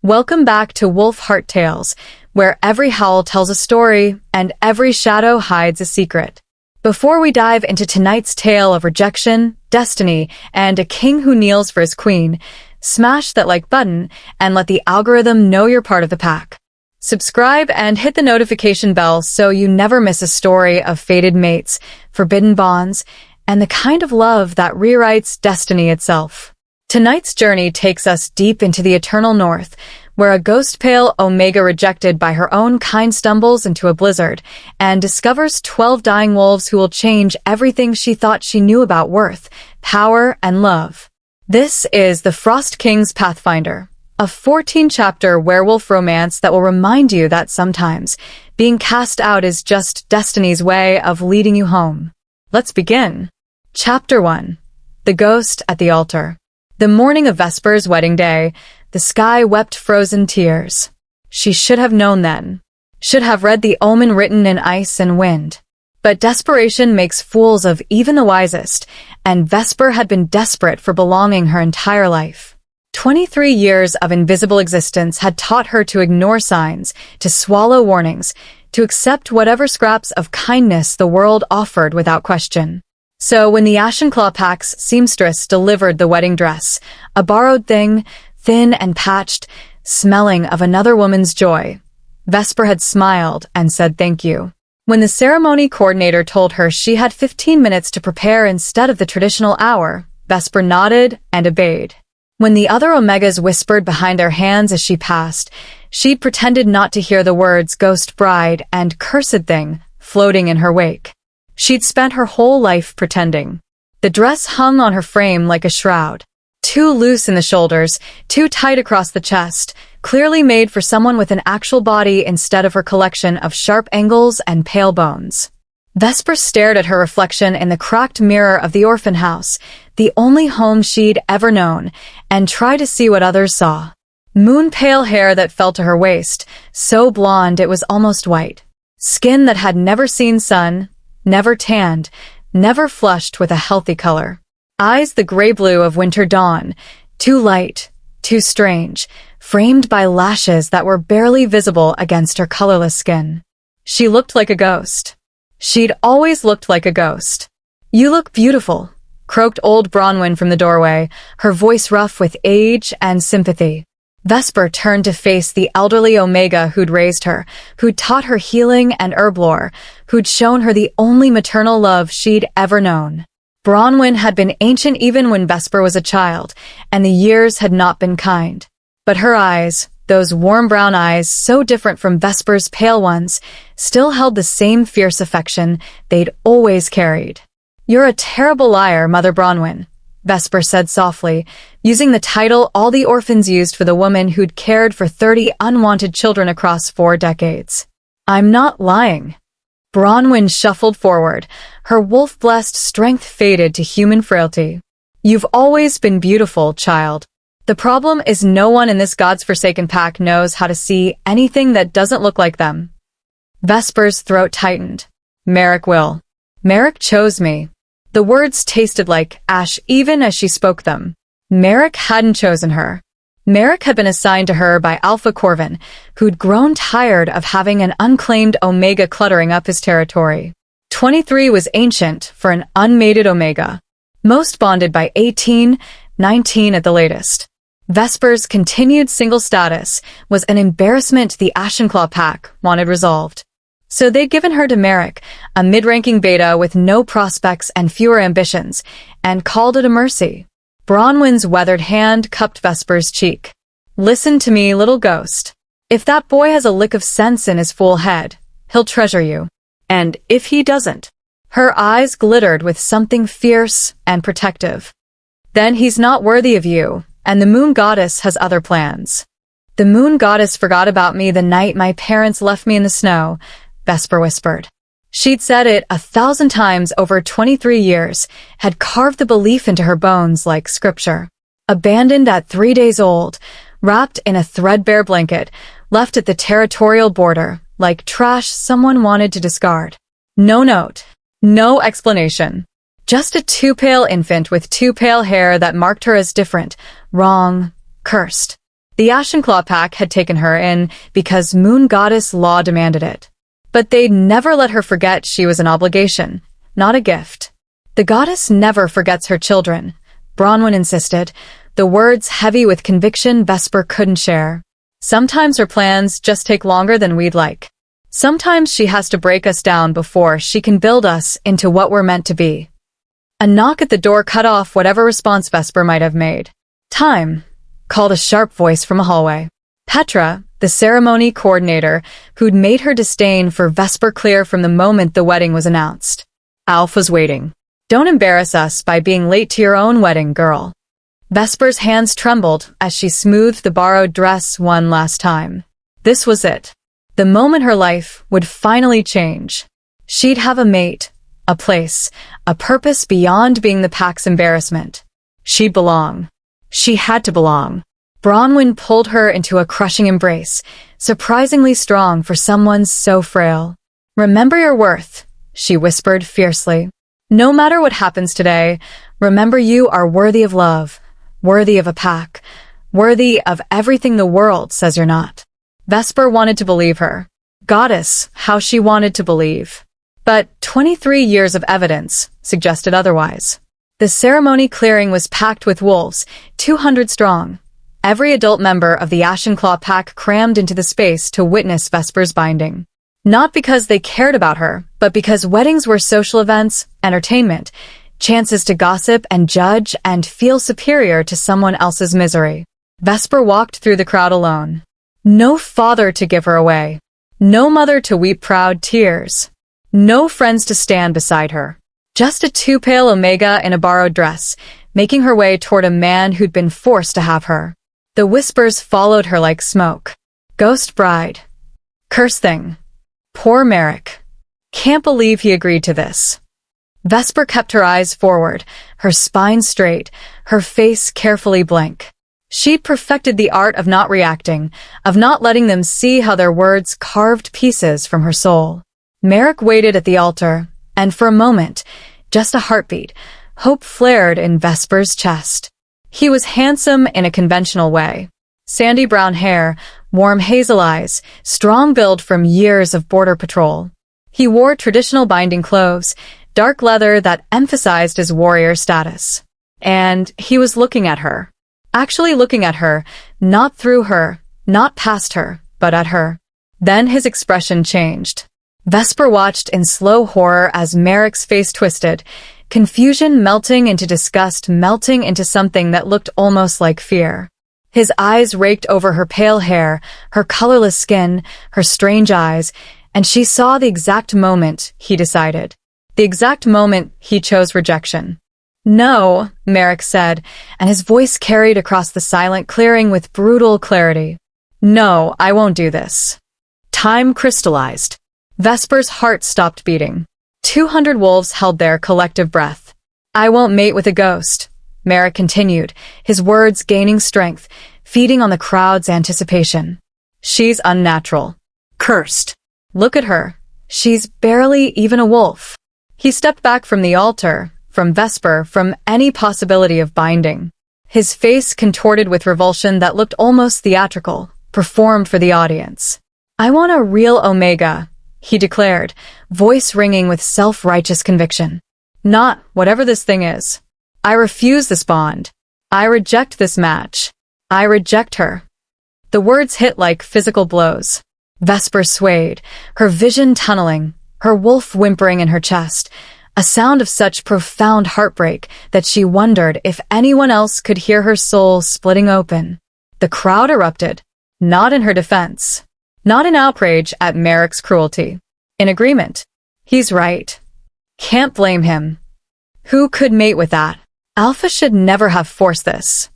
Welcome back to Wolf Heart Tales, where every howl tells a story and every shadow hides a secret. Before we dive into tonight's tale of rejection, destiny, and a king who kneels for his queen, smash that like button and let the algorithm know you're part of the pack. Subscribe and hit the notification bell so you never miss a story of fated mates, forbidden bonds, and the kind of love that rewrites destiny itself. Tonight's journey takes us deep into the eternal north, where a ghost pale Omega rejected by her own kind stumbles into a blizzard and discovers 12 dying wolves who will change everything she thought she knew about worth, power, and love. This is the Frost King's Pathfinder, a 14-chapter werewolf romance that will remind you that sometimes being cast out is just destiny's way of leading you home. Let's begin. Chapter 1. The Ghost at the Altar. The morning of Vesper's wedding day, the sky wept frozen tears. She should have known then. Should have read the omen written in ice and wind. But desperation makes fools of even the wisest, and Vesper had been desperate for belonging her entire life. 23 years of invisible existence had taught her to ignore signs, to swallow warnings, to accept whatever scraps of kindness the world offered without question. So when the Ashenclaw Pack's seamstress delivered the wedding dress, a borrowed thing, thin and patched, smelling of another woman's joy, Vesper had smiled and said thank you. When the ceremony coordinator told her she had 15 minutes to prepare instead of the traditional hour, Vesper nodded and obeyed. When the other Omegas whispered behind their hands as she passed, she'd pretended not to hear the words ghost bride and cursed thing floating in her wake. She'd spent her whole life pretending. The dress hung on her frame like a shroud. Too loose in the shoulders, too tight across the chest, clearly made for someone with an actual body instead of her collection of sharp angles and pale bones. Vesper stared at her reflection in the cracked mirror of the orphan house, the only home she'd ever known, and tried to see what others saw. Moon-pale hair that fell to her waist, so blonde it was almost white. Skin that had never seen sun, never tanned, never flushed with a healthy color. Eyes the gray-blue of winter dawn, too light, too strange, framed by lashes that were barely visible against her colorless skin. She looked like a ghost. She'd always looked like a ghost. "You look beautiful," croaked old Bronwyn from the doorway, her voice rough with age and sympathy. Vesper turned to face the elderly Omega who'd raised her, who'd taught her healing and herb lore, who'd shown her the only maternal love she'd ever known. Bronwyn had been ancient even when Vesper was a child, and the years had not been kind. But her eyes, those warm brown eyes so different from Vesper's pale ones, still held the same fierce affection they'd always carried. "You're a terrible liar, Mother Bronwyn," Vesper said softly, using the title all the orphans used for the woman who'd cared for 30 unwanted children across 4 decades. "I'm not lying." Bronwyn shuffled forward, her wolf-blessed strength faded to human frailty. "You've always been beautiful, child. The problem is no one in this god's-forsaken pack knows how to see anything that doesn't look like them." Vesper's throat tightened. "Merrick will. Merrick chose me." The words tasted like ash even as she spoke them. Merrick hadn't chosen her. Merrick had been assigned to her by Alpha Corvin, who'd grown tired of having an unclaimed Omega cluttering up his territory. 23 was ancient for an unmated Omega. Most bonded by 18, 19 at the latest. Vesper's continued single status was an embarrassment the Ashenclaw Pack wanted resolved. So they'd given her to Merrick, a mid-ranking beta with no prospects and fewer ambitions, and called it a mercy. Bronwyn's weathered hand cupped Vesper's cheek. "Listen to me, little ghost. If that boy has a lick of sense in his fool head, he'll treasure you. And if he doesn't," her eyes glittered with something fierce and protective, "then he's not worthy of you, and the moon goddess has other plans." "The moon goddess forgot about me the night my parents left me in the snow," Vesper whispered. She'd said it 1,000 times over 23 years, had carved the belief into her bones like scripture. Abandoned at 3 days old, wrapped in a threadbare blanket, left at the territorial border, like trash someone wanted to discard. No note, no explanation. Just a too-pale infant with too pale hair that marked her as different, wrong, cursed. The Ashenclaw pack had taken her in because Moon Goddess law demanded it. But they'd never let her forget she was an obligation, not a gift. The goddess never forgets her children, Bronwyn insisted, the words heavy with conviction Vesper couldn't share. Sometimes her plans just take longer than we'd like. Sometimes she has to break us down before she can build us into what we're meant to be. A knock at the door cut off whatever response Vesper might have made. "Time," called a sharp voice from a hallway. Petra, the ceremony coordinator, who'd made her disdain for Vesper clear from the moment the wedding was announced. Alf was waiting. "Don't embarrass us by being late to your own wedding, girl." Vesper's hands trembled as she smoothed the borrowed dress one last time. This was it. The moment her life would finally change. She'd have a mate, a place, a purpose beyond being the pack's embarrassment. She'd belong. She had to belong. Bronwyn pulled her into a crushing embrace, surprisingly strong for someone so frail. "Remember your worth," she whispered fiercely. "No matter what happens today, remember you are worthy of love, worthy of a pack, worthy of everything the world says you're not." Vesper wanted to believe her. Goddess, how she wanted to believe. But 23 years of evidence suggested otherwise. The ceremony clearing was packed with wolves, 200 strong. Every adult member of the Ashenclaw pack crammed into the space to witness Vesper's binding. Not because they cared about her, but because weddings were social events, entertainment, chances to gossip and judge and feel superior to someone else's misery. Vesper walked through the crowd alone. No father to give her away. No mother to weep proud tears. No friends to stand beside her. Just a too-pale Omega in a borrowed dress, making her way toward a man who'd been forced to have her. The whispers followed her like smoke. Ghost bride. Curse thing. Poor Merrick. Can't believe he agreed to this. Vesper kept her eyes forward, her spine straight, her face carefully blank. She'd perfected the art of not reacting, of not letting them see how their words carved pieces from her soul. Merrick waited at the altar, and for a moment, just a heartbeat, hope flared in Vesper's chest. He was handsome in a conventional way. Sandy brown hair, warm hazel eyes, strong build from years of border patrol. He wore traditional binding clothes, dark leather that emphasized his warrior status. And he was looking at her. Actually looking at her, not through her, not past her, but at her. Then his expression changed. Vesper watched in slow horror as Merrick's face twisted, confusion melting into disgust, melting into something that looked almost like fear. His eyes raked over her pale hair, her colorless skin, her strange eyes, and she saw the exact moment he decided. The exact moment he chose rejection. "No," Merrick said, and his voice carried across the silent clearing with brutal clarity. "No, I won't do this." Time crystallized. Vesper's heart stopped beating. 200 wolves held their collective breath. "I won't mate with a ghost," Merrick continued, his words gaining strength, feeding on the crowd's anticipation. "She's unnatural. Cursed. Look at her. She's barely even a wolf." He stepped back from the altar, from Vesper, from any possibility of binding. His face contorted with revulsion that looked almost theatrical, performed for the audience. "I want a real Omega," he declared, voice ringing with self-righteous conviction. "Not whatever this thing is. I refuse this bond. I reject this match. I reject her." The words hit like physical blows. Vesper swayed, her vision tunneling, her wolf whimpering in her chest, a sound of such profound heartbreak that she wondered if anyone else could hear her soul splitting open. The crowd erupted, not in her defense, not in outrage at Merrick's cruelty. In agreement. He's right. Can't blame him. Who could mate with that? Alpha should never have forced this.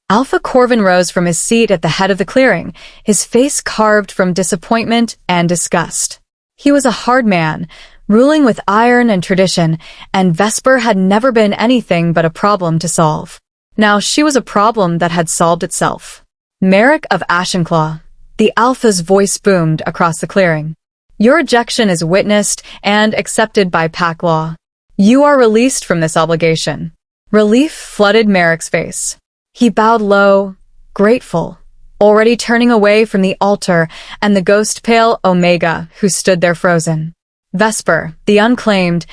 Alpha Corvin rose from his seat at the head of the clearing, his face carved from disappointment and disgust. He was a hard man, ruling with iron and tradition, and Vesper had never been anything but a problem to solve. Now she was a problem that had solved itself. "Merrick of Ashenclaw," the Alpha's voice boomed across the clearing. "Your rejection is witnessed and accepted by pack law. You are released from this obligation." Relief flooded Merrick's face. He bowed low, grateful, already turning away from the altar and the ghost-pale Omega who stood there frozen. Vesper, the unclaimed,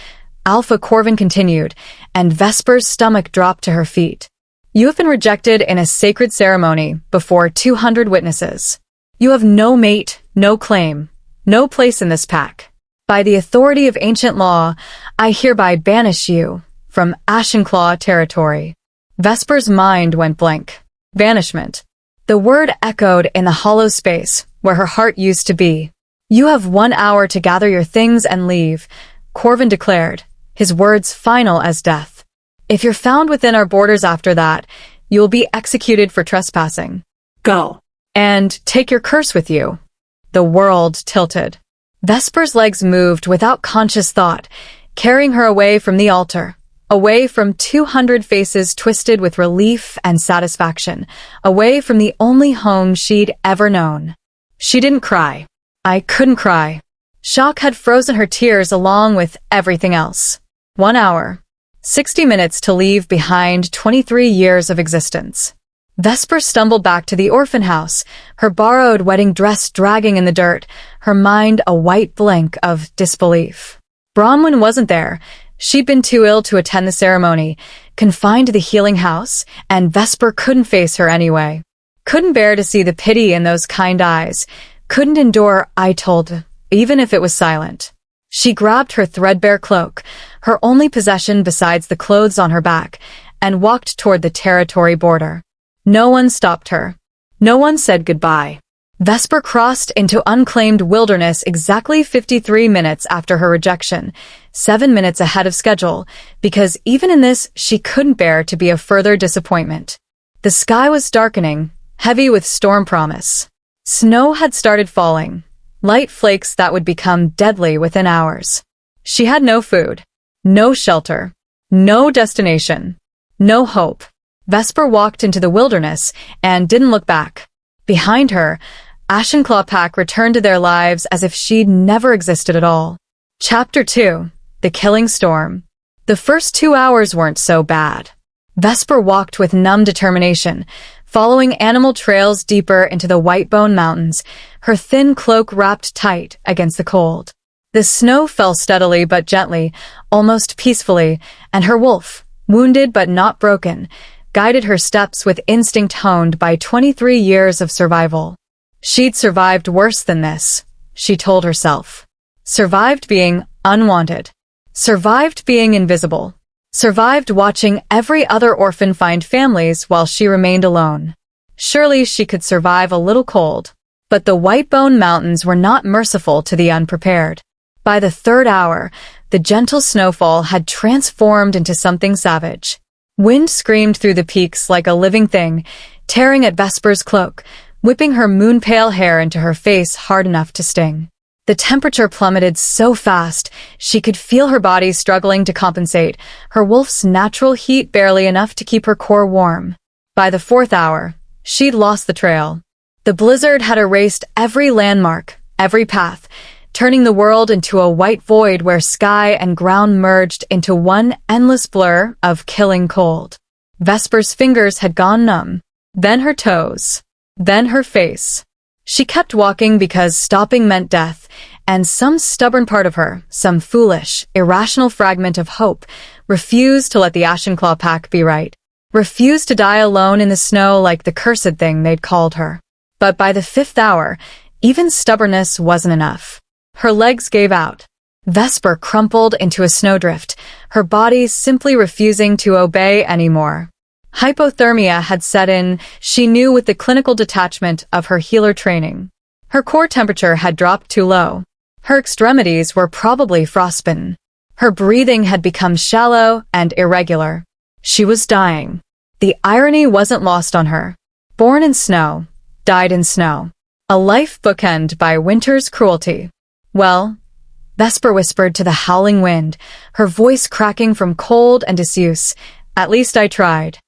Alpha Corvin continued, and Vesper's stomach dropped to her feet. You have been rejected in a sacred ceremony before 200 witnesses. You have no mate, no claim, no place in this pack. By the authority of ancient law, I hereby banish you from Ashenclaw territory. Vesper's mind went blank. Banishment. The word echoed in the hollow space where her heart used to be. You have 1 hour to gather your things and leave, Corvin declared, his words final as death. If you're found within our borders after that, you will be executed for trespassing. Go. And take your curse with you. The world tilted. Vesper's legs moved without conscious thought, carrying her away from the altar, away from 200 faces twisted with relief and satisfaction, away from the only home she'd ever known. She didn't cry. I couldn't cry. Shock had frozen her tears along with everything else. 1 hour. 60 minutes to leave behind 23 years of existence. Vesper stumbled back to the orphan house, her borrowed wedding dress dragging in the dirt, her mind a white blank of disbelief. Bronwyn wasn't there. She'd been too ill to attend the ceremony, confined to the healing house, and Vesper couldn't face her anyway. Couldn't bear to see the pity in those kind eyes. Couldn't endure "I told," even if it was silent. She grabbed her threadbare cloak, her only possession besides the clothes on her back, and walked toward the territory border. No one stopped her. No one said goodbye. Vesper crossed into unclaimed wilderness exactly 53 minutes after her rejection, 7 minutes ahead of schedule, because even in this she couldn't bear to be a further disappointment. The sky was darkening, heavy with storm promise. Snow had started falling, light flakes that would become deadly within hours. She had no food, no shelter, no destination, no hope. Vesper walked into the wilderness and didn't look back. Behind her, Ashenclaw pack returned to their lives as if she'd never existed at all. Chapter 2. The Killing Storm. The first 2 hours weren't so bad. Vesper walked with numb determination, following animal trails deeper into the Whitebone Mountains, her thin cloak wrapped tight against the cold. The snow fell steadily but gently, almost peacefully, and her wolf, wounded but not broken, guided her steps with instinct honed by 23 years of survival. She'd survived worse than this, she told herself. Survived being unwanted. Survived being invisible. Survived watching every other orphan find families while she remained alone. Surely she could survive a little cold. But the Whitebone Mountains were not merciful to the unprepared. By the 3rd hour, the gentle snowfall had transformed into something savage. Wind screamed through the peaks like a living thing, tearing at Vesper's cloak, whipping her moon-pale hair into her face hard enough to sting. The temperature plummeted so fast, she could feel her body struggling to compensate, her wolf's natural heat barely enough to keep her core warm. By the 4th hour, she'd lost the trail. The blizzard had erased every landmark, every path, turning the world into a white void where sky and ground merged into one endless blur of killing cold. Vesper's fingers had gone numb, then her toes, then her face. She kept walking because stopping meant death, and some stubborn part of her, some foolish, irrational fragment of hope, refused to let the Ashenclaw pack be right, refused to die alone in the snow like the cursed thing they'd called her. But by the 5th hour, even stubbornness wasn't enough. Her legs gave out. Vesper crumpled into a snowdrift, her body simply refusing to obey anymore. Hypothermia had set in, she knew with the clinical detachment of her healer training. Her core temperature had dropped too low. Her extremities were probably frostbitten. Her breathing had become shallow and irregular. She was dying. The irony wasn't lost on her. Born in snow, died in snow. A life bookend by winter's cruelty. Well, Vesper whispered to the howling wind, her voice cracking from cold and disuse, at least I tried.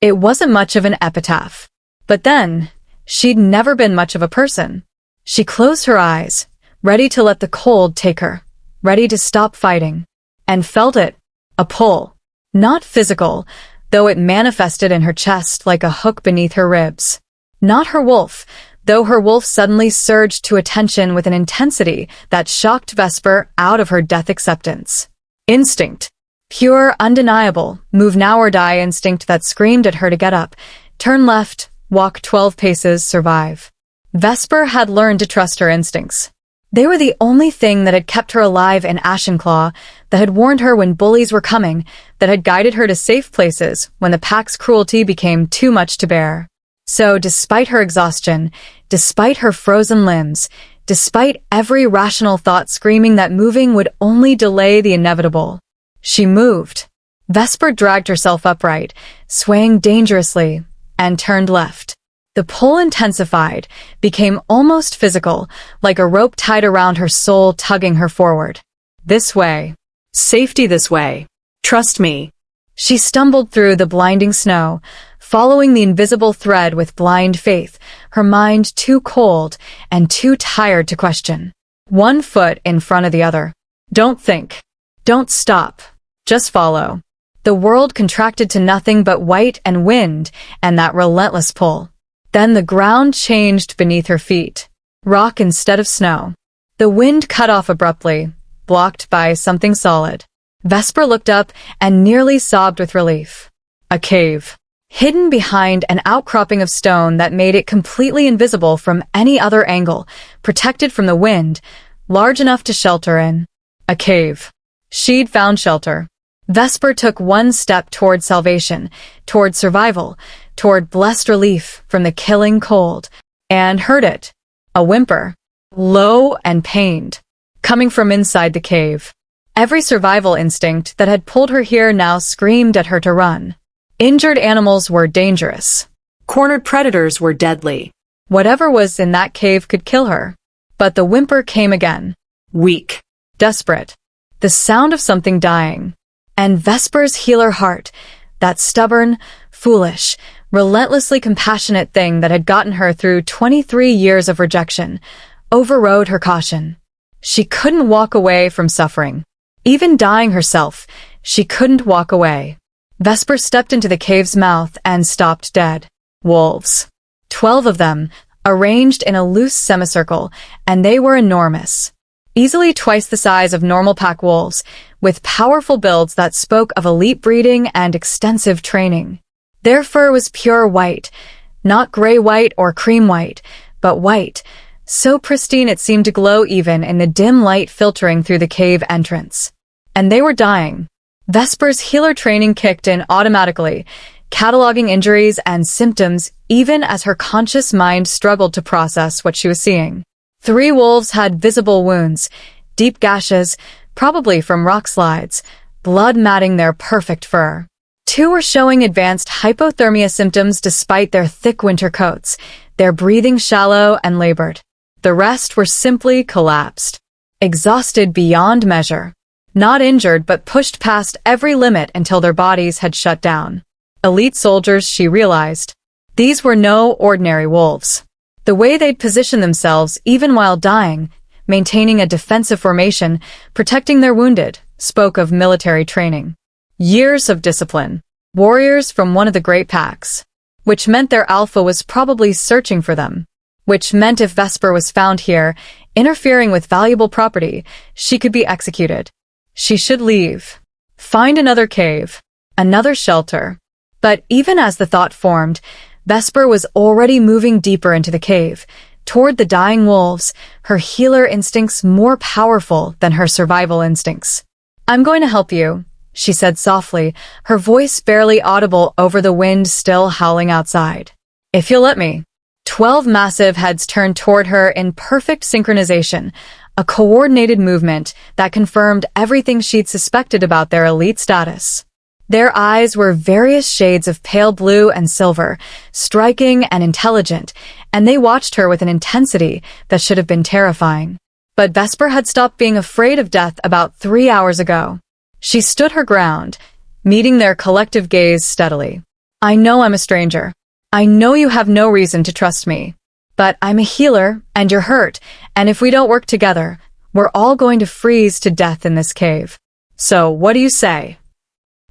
It wasn't much of an epitaph. But then, she'd never been much of a person. She closed her eyes, ready to let the cold take her, ready to stop fighting, and felt it, a pull. Not physical, though it manifested in her chest like a hook beneath her ribs. Not her wolf, though her wolf suddenly surged to attention with an intensity that shocked Vesper out of her death acceptance. Instinct. Pure, undeniable, move now or die instinct that screamed at her to get up, turn left, walk 12 paces, survive. Vesper had learned to trust her instincts. They were the only thing that had kept her alive in Ashenclaw, that had warned her when bullies were coming, that had guided her to safe places when the pack's cruelty became too much to bear. So, despite her exhaustion, despite her frozen limbs, despite every rational thought screaming that moving would only delay the inevitable, she moved. Vesper dragged herself upright, swaying dangerously, and turned left. The pull intensified, became almost physical, like a rope tied around her soul tugging her forward. This way. Safety this way. Trust me. She stumbled through the blinding snow, following the invisible thread with blind faith, her mind too cold and too tired to question. One foot in front of the other. Don't think. Don't stop. Just follow. The world contracted to nothing but white and wind and that relentless pull. Then the ground changed beneath her feet. Rock instead of snow. The wind cut off abruptly, blocked by something solid. Vesper looked up and nearly sobbed with relief. A cave. Hidden behind an outcropping of stone that made it completely invisible from any other angle, protected from the wind, large enough to shelter in. A cave. She'd found shelter. Vesper took one step toward salvation, toward survival, toward blessed relief from the killing cold, and heard it. A whimper. Low and pained. Coming from inside the cave. Every survival instinct that had pulled her here now screamed at her to run. Injured animals were dangerous. Cornered predators were deadly. Whatever was in that cave could kill her. But the whimper came again. Weak. Desperate. The sound of something dying. And Vesper's healer heart, that stubborn, foolish, relentlessly compassionate thing that had gotten her through 23 years of rejection, overrode her caution. She couldn't walk away from suffering. Even dying herself, she couldn't walk away. Vesper stepped into the cave's mouth and stopped dead. Wolves. 12 of them, arranged in a loose semicircle, and they were enormous. Easily twice the size of normal pack wolves, with powerful builds that spoke of elite breeding and extensive training. Their fur was pure white, not gray-white or cream-white, but white, so pristine it seemed to glow even in the dim light filtering through the cave entrance. And they were dying. Vesper's healer training kicked in automatically, cataloging injuries and symptoms even as her conscious mind struggled to process what she was seeing. 3 wolves had visible wounds, deep gashes, probably from rock slides, blood matting their perfect fur. 2 were showing advanced hypothermia symptoms despite their thick winter coats, their breathing shallow and labored. The rest were simply collapsed, exhausted beyond measure. Not injured but pushed past every limit until their bodies had shut down. Elite soldiers, she realized. These were no ordinary wolves. The way they'd positioned themselves even while dying, maintaining a defensive formation, protecting their wounded, spoke of military training. Years of discipline. Warriors from one of the great packs. Which meant their alpha was probably searching for them. Which meant if Vesper was found here, interfering with valuable property, she could be executed. She should leave. Find another cave. Another shelter. But even as the thought formed, Vesper was already moving deeper into the cave, toward the dying wolves, her healer instincts more powerful than her survival instincts. I'm going to help you, she said softly, her voice barely audible over the wind still howling outside. If you'll let me. 12 massive heads turned toward her in perfect synchronization, a coordinated movement that confirmed everything she'd suspected about their elite status. Their eyes were various shades of pale blue and silver, striking and intelligent, and they watched her with an intensity that should have been terrifying. But Vesper had stopped being afraid of death about 3 hours ago. She stood her ground, meeting their collective gaze steadily. I know I'm a stranger. I know you have no reason to trust me. But I'm a healer, and you're hurt, and if we don't work together, we're all going to freeze to death in this cave. So, what do you say?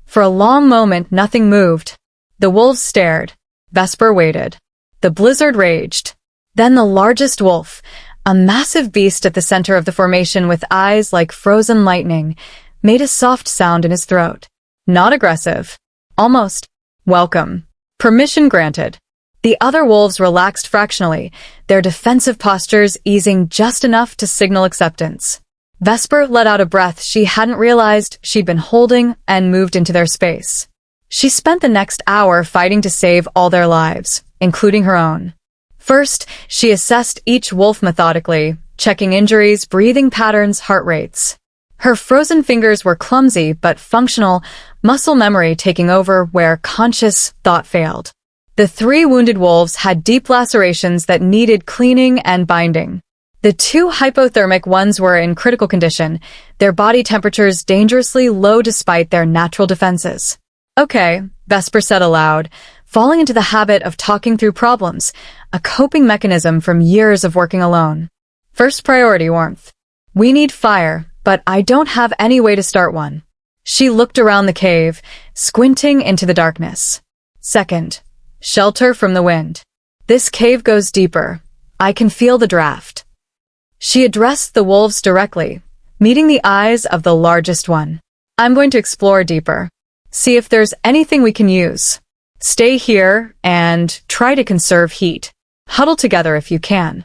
For a long moment, nothing moved. The wolves stared. Vesper waited. The blizzard raged. Then the largest wolf, a massive beast at the center of the formation with eyes like frozen lightning, made a soft sound in his throat. Not aggressive. Almost. Welcome. Permission granted. The other wolves relaxed fractionally, their defensive postures easing just enough to signal acceptance. Vesper let out a breath she hadn't realized she'd been holding and moved into their space. She spent the next hour fighting to save all their lives, including her own. First, she assessed each wolf methodically, checking injuries, breathing patterns, heart rates. Her frozen fingers were clumsy but functional, muscle memory taking over where conscious thought failed. The 3 wounded wolves had deep lacerations that needed cleaning and binding. The 2 hypothermic ones were in critical condition, their body temperatures dangerously low despite their natural defenses. Okay, Vesper said aloud, falling into the habit of talking through problems, a coping mechanism from years of working alone. First priority, warmth. We need fire, but I don't have any way to start one. She looked around the cave, squinting into the darkness. Second, shelter from the wind. This cave goes deeper. I can feel the draft. She addressed the wolves directly, meeting the eyes of the largest one. I'm going to explore deeper. See if there's anything we can use. Stay here and try to conserve heat. Huddle together if you can.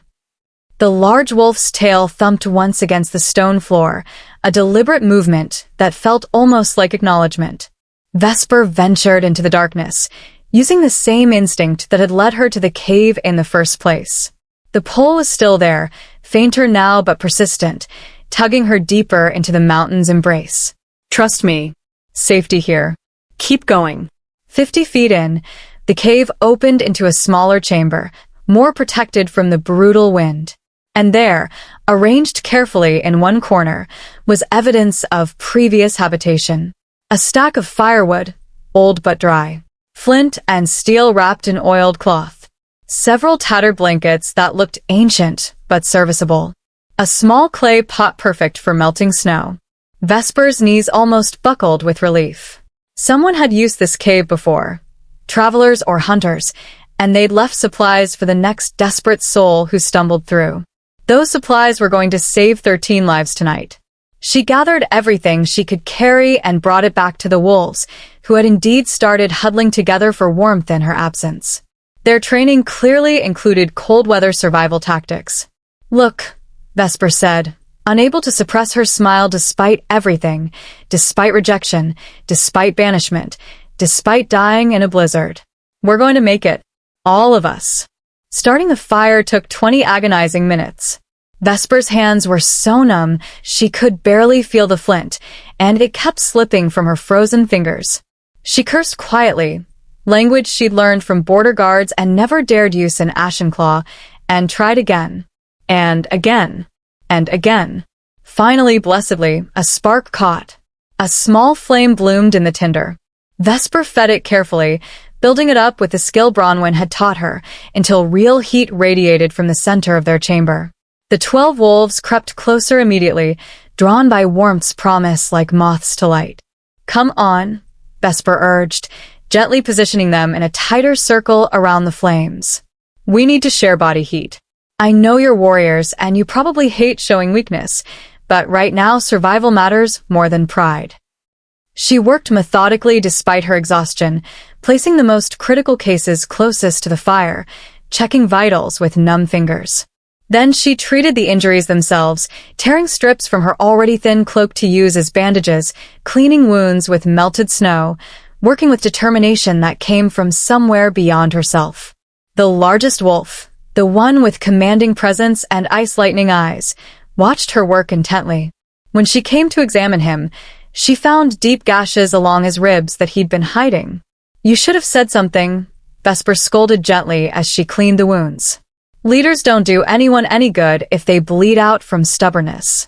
The large wolf's tail thumped once against the stone floor, a deliberate movement that felt almost like acknowledgement. Vesper ventured into the darkness, using the same instinct that had led her to the cave in the first place. The pull was still there, fainter now but persistent, tugging her deeper into the mountain's embrace. Trust me. Safety here. Keep going. 50 feet in, the cave opened into a smaller chamber, more protected from the brutal wind. And there, arranged carefully in one corner, was evidence of previous habitation. A stack of firewood, old but dry. Flint and steel wrapped in oiled cloth. Several tattered blankets that looked ancient but serviceable. A small clay pot perfect for melting snow. Vesper's knees almost buckled with relief. Someone had used this cave before. Travelers or hunters, and they'd left supplies for the next desperate soul who stumbled through. Those supplies were going to save 13 lives tonight. She gathered everything she could carry and brought it back to the wolves, who had indeed started huddling together for warmth in her absence. Their training clearly included cold-weather survival tactics. Look, Vesper said, unable to suppress her smile despite everything, despite rejection, despite banishment, despite dying in a blizzard. We're going to make it. All of us. Starting the fire took 20 agonizing minutes. Vesper's hands were so numb she could barely feel the flint, and it kept slipping from her frozen fingers. She cursed quietly, language she'd learned from border guards and never dared use in Ashenclaw, and tried again, and again, and again. Finally, blessedly, a spark caught. A small flame bloomed in the tinder. Vesper fed it carefully, building it up with the skill Bronwyn had taught her, until real heat radiated from the center of their chamber. The 12 wolves crept closer immediately, drawn by warmth's promise like moths to light. Come on, Vesper urged, gently positioning them in a tighter circle around the flames. We need to share body heat. I know you're warriors and you probably hate showing weakness, but right now survival matters more than pride. She worked methodically despite her exhaustion, placing the most critical cases closest to the fire, checking vitals with numb fingers. Then she treated the injuries themselves, tearing strips from her already thin cloak to use as bandages, cleaning wounds with melted snow, working with determination that came from somewhere beyond herself. The largest wolf, the one with commanding presence and ice-lightning eyes, watched her work intently. When she came to examine him, she found deep gashes along his ribs that he'd been hiding. You should have said something, Vesper scolded gently as she cleaned the wounds. Leaders don't do anyone any good if they bleed out from stubbornness.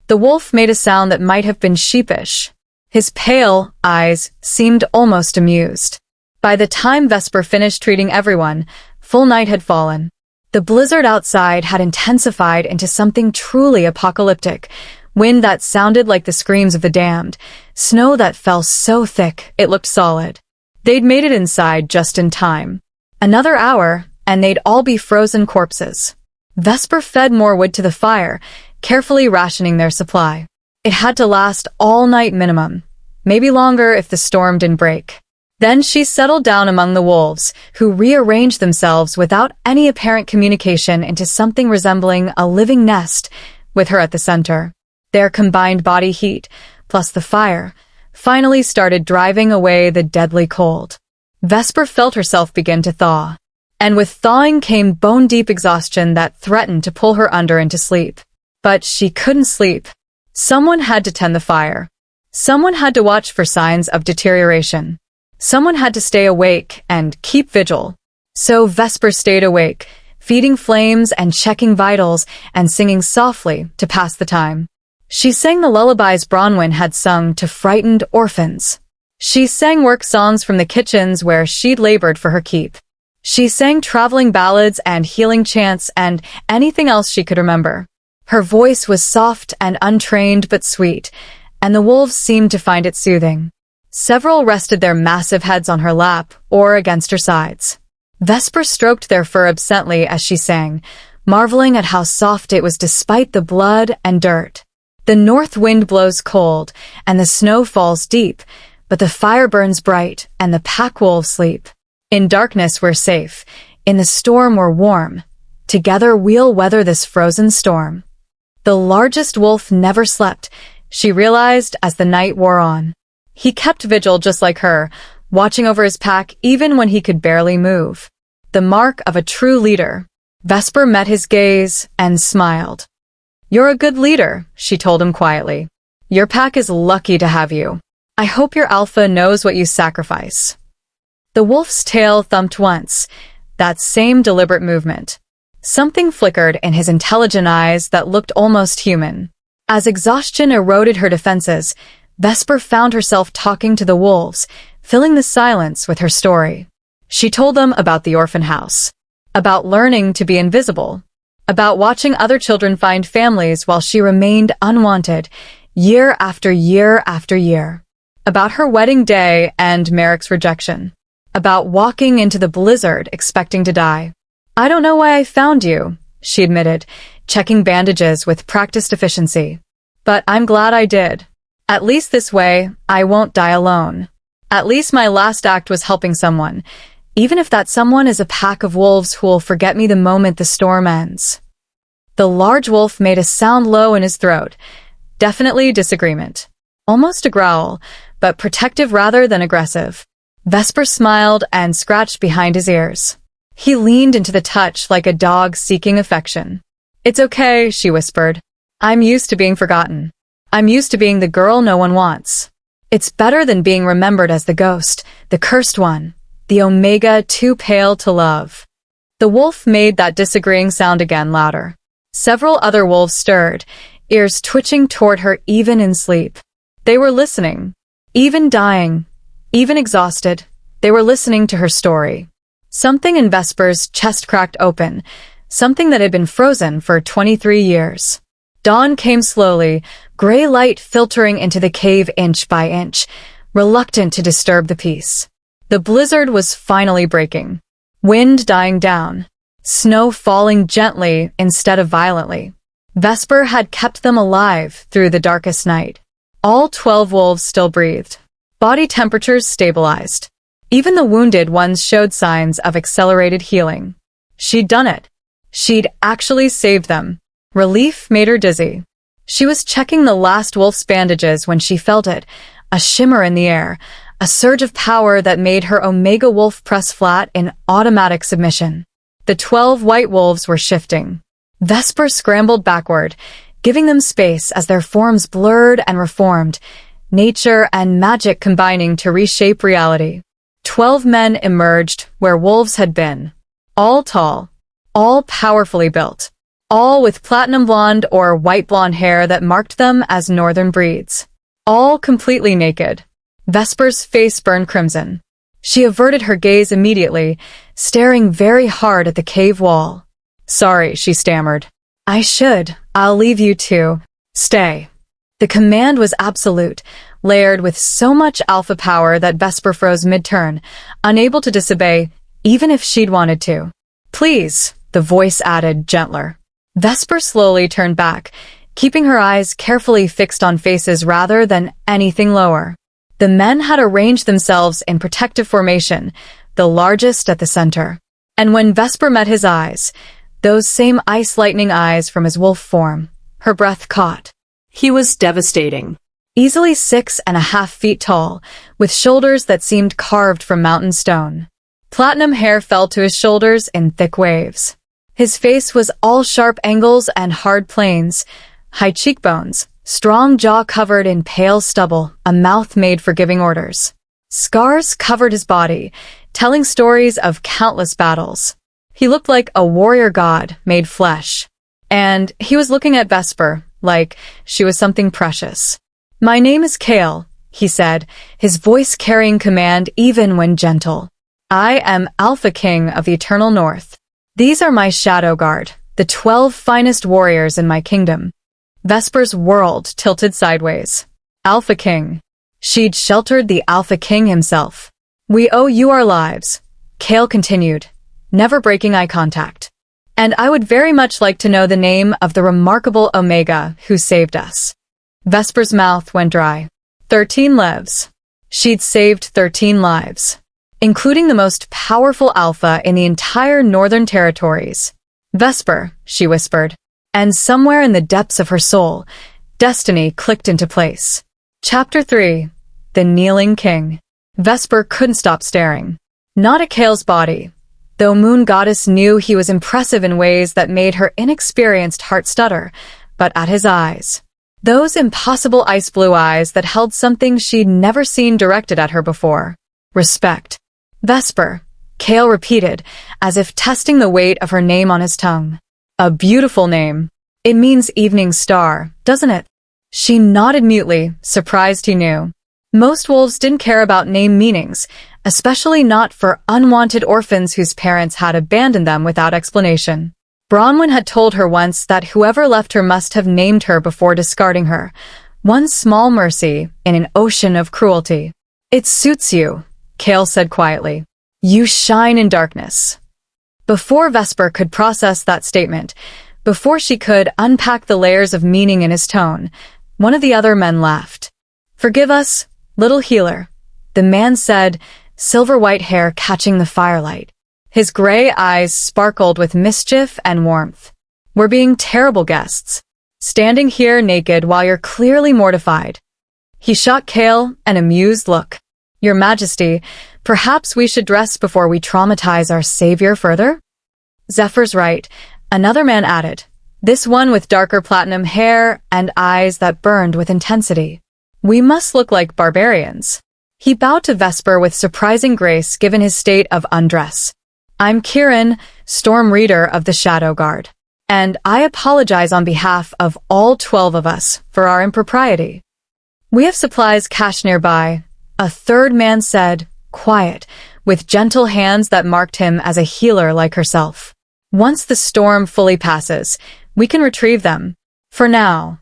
The wolf made a sound that might have been sheepish. His pale eyes seemed almost amused. By the time Vesper finished treating everyone, full night had fallen. The blizzard outside had intensified into something truly apocalyptic, wind that sounded like the screams of the damned, snow that fell so thick it looked solid. They'd made it inside just in time. Another hour, and they'd all be frozen corpses. Vesper fed more wood to the fire, carefully rationing their supply. It had to last all night minimum, maybe longer if the storm didn't break. Then she settled down among the wolves, who rearranged themselves without any apparent communication into something resembling a living nest, with her at the center. Their combined body heat, plus the fire, finally started driving away the deadly cold. Vesper felt herself begin to thaw, and with thawing came bone-deep exhaustion that threatened to pull her under into sleep. But she couldn't sleep. Someone had to tend the fire. Someone had to watch for signs of deterioration. Someone had to stay awake and keep vigil. So Vesper stayed awake, feeding flames and checking vitals and singing softly to pass the time. She sang the lullabies Bronwyn had sung to frightened orphans. She sang work songs from the kitchens where she'd labored for her keep. She sang traveling ballads and healing chants and anything else she could remember. Her voice was soft and untrained but sweet, and the wolves seemed to find it soothing. Several rested their massive heads on her lap or against her sides. Vesper stroked their fur absently as she sang, marveling at how soft it was despite the blood and dirt. The north wind blows cold, and the snow falls deep, but the fire burns bright, and the pack wolves sleep. In darkness we're safe, in the storm we're warm. Together we'll weather this frozen storm. The largest wolf never slept, she realized as the night wore on. He kept vigil just like her, watching over his pack even when he could barely move. The mark of a true leader. Vesper met his gaze and smiled. "You're a good leader," she told him quietly. "Your pack is lucky to have you. I hope your alpha knows what you sacrifice." The wolf's tail thumped once, that same deliberate movement. Something flickered in his intelligent eyes that looked almost human. As exhaustion eroded her defenses, Vesper found herself talking to the wolves, filling the silence with her story. She told them about the orphan house, about learning to be invisible, about watching other children find families while she remained unwanted, year after year after year, about her wedding day and Merrick's rejection, about walking into the blizzard expecting to die. "I don't know why I found you," she admitted, checking bandages with practiced efficiency. "But I'm glad I did. At least this way, I won't die alone. At least my last act was helping someone, even if that someone is a pack of wolves who will forget me the moment the storm ends." The large wolf made a sound low in his throat. Definitely disagreement. Almost a growl, but protective rather than aggressive. Vesper smiled and scratched behind his ears. He leaned into the touch like a dog seeking affection. "It's okay," she whispered. "I'm used to being forgotten. I'm used to being the girl no one wants. It's better than being remembered as the ghost, the cursed one, the omega too pale to love." The wolf made that disagreeing sound again louder. Several other wolves stirred, ears twitching toward her even in sleep. They were listening. Even dying, even exhausted, they were listening to her story. Something in Vesper's chest cracked open, something that had been frozen for 23 years. Dawn came slowly, gray light filtering into the cave inch by inch, reluctant to disturb the peace. The blizzard was finally breaking. Wind dying down. Snow falling gently instead of violently. Vesper had kept them alive through the darkest night. All 12 wolves still breathed. Body temperatures stabilized. Even the wounded ones showed signs of accelerated healing. She'd done it. She'd actually saved them. Relief made her dizzy. She was checking the last wolf's bandages when she felt it, a shimmer in the air, a surge of power that made her Omega Wolf press flat in automatic submission. The 12 white wolves were shifting. Vesper scrambled backward, giving them space as their forms blurred and reformed, nature and magic combining to reshape reality. 12 men emerged where wolves had been. All tall, all powerfully built. All with platinum blonde or white blonde hair that marked them as northern breeds. All completely naked. Vesper's face burned crimson. She averted her gaze immediately, staring very hard at the cave wall. "Sorry," she stammered. I'll leave you two. Stay." The command was absolute, layered with so much alpha power that Vesper froze mid-turn, unable to disobey, even if she'd wanted to. Please, the voice added, gentler. Vesper slowly turned back, keeping her eyes carefully fixed on faces rather than anything lower. The men had arranged themselves in protective formation, the largest at the center. And when Vesper met his eyes, those same ice-lightning eyes from his wolf form, her breath caught. He was devastating. Easily 6.5 feet tall, with shoulders that seemed carved from mountain stone. Platinum hair fell to his shoulders in thick waves. His face was all sharp angles and hard planes, high cheekbones, strong jaw covered in pale stubble, a mouth made for giving orders. Scars covered his body, telling stories of countless battles. He looked like a warrior god made flesh. And he was looking at Vesper like she was something precious. "My name is Kale," he said, his voice carrying command even when gentle. "I am Alpha King of the Eternal North. These are my Shadowguard, the 12 finest warriors in my kingdom." Vesper's world tilted sideways. Alpha King. She'd sheltered the Alpha King himself. "We owe you our lives," Kale continued, never breaking eye contact. "And I would very much like to know the name of the remarkable Omega who saved us." Vesper's mouth went dry. 13 lives. She'd saved 13 lives, including the most powerful Alpha in the entire Northern Territories. "Vesper," she whispered, and somewhere in the depths of her soul, destiny clicked into place. Chapter 3. The Kneeling King. Vesper couldn't stop staring. Not at Kale's body, though Moon Goddess knew he was impressive in ways that made her inexperienced heart stutter, but at his eyes. Those impossible ice-blue eyes that held something she'd never seen directed at her before. Respect. "Vesper," Kale repeated, as if testing the weight of her name on his tongue. "A beautiful name. It means evening star, doesn't it?" She nodded mutely, surprised he knew. Most wolves didn't care about name meanings, especially not for unwanted orphans whose parents had abandoned them without explanation. Bronwyn had told her once that whoever left her must have named her before discarding her, one small mercy in an ocean of cruelty. "It suits you," Kale said quietly. "You shine in darkness." Before Vesper could process that statement, before she could unpack the layers of meaning in his tone, one of the other men laughed. "Forgive us, little healer," the man said, silver-white hair catching the firelight. His gray eyes sparkled with mischief and warmth. "We're being terrible guests, standing here naked while you're clearly mortified." He shot Kale an amused look. "Your Majesty, perhaps we should dress before we traumatize our savior further?" "Zephyr's right," another man added, this one with darker platinum hair and eyes that burned with intensity. "We must look like barbarians." He bowed to Vesper with surprising grace given his state of undress. "I'm Kieran, Storm Reader of the Shadowguard, and I apologize on behalf of all 12 of us for our impropriety. We have supplies cached nearby," a third man said, quiet, with gentle hands that marked him as a healer like herself. "Once the storm fully passes, we can retrieve them. For now."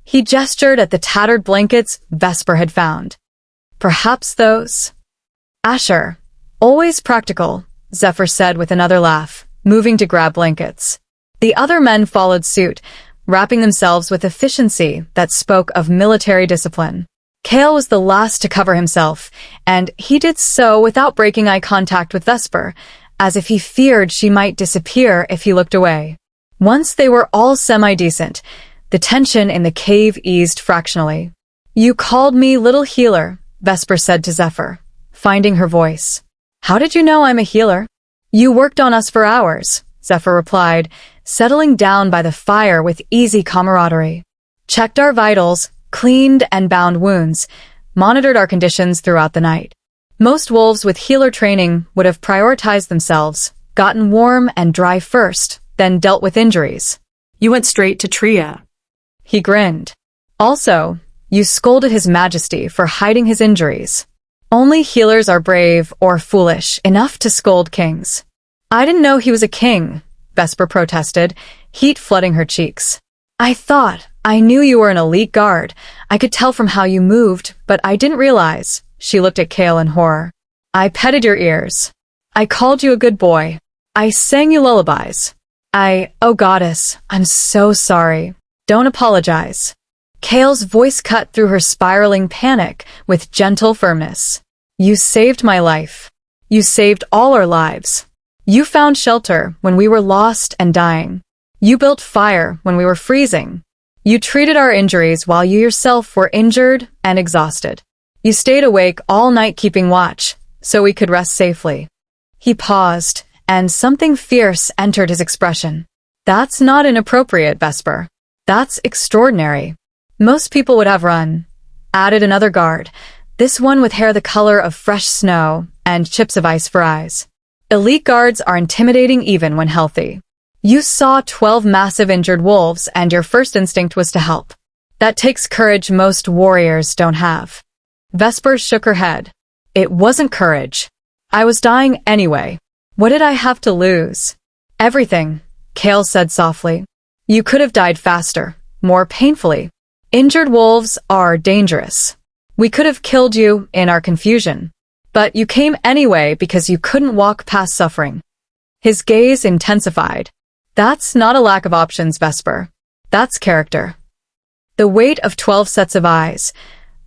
He gestured at the tattered blankets Vesper had found. "Perhaps those?" "Asher. Always practical," Zephyr said with another laugh, moving to grab blankets. The other men followed suit, wrapping themselves with efficiency that spoke of military discipline. Kale was the last to cover himself, and he did so without breaking eye contact with Vesper, as if he feared she might disappear if he looked away. Once they were all semi-decent, the tension in the cave eased fractionally. "You called me little healer," Vesper said to Zephyr, finding her voice. "How did you know I'm a healer?" "You worked on us for hours," Zephyr replied, settling down by the fire with easy camaraderie. "Checked our vitals, cleaned and bound wounds, monitored our conditions throughout the night." Most wolves with healer training would have prioritized themselves, gotten warm and dry first, then dealt with injuries. "You went straight to Tria." He grinned. "Also, you scolded His Majesty for hiding his injuries. Only healers are brave or foolish enough to scold kings." "I didn't know he was a king," Vesper protested, heat flooding her cheeks. I knew you were an elite guard. I could tell from how you moved, but I didn't realize." She looked at Kale in horror. "I petted your ears. I called you a good boy. I sang you lullabies. Oh goddess, I'm so sorry. Don't apologize. Kale's voice cut through her spiraling panic with gentle firmness. You saved my life. You saved all our lives. You found shelter when we were lost and dying. You built fire when we were freezing. You treated our injuries while you yourself were injured and exhausted. You stayed awake all night keeping watch, so we could rest safely. He paused, and something fierce entered his expression. That's not inappropriate, Vesper. That's extraordinary. Most people would have run. Added another guard, this one with hair the color of fresh snow and chips of ice for eyes. Elite guards are intimidating even when healthy. You saw 12 massive injured wolves and your first instinct was to help. That takes courage most warriors don't have. Vesper shook her head. It wasn't courage. I was dying anyway. What did I have to lose? Everything, Kale said softly. You could have died faster, more painfully. Injured wolves are dangerous. We could have killed you in our confusion. But you came anyway because you couldn't walk past suffering. His gaze intensified. That's not a lack of options, Vesper. That's character. The weight of 12 sets of eyes,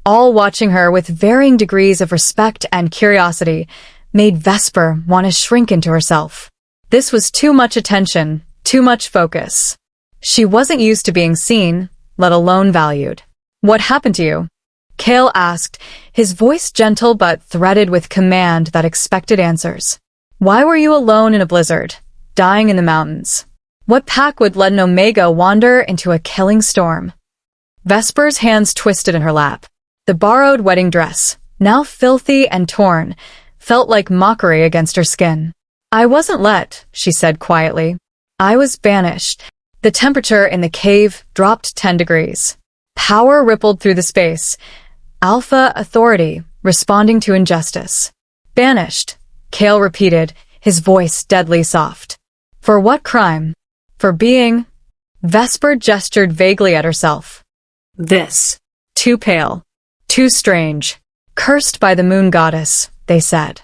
all watching her with varying degrees of respect and curiosity, made Vesper want to shrink into herself. This was too much attention, too much focus. She wasn't used to being seen, let alone valued. What happened to you? Kale asked, his voice gentle but threaded with command that expected answers. Why were you alone in a blizzard, dying in the mountains? What pack would let an Omega wander into a killing storm? Vesper's hands twisted in her lap. The borrowed wedding dress, now filthy and torn, felt like mockery against her skin. I wasn't let, she said quietly. I was banished. The temperature in the cave dropped 10 degrees. Power rippled through the space. Alpha authority, responding to injustice. Banished, Kale repeated, his voice deadly soft. For what crime? For being... Vesper gestured vaguely at herself. This. Too pale. Too strange. Cursed by the moon goddess, they said.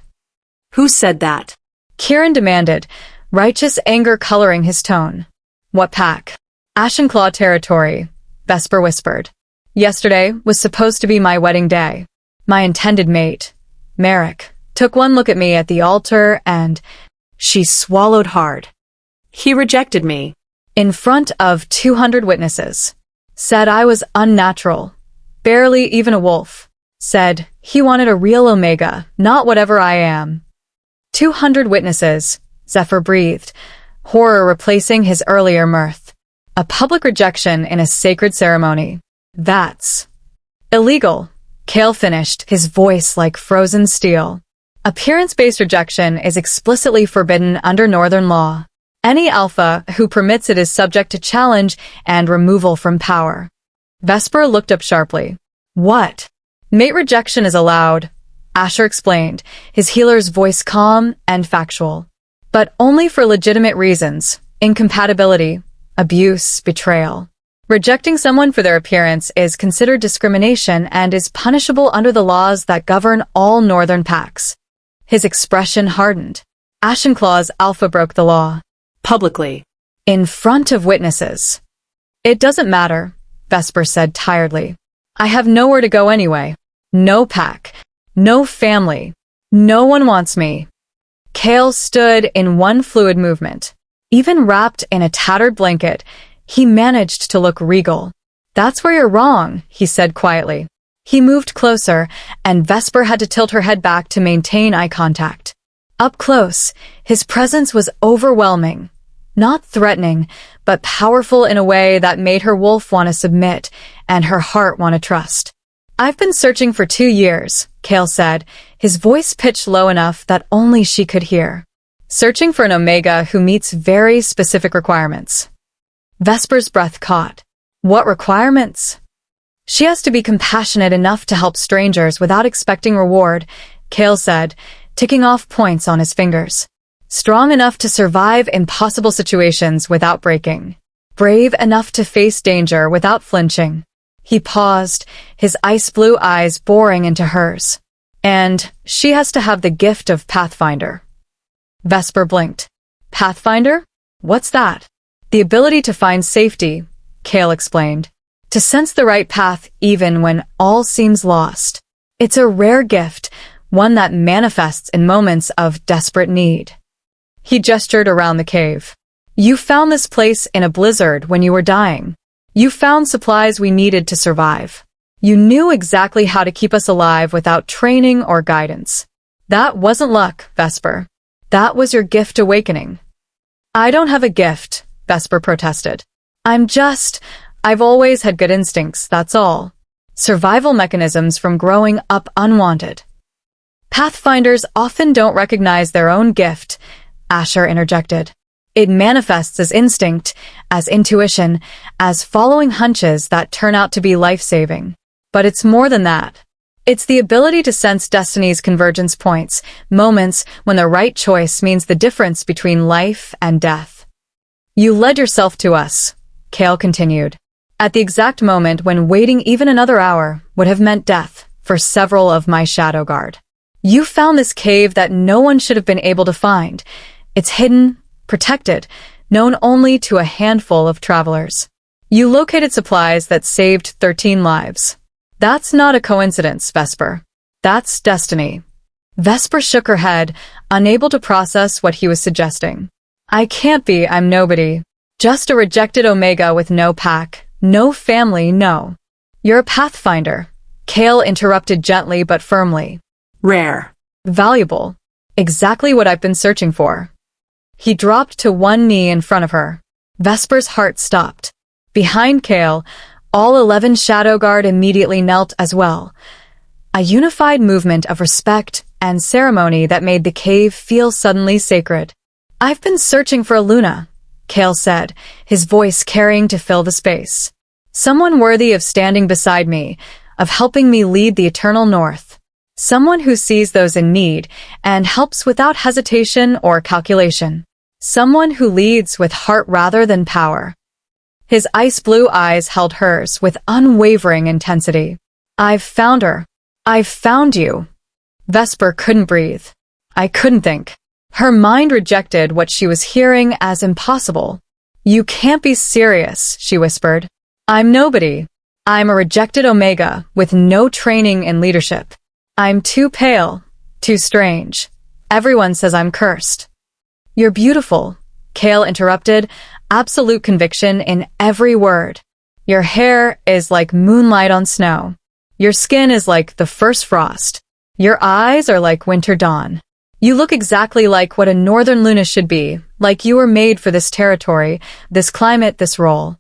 Who said that? Kieran demanded, righteous anger coloring his tone. What pack? Ashenclaw territory, Vesper whispered. Yesterday was supposed to be my wedding day. My intended mate, Merrick, took one look at me at the altar and... She swallowed hard. He rejected me. In front of 200 witnesses. Said I was unnatural. Barely even a wolf. Said he wanted a real Omega, not whatever I am. 200 witnesses, Zephyr breathed, horror replacing his earlier mirth. A public rejection in a sacred ceremony. That's illegal, Kale finished, his voice like frozen steel. Appearance-based rejection is explicitly forbidden under Northern law. Any alpha who permits it is subject to challenge and removal from power. Vesper looked up sharply. What? Mate rejection is allowed, Asher explained, his healer's voice calm and factual. But only for legitimate reasons, incompatibility, abuse, betrayal. Rejecting someone for their appearance is considered discrimination and is punishable under the laws that govern all Northern packs. His expression hardened. Ashenclaw's alpha broke the law. Publicly. In front of witnesses. It doesn't matter, Vesper said tiredly. I have nowhere to go anyway. No pack. No family. No one wants me. Kale stood in one fluid movement. Even wrapped in a tattered blanket, he managed to look regal. That's where you're wrong, he said quietly. He moved closer, and Vesper had to tilt her head back to maintain eye contact. Up close, his presence was overwhelming. Not threatening, but powerful in a way that made her wolf want to submit and her heart want to trust. I've been searching for 2 years, Kale said, his voice pitched low enough that only she could hear. Searching for an Omega who meets very specific requirements. Vesper's breath caught. What requirements? She has to be compassionate enough to help strangers without expecting reward, Kale said, ticking off points on his fingers. Strong enough to survive impossible situations without breaking. Brave enough to face danger without flinching. He paused, his ice blue eyes boring into hers. And she has to have the gift of Pathfinder. Vesper blinked. Pathfinder? What's that? The ability to find safety, Kale explained. To sense the right path even when all seems lost. It's a rare gift, one that manifests in moments of desperate need. He gestured around the cave. You found this place in a blizzard when you were dying. You found supplies we needed to survive. You knew exactly how to keep us alive without training or guidance. That wasn't luck, Vesper. That was your gift awakening. I don't have a gift, Vesper protested. I've always had good instincts, that's all. Survival mechanisms from growing up unwanted. Pathfinders often don't recognize their own gift, Asher interjected. It manifests as instinct, as intuition, as following hunches that turn out to be life-saving. But it's more than that. It's the ability to sense destiny's convergence points, moments when the right choice means the difference between life and death. You led yourself to us, Kale continued, at the exact moment when waiting even another hour would have meant death for several of my Shadowguard. You found this cave that no one should have been able to find. It's hidden, protected, known only to a handful of travelers. You located supplies that saved 13 lives. That's not a coincidence, Vesper. That's destiny. Vesper shook her head, unable to process what he was suggesting. I can't be, I'm nobody. Just a rejected Omega with no pack, no family, no. You're a Pathfinder. Kale interrupted gently but firmly. Rare. Valuable. Exactly what I've been searching for. He dropped to one knee in front of her. Vesper's heart stopped. Behind Kale, all 11 Shadowguard immediately knelt as well. A unified movement of respect and ceremony that made the cave feel suddenly sacred. I've been searching for a Luna, Kale said, his voice carrying to fill the space. Someone worthy of standing beside me, of helping me lead the eternal north. Someone who sees those in need and helps without hesitation or calculation. Someone who leads with heart rather than power. His ice-blue eyes held hers with unwavering intensity. I've found her. I've found you. Vesper couldn't breathe. I couldn't think. Her mind rejected what she was hearing as impossible. You can't be serious, she whispered. I'm nobody. I'm a rejected Omega with no training in leadership. I'm too pale, too strange. Everyone says I'm cursed. You're beautiful, Kale interrupted, absolute conviction in every word. Your hair is like moonlight on snow. Your skin is like the first frost. Your eyes are like winter dawn. You look exactly like what a northern Luna should be, like you were made for this territory, this climate, this role.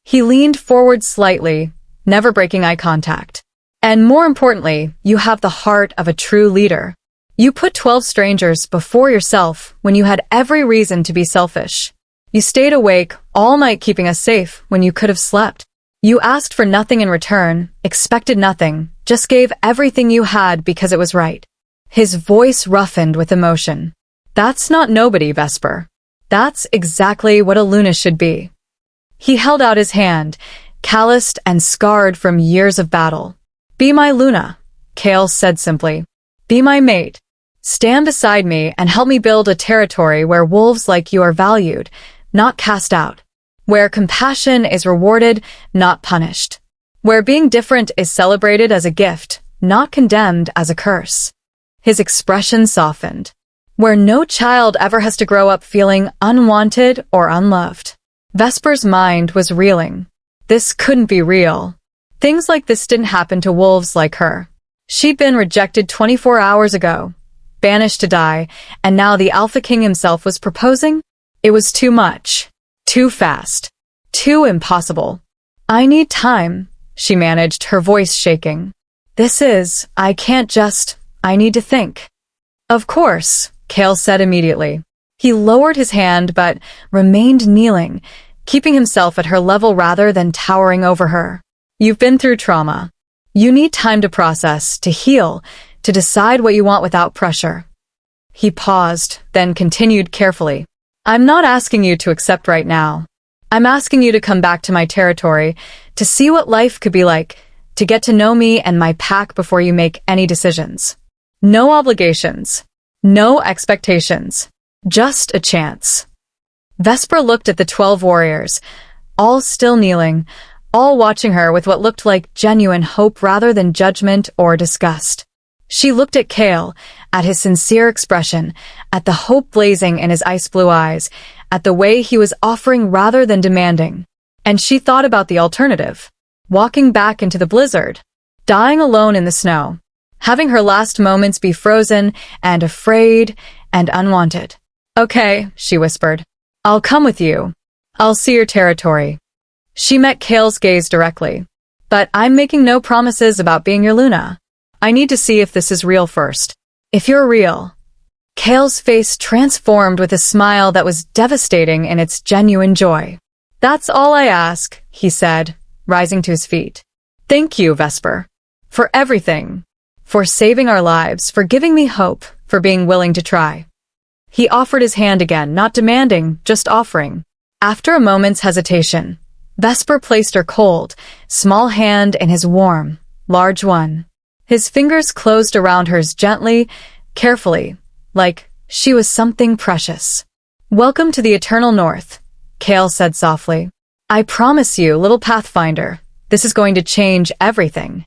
He leaned forward slightly, never breaking eye contact. And more importantly, you have the heart of a true leader. You put 12 strangers before yourself when you had every reason to be selfish. You stayed awake all night keeping us safe when you could have slept. You asked for nothing in return, expected nothing, just gave everything you had because it was right. His voice roughened with emotion. That's not nobody, Vesper. That's exactly what a Luna should be. He held out his hand, calloused and scarred from years of battle. Be my Luna, Kale said simply. Be my mate. Stand beside me and help me build a territory where wolves like you are valued, not cast out. Where compassion is rewarded, not punished. Where being different is celebrated as a gift, not condemned as a curse. His expression softened. Where no child ever has to grow up feeling unwanted or unloved. Vesper's mind was reeling. This couldn't be real. Things like this didn't happen to wolves like her. She'd been rejected 24 hours ago, banished to die, and now the Alpha King himself was proposing? It was too much. Too fast. Too impossible. I need time, she managed, her voice shaking. I need to think. Of course, Kale said immediately. He lowered his hand but remained kneeling, keeping himself at her level rather than towering over her. You've been through trauma. You need time to process, to heal, to decide what you want without pressure. He paused, then continued carefully. I'm not asking you to accept right now. I'm asking you to come back to my territory, to see what life could be like, to get to know me and my pack before you make any decisions. No obligations. No expectations. Just a chance. Vesper looked at the 12 warriors, all still kneeling, all watching her with what looked like genuine hope rather than judgment or disgust. She looked at Kale, at his sincere expression, at the hope blazing in his ice-blue eyes, at the way he was offering rather than demanding. And she thought about the alternative. Walking back into the blizzard. Dying alone in the snow. Having her last moments be frozen and afraid and unwanted. "Okay," she whispered. "I'll come with you. I'll see your territory." She met Kale's gaze directly. "But I'm making no promises about being your Luna. I need to see if this is real first. If you're real." Kale's face transformed with a smile that was devastating in its genuine joy. "That's all I ask," he said, rising to his feet. "Thank you, Vesper. For everything. For saving our lives, for giving me hope, for being willing to try." He offered his hand again, not demanding, just offering. After a moment's hesitation, Vesper placed her cold, small hand in his warm, large one. His fingers closed around hers gently, carefully, like she was something precious. "Welcome to the Eternal North," Kale said softly. "I promise you, little Pathfinder, this is going to change everything."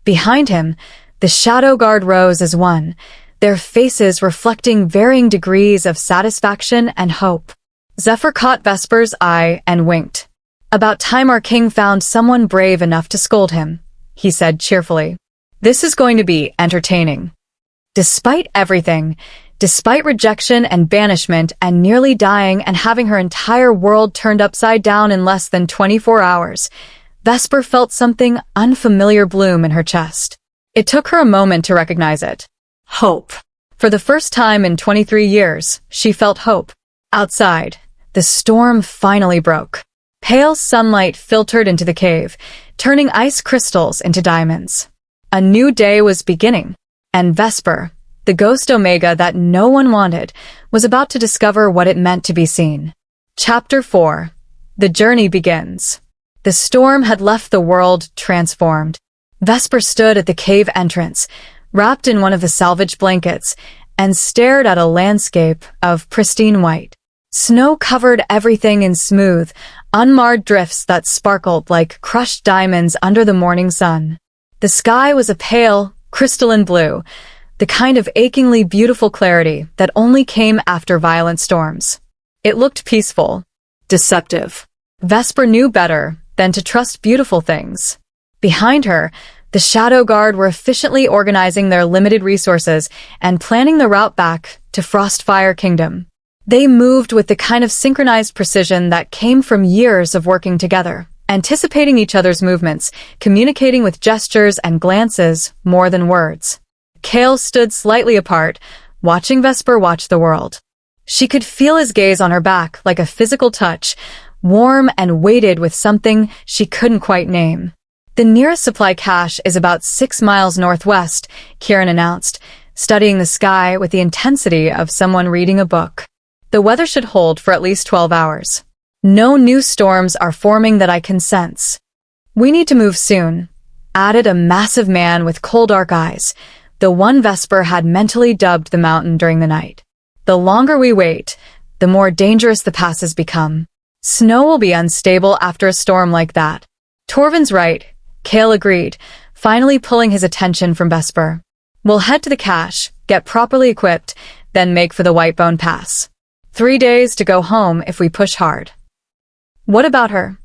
Behind him, the Shadowguard rose as one, their faces reflecting varying degrees of satisfaction and hope. Zephyr caught Vesper's eye and winked. "About time our king found someone brave enough to scold him," he said cheerfully. "This is going to be entertaining." Despite everything, despite rejection and banishment and nearly dying and having her entire world turned upside down in less than 24 hours, Vesper felt something unfamiliar bloom in her chest. It took her a moment to recognize it. Hope. For the first time in 23 years, she felt hope. Outside, the storm finally broke. Pale sunlight filtered into the cave, turning ice crystals into diamonds. A new day was beginning, and Vesper, the ghost Omega that no one wanted, was about to discover what it meant to be seen. Chapter 4. The journey begins. The storm had left the world transformed. Vesper stood at the cave entrance, wrapped in one of the salvaged blankets, and stared at a landscape of pristine white. Snow covered everything in smooth, unmarred drifts that sparkled like crushed diamonds under the morning sun. The sky was a pale, crystalline blue, the kind of achingly beautiful clarity that only came after violent storms. It looked peaceful, deceptive. Vesper knew better than to trust beautiful things. Behind her, the Shadowguard were efficiently organizing their limited resources and planning the route back to Frostfire Kingdom. They moved with the kind of synchronized precision that came from years of working together, anticipating each other's movements, communicating with gestures and glances more than words. Kale stood slightly apart, watching Vesper watch the world. She could feel his gaze on her back like a physical touch, warm and weighted with something she couldn't quite name. "The nearest supply cache is about 6 miles northwest," Kieran announced, studying the sky with the intensity of someone reading a book. "The weather should hold for at least 12 hours. No new storms are forming that I can sense. We need to move soon," added a massive man with cold dark eyes, the one Vesper had mentally dubbed the mountain during the night. "The longer we wait, the more dangerous the passes become. Snow will be unstable after a storm like that." "Torvin's right," Kale agreed, finally pulling his attention from Vesper. "We'll head to the cache, get properly equipped, then make for the Whitebone Pass. 3 days to go home if we push hard." "What about her?"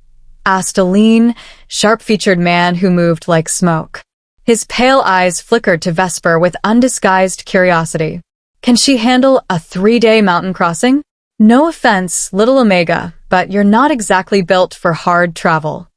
asked a lean, sharp-featured man who moved like smoke. His pale eyes flickered to Vesper with undisguised curiosity. "Can she handle a 3-day mountain crossing?" "No offense, little Omega, but you're not exactly built for hard travel."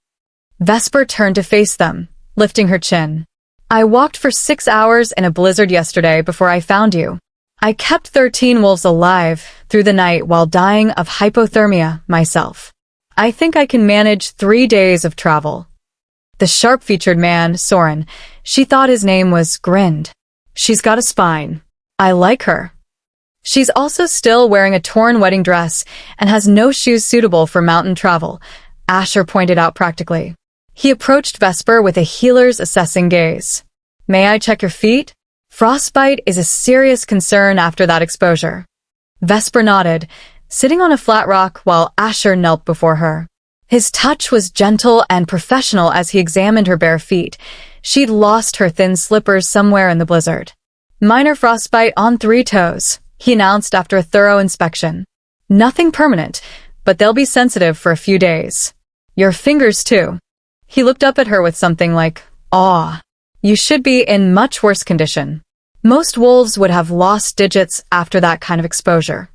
Vesper turned to face them, lifting her chin. "I walked for 6 hours in a blizzard yesterday before I found you. I kept 13 wolves alive through the night while dying of hypothermia myself. I think I can manage 3 days of travel." The sharp-featured man, Soren, she thought his name was, grinned. "She's got a spine. I like her. She's also still wearing a torn wedding dress and has no shoes suitable for mountain travel," Asher pointed out practically. He approached Vesper with a healer's assessing gaze. "May I check your feet? Frostbite is a serious concern after that exposure." Vesper nodded, sitting on a flat rock while Asher knelt before her. His touch was gentle and professional as he examined her bare feet. She'd lost her thin slippers somewhere in the blizzard. Minor frostbite on 3 toes, he announced after a thorough inspection. Nothing permanent, but they'll be sensitive for a few days. Your fingers, too. He looked up at her with something like awe. You should be in much worse condition. Most wolves would have lost digits after that kind of exposure.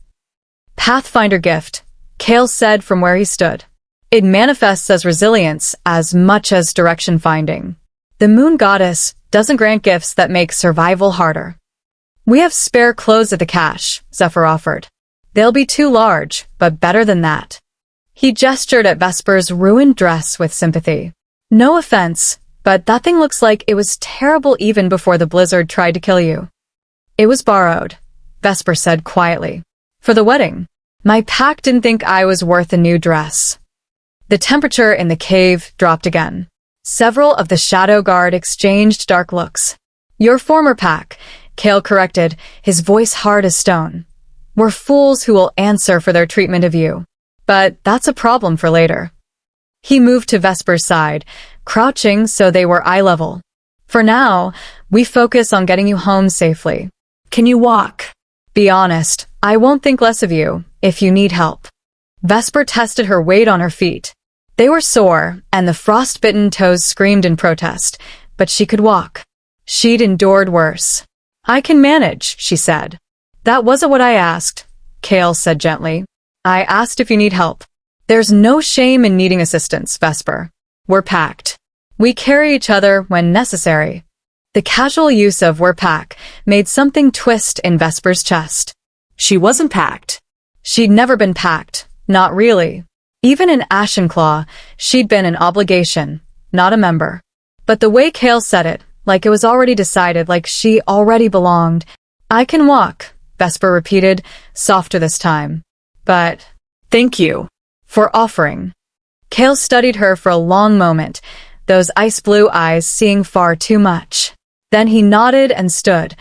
Pathfinder gift, Kale said from where he stood. It manifests as resilience as much as direction finding. The moon goddess doesn't grant gifts that make survival harder. We have spare clothes at the cache, Zephyr offered. They'll be too large, but better than that. He gestured at Vesper's ruined dress with sympathy. No offense, but that thing looks like it was terrible even before the blizzard tried to kill you. It was borrowed, Vesper said quietly. For the wedding. My pack didn't think I was worth a new dress. The temperature in the cave dropped again. Several of the Shadowguard exchanged dark looks. Your former pack, Kale corrected, his voice hard as stone. We're fools who will answer for their treatment of you. But that's a problem for later. He moved to Vesper's side, crouching so they were eye level. For now, we focus on getting you home safely. Can you walk? Be honest, I won't think less of you if you need help. Vesper tested her weight on her feet. They were sore, and the frostbitten toes screamed in protest, but she could walk. She'd endured worse. I can manage, she said. That wasn't what I asked, Kale said gently. I asked if you need help. There's no shame in needing assistance, Vesper. We're packed. We carry each other when necessary. The casual use of we're pack made something twist in Vesper's chest. She wasn't packed. She'd never been packed, not really. Even in Ashenclaw, she'd been an obligation, not a member. But the way Kale said it, like it was already decided, like she already belonged. I can walk, Vesper repeated, softer this time. But thank you for offering. Kale studied her for a long moment, those ice-blue eyes seeing far too much. Then he nodded and stood,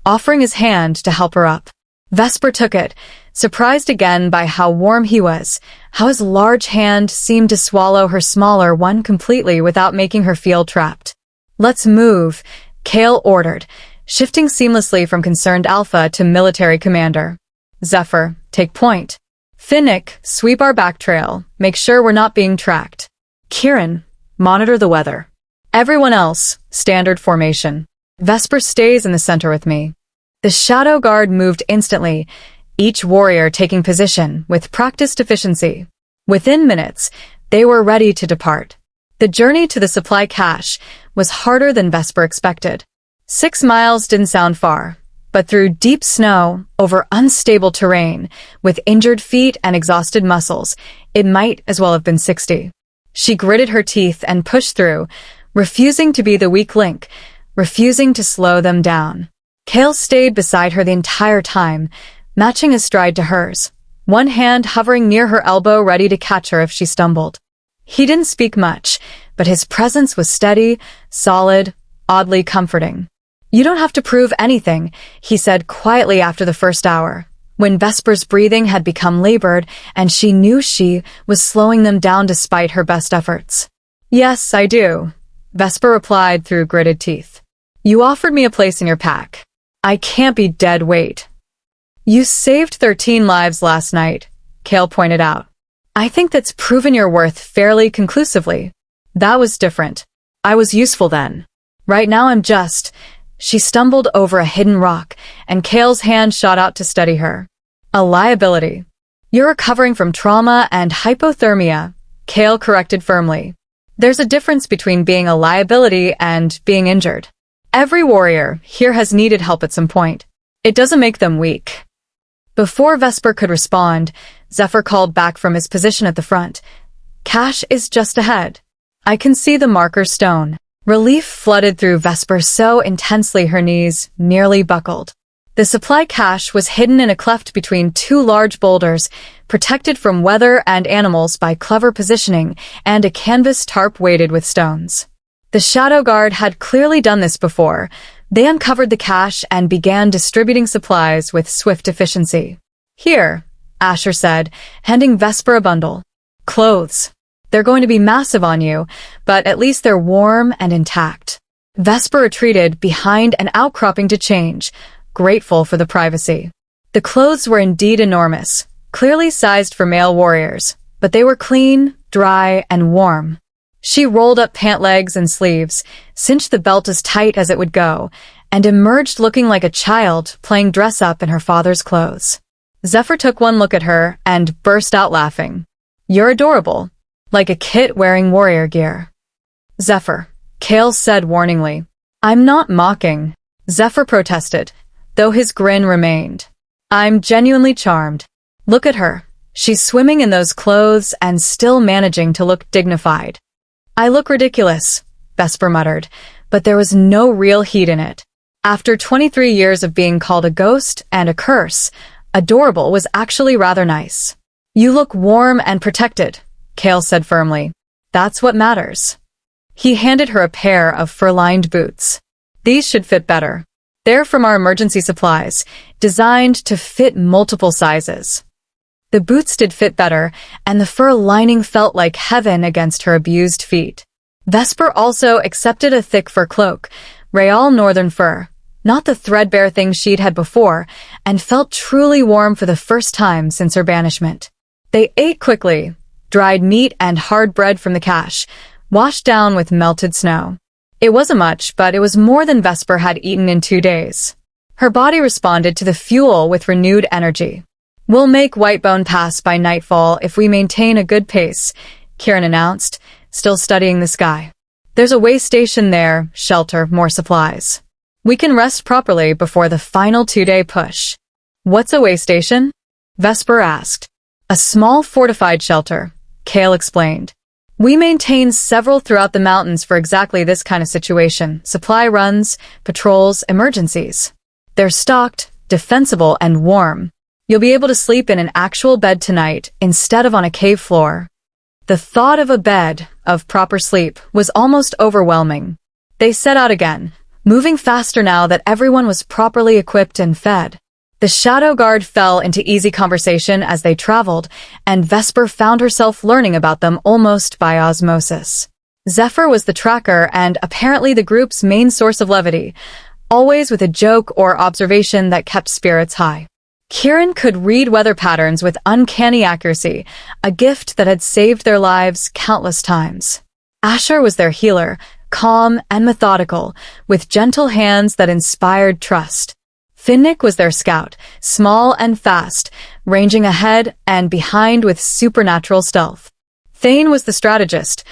offering his hand to help her up. Vesper took it, surprised again by how warm he was, how his large hand seemed to swallow her smaller one completely without making her feel trapped. Let's move, Kale ordered, shifting seamlessly from concerned alpha to military commander. Zephyr, take point. Finnick, sweep our back trail, make sure we're not being tracked. Kieran, monitor the weather. Everyone else, standard formation. Vesper stays in the center with me. The Shadowguard moved instantly, each warrior taking position with practiced efficiency. Within minutes, they were ready to depart. The journey to the supply cache was harder than Vesper expected. 6 miles didn't sound far, but through deep snow, over unstable terrain, with injured feet and exhausted muscles, it might as well have been 60. She gritted her teeth and pushed through, refusing to be the weak link, refusing to slow them down. Kale stayed beside her the entire time, matching his stride to hers, one hand hovering near her elbow ready to catch her if she stumbled. He didn't speak much, but his presence was steady, solid, oddly comforting. You don't have to prove anything, he said quietly after the first hour, when Vesper's breathing had become labored and she knew she was slowing them down despite her best efforts. Yes, I do, Vesper replied through gritted teeth. You offered me a place in your pack. I can't be dead weight. You saved 13 lives last night, Kale pointed out. I think that's proven your worth fairly conclusively. That was different. I was useful then. Right now I'm just... She stumbled over a hidden rock, and Kale's hand shot out to steady her. A liability. You're recovering from trauma and hypothermia, Kale corrected firmly. There's a difference between being a liability and being injured. Every warrior here has needed help at some point. It doesn't make them weak. Before Vesper could respond, Zephyr called back from his position at the front. Cache is just ahead. I can see the marker stone. Relief flooded through Vesper so intensely her knees nearly buckled. The supply cache was hidden in a cleft between 2 large boulders, protected from weather and animals by clever positioning and a canvas tarp weighted with stones. The Shadowguard had clearly done this before. They uncovered the cache and began distributing supplies with swift efficiency. Here, Asher said, handing Vesper a bundle. Clothes. They're going to be massive on you, but at least they're warm and intact. Vesper retreated behind an outcropping to change, grateful for the privacy. The clothes were indeed enormous, clearly sized for male warriors, but they were clean, dry, and warm. She rolled up pant legs and sleeves, cinched the belt as tight as it would go, and emerged looking like a child playing dress-up in her father's clothes. Zephyr took one look at her and burst out laughing. You're adorable, like a kit wearing warrior gear. Zephyr, Kale said warningly. I'm not mocking, Zephyr protested, though his grin remained. I'm genuinely charmed. Look at her. She's swimming in those clothes and still managing to look dignified. I look ridiculous, Vesper muttered, but there was no real heat in it. After 23 years of being called a ghost and a curse, adorable was actually rather nice. You look warm and protected, Kale said firmly. That's what matters. He handed her a pair of fur-lined boots. These should fit better. They're from our emergency supplies, designed to fit multiple sizes. The boots did fit better, and the fur lining felt like heaven against her abused feet. Vesper also accepted a thick fur cloak, Real northern fur, not the threadbare thing she'd had before, and felt truly warm for the first time since her banishment. They ate quickly, dried meat and hard bread from the cache, washed down with melted snow. It wasn't much, but it was more than Vesper had eaten in 2 days. Her body responded to the fuel with renewed energy. We'll make Whitebone Pass by nightfall if we maintain a good pace, Kieran announced, still studying the sky. There's a way station there, shelter, more supplies. We can rest properly before the final 2-day push. What's a way station? Vesper asked. A small fortified shelter, Kale explained. We maintain several throughout the mountains for exactly this kind of situation, supply runs, patrols, emergencies. They're stocked, defensible, and warm. You'll be able to sleep in an actual bed tonight instead of on a cave floor. The thought of a bed, of proper sleep, was almost overwhelming. They set out again, moving faster now that everyone was properly equipped and fed. The Shadowguard fell into easy conversation as they traveled, and Vesper found herself learning about them almost by osmosis. Zephyr was the tracker and apparently the group's main source of levity, always with a joke or observation that kept spirits high. Kieran could read weather patterns with uncanny accuracy, a gift that had saved their lives countless times. Asher was their healer, calm and methodical, with gentle hands that inspired trust. Finnick was their scout, small and fast, ranging ahead and behind with supernatural stealth. Thane was the strategist,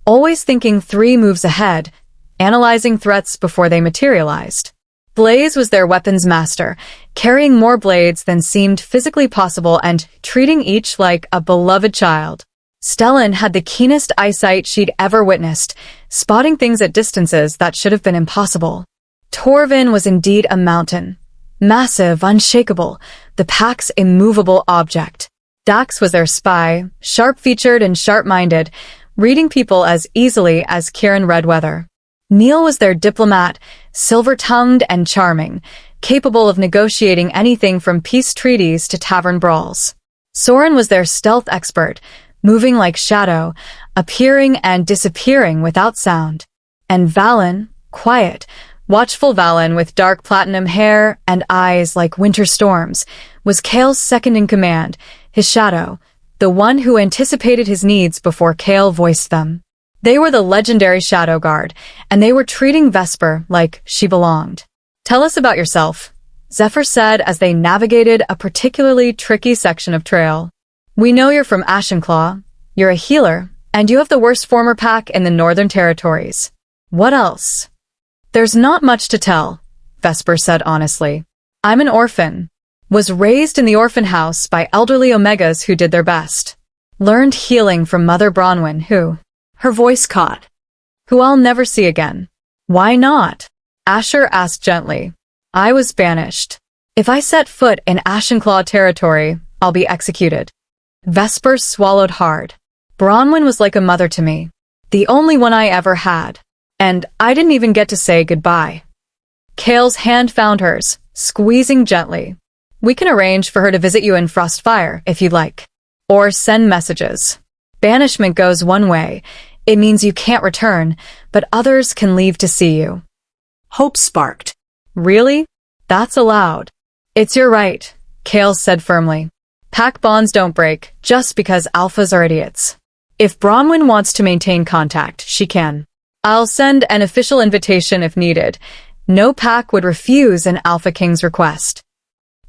always thinking 3 moves ahead, analyzing threats before they materialized. Blaze was their weapons master, carrying more blades than seemed physically possible and treating each like a beloved child. Stellan had the keenest eyesight she'd ever witnessed, spotting things at distances that should have been impossible. Torvin was indeed a mountain. Massive, unshakable, the pack's immovable object. Dax was their spy, sharp-featured and sharp-minded, reading people as easily as Kieran read weather. Neil was their diplomat, silver-tongued and charming, capable of negotiating anything from peace treaties to tavern brawls. Soren was their stealth expert, moving like shadow, appearing and disappearing without sound. And Valen, quiet, watchful Valen with dark platinum hair and eyes like winter storms, was Kale's second-in-command, his shadow, the one who anticipated his needs before Kale voiced them. They were the legendary Shadowguard, and they were treating Vesper like she belonged. Tell us about yourself, Zephyr said as they navigated a particularly tricky section of trail. We know you're from Ashenclaw, you're a healer, and you have the worst former pack in the Northern Territories. What else? There's not much to tell, Vesper said honestly. I'm an orphan. Was raised in the orphan house by elderly Omegas who did their best. Learned healing from Mother Bronwyn who... Her voice caught. Who I'll never see again. Why not? Asher asked gently. I was banished. If I set foot in Ashenclaw territory, I'll be executed. Vesper swallowed hard. Bronwyn was like a mother to me. The only one I ever had. And I didn't even get to say goodbye. Kale's hand found hers, squeezing gently. We can arrange for her to visit you in Frostfire, if you'd like. Or send messages. Banishment goes one way. It means you can't return, but others can leave to see you. Hope sparked. Really? That's allowed. It's your right, Kale said firmly. Pack bonds don't break, just because alphas are idiots. If Bronwyn wants to maintain contact, she can. I'll send an official invitation if needed. No pack would refuse an Alpha King's request.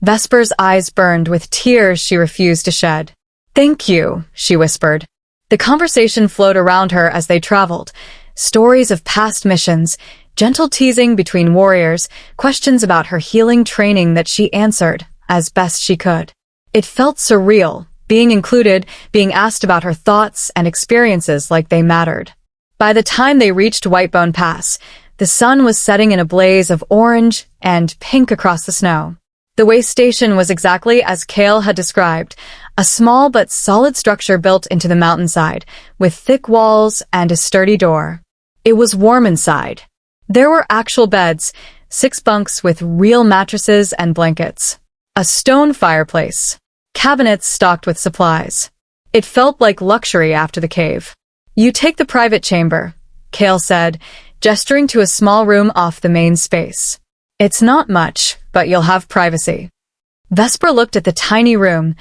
Vesper's eyes burned with tears she refused to shed. Thank you, she whispered. The conversation flowed around her as they traveled. Stories of past missions, gentle teasing between warriors, questions about her healing training that she answered as best she could. It felt surreal, being included, being asked about her thoughts and experiences like they mattered. By the time they reached Whitebone Pass, the sun was setting in a blaze of orange and pink across the snow. The way station was exactly as Kale had described, a small but solid structure built into the mountainside, with thick walls and a sturdy door. It was warm inside. There were actual beds, 6 bunks with real mattresses and blankets. A stone fireplace. Cabinets stocked with supplies. It felt like luxury after the cave. You take the private chamber, Kale said, gesturing to a small room off the main space. It's not much, but you'll have privacy. Vesper looked at the tiny room,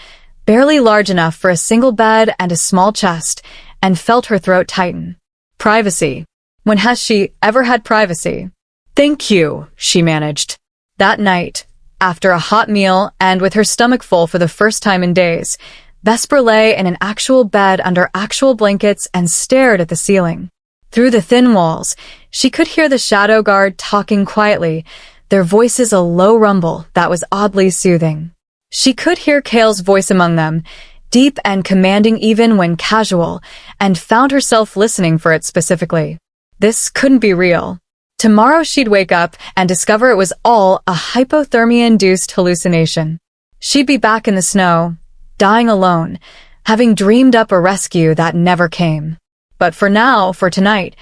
barely large enough for a single bed and a small chest, and felt her throat tighten. Privacy. When has she ever had privacy? Thank you, she managed. That night, after a hot meal and with her stomach full for the first time in days, Vesper lay in an actual bed under actual blankets and stared at the ceiling. Through the thin walls, she could hear the Shadowguard talking quietly, their voices a low rumble that was oddly soothing. She could hear Kale's voice among them, deep and commanding even when casual, and found herself listening for it specifically. This couldn't be real. Tomorrow she'd wake up and discover it was all a hypothermia-induced hallucination. She'd be back in the snow, dying alone, having dreamed up a rescue that never came. But for now, for tonight,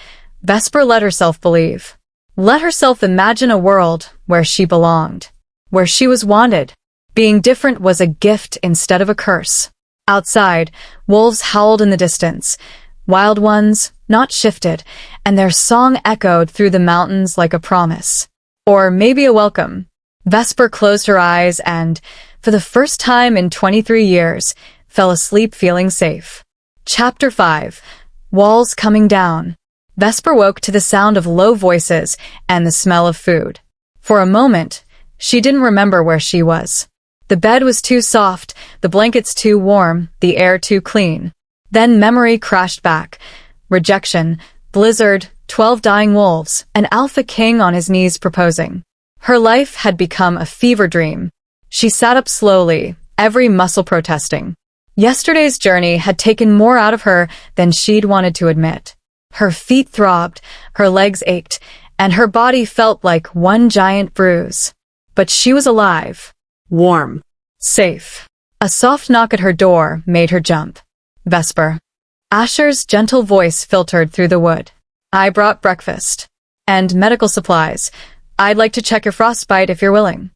Vesper let herself believe. Let herself imagine a world where she belonged, where she was wanted. Being different was a gift instead of a curse. Outside, wolves howled in the distance. Wild ones, not shifted, and their song echoed through the mountains like a promise. Or maybe a welcome. Vesper closed her eyes and, for the first time in 23 years, fell asleep feeling safe. Chapter 5. Walls coming down. Vesper woke to the sound of low voices and the smell of food. For a moment, she didn't remember where she was. The bed was too soft, the blankets too warm, the air too clean. Then memory crashed back. Rejection, blizzard, 12 dying wolves, an Alpha King on his knees proposing. Her life had become a fever dream. She sat up slowly, every muscle protesting. Yesterday's journey had taken more out of her than she'd wanted to admit. Her feet throbbed, her legs ached, and her body felt like one giant bruise. But she was alive. Warm. Safe. A soft knock at her door made her jump. Vesper. Asher's gentle voice filtered through the wood. I brought breakfast. And medical supplies. I'd like to check your frostbite if you're willing.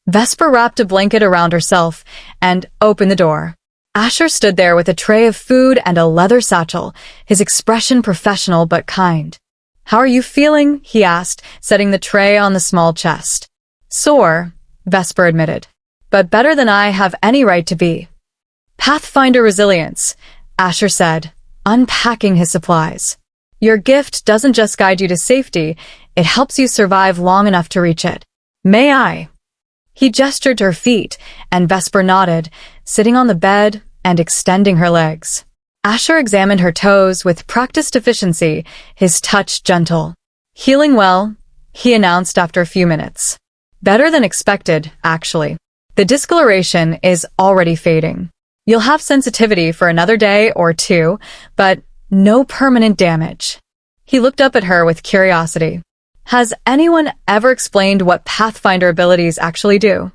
Vesper wrapped a blanket around herself and opened the door. Asher stood there with a tray of food and a leather satchel, his expression professional but kind. How are you feeling? He asked, setting the tray on the small chest. Sore, Vesper admitted. But better than I have any right to be. Pathfinder resilience, Asher said, unpacking his supplies. Your gift doesn't just guide you to safety, it helps you survive long enough to reach it. May I? He gestured to her feet, and Vesper nodded, sitting on the bed and extending her legs. Asher examined her toes with practiced efficiency, his touch gentle. Healing well, he announced after a few minutes. Better than expected, actually. The discoloration is already fading. You'll have sensitivity for another day or two, but no permanent damage. He looked up at her with curiosity. Has anyone ever explained what Pathfinder abilities actually do?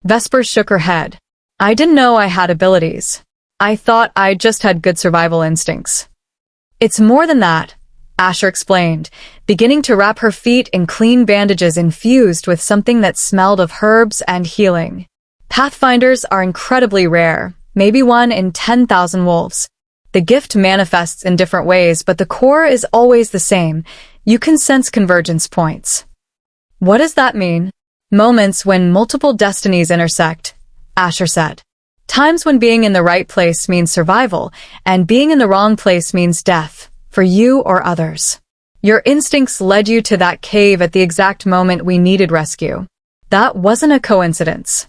Vesper shook her head. I didn't know I had abilities. I thought I just had good survival instincts. It's more than that, Asher explained, beginning to wrap her feet in clean bandages infused with something that smelled of herbs and healing. Pathfinders are incredibly rare, maybe one in 10,000 wolves. The gift manifests in different ways, but the core is always the same. You can sense convergence points. What does that mean? Moments when multiple destinies intersect, Asher said. Times when being in the right place means survival, and being in the wrong place means death, for you or others. Your instincts led you to that cave at the exact moment we needed rescue. That wasn't a coincidence.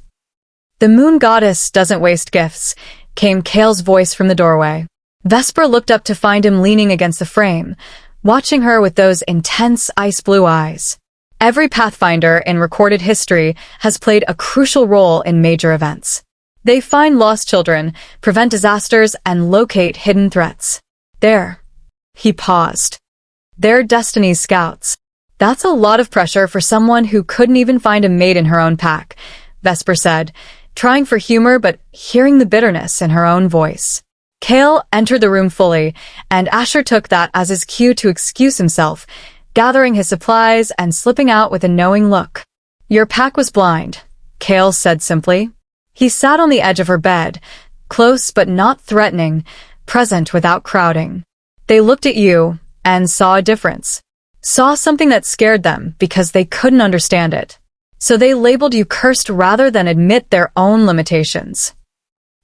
The moon goddess doesn't waste gifts, came Kale's voice from the doorway. Vesper looked up to find him leaning against the frame, watching her with those intense ice-blue eyes. Every Pathfinder in recorded history has played a crucial role in major events. They find lost children, prevent disasters, and locate hidden threats. There. He paused. They're Destiny's scouts. That's a lot of pressure for someone who couldn't even find a mate in her own pack, Vesper said, trying for humor but hearing the bitterness in her own voice. Kale entered the room fully, and Asher took that as his cue to excuse himself, gathering his supplies and slipping out with a knowing look. Your pack was blind, Kale said simply. He sat on the edge of her bed, close but not threatening, present without crowding. They looked at you and saw a difference. Saw something that scared them because they couldn't understand it. So they labeled you cursed rather than admit their own limitations.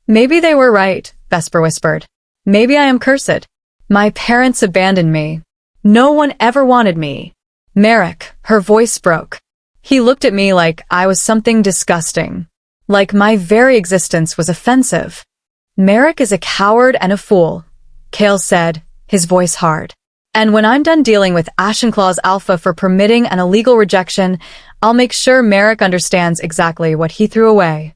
Maybe they were right, Vesper whispered. Maybe I am cursed. My parents abandoned me. No one ever wanted me. Merrick, her voice broke. He looked at me like I was something disgusting. Like my very existence was offensive. Merrick is a coward and a fool, Kale said, his voice hard. And when I'm done dealing with Ashenclaw's Alpha for permitting an illegal rejection, I'll make sure Merrick understands exactly what he threw away.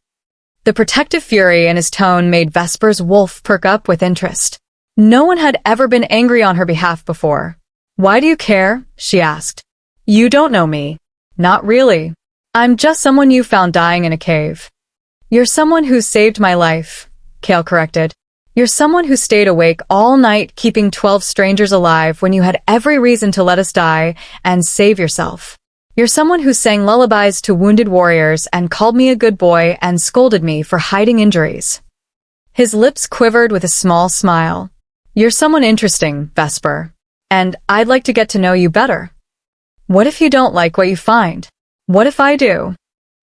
The protective fury in his tone made Vesper's wolf perk up with interest. No one had ever been angry on her behalf before. Why do you care? She asked. You don't know me. Not really. I'm just someone you found dying in a cave. You're someone who saved my life, Kale corrected. You're someone who stayed awake all night keeping 12 strangers alive when you had every reason to let us die and save yourself. You're someone who sang lullabies to wounded warriors and called me a good boy and scolded me for hiding injuries. His lips quivered with a small smile. You're someone interesting, Vesper. And I'd like to get to know you better. What if you don't like what you find? What if I do?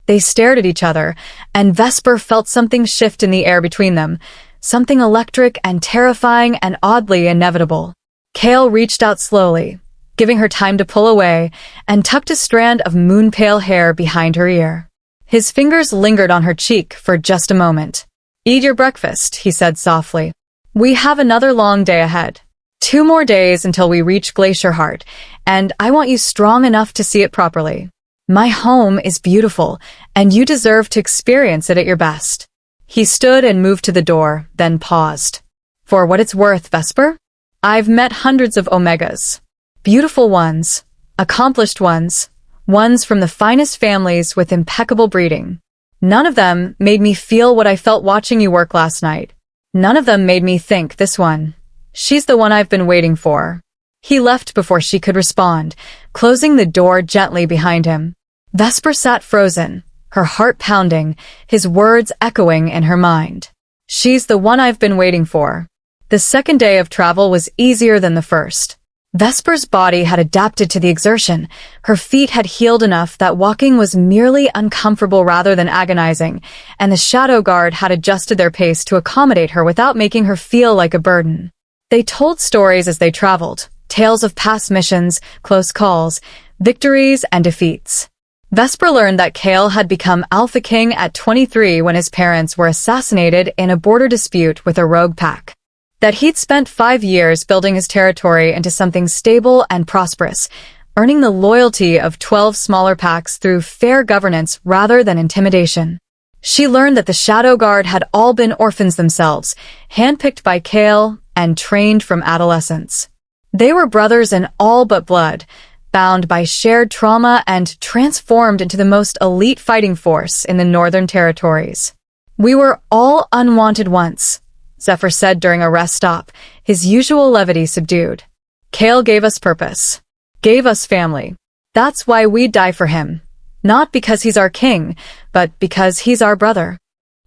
They stared at each other, and Vesper felt something shift in the air between them, something electric and terrifying and oddly inevitable. Kale reached out slowly, giving her time to pull away, and tucked a strand of moon-pale hair behind her ear. His fingers lingered on her cheek for just a moment. Eat your breakfast, he said softly. We have another long day ahead. 2 more days until we reach Glacier Heart, and I want you strong enough to see it properly. My home is beautiful, and you deserve to experience it at your best. He stood and moved to the door, then paused. For what it's worth, Vesper, I've met hundreds of Omegas. Beautiful ones, accomplished ones, ones from the finest families with impeccable breeding. None of them made me feel what I felt watching you work last night. None of them made me think this one. She's the one I've been waiting for. He left before she could respond, closing the door gently behind him. Vesper sat frozen, her heart pounding, his words echoing in her mind. She's the one I've been waiting for. The second day of travel was easier than the first. Vesper's body had adapted to the exertion. Her feet had healed enough that walking was merely uncomfortable rather than agonizing, and the Shadowguard had adjusted their pace to accommodate her without making her feel like a burden. They told stories as they traveled, tales of past missions, close calls, victories, and defeats. Vesper learned that Kale had become Alpha King at 23 when his parents were assassinated in a border dispute with a rogue pack. That he'd spent 5 years building his territory into something stable and prosperous, earning the loyalty of 12 smaller packs through fair governance rather than intimidation. She learned that the Shadowguard had all been orphans themselves, handpicked by Kale and trained from adolescence. They were brothers in all but blood, bound by shared trauma and transformed into the most elite fighting force in the Northern Territories. We were all unwanted once, Zephyr said during a rest stop, his usual levity subdued. Kale gave us purpose. Gave us family. That's why we'd die for him. Not because he's our king, but because he's our brother.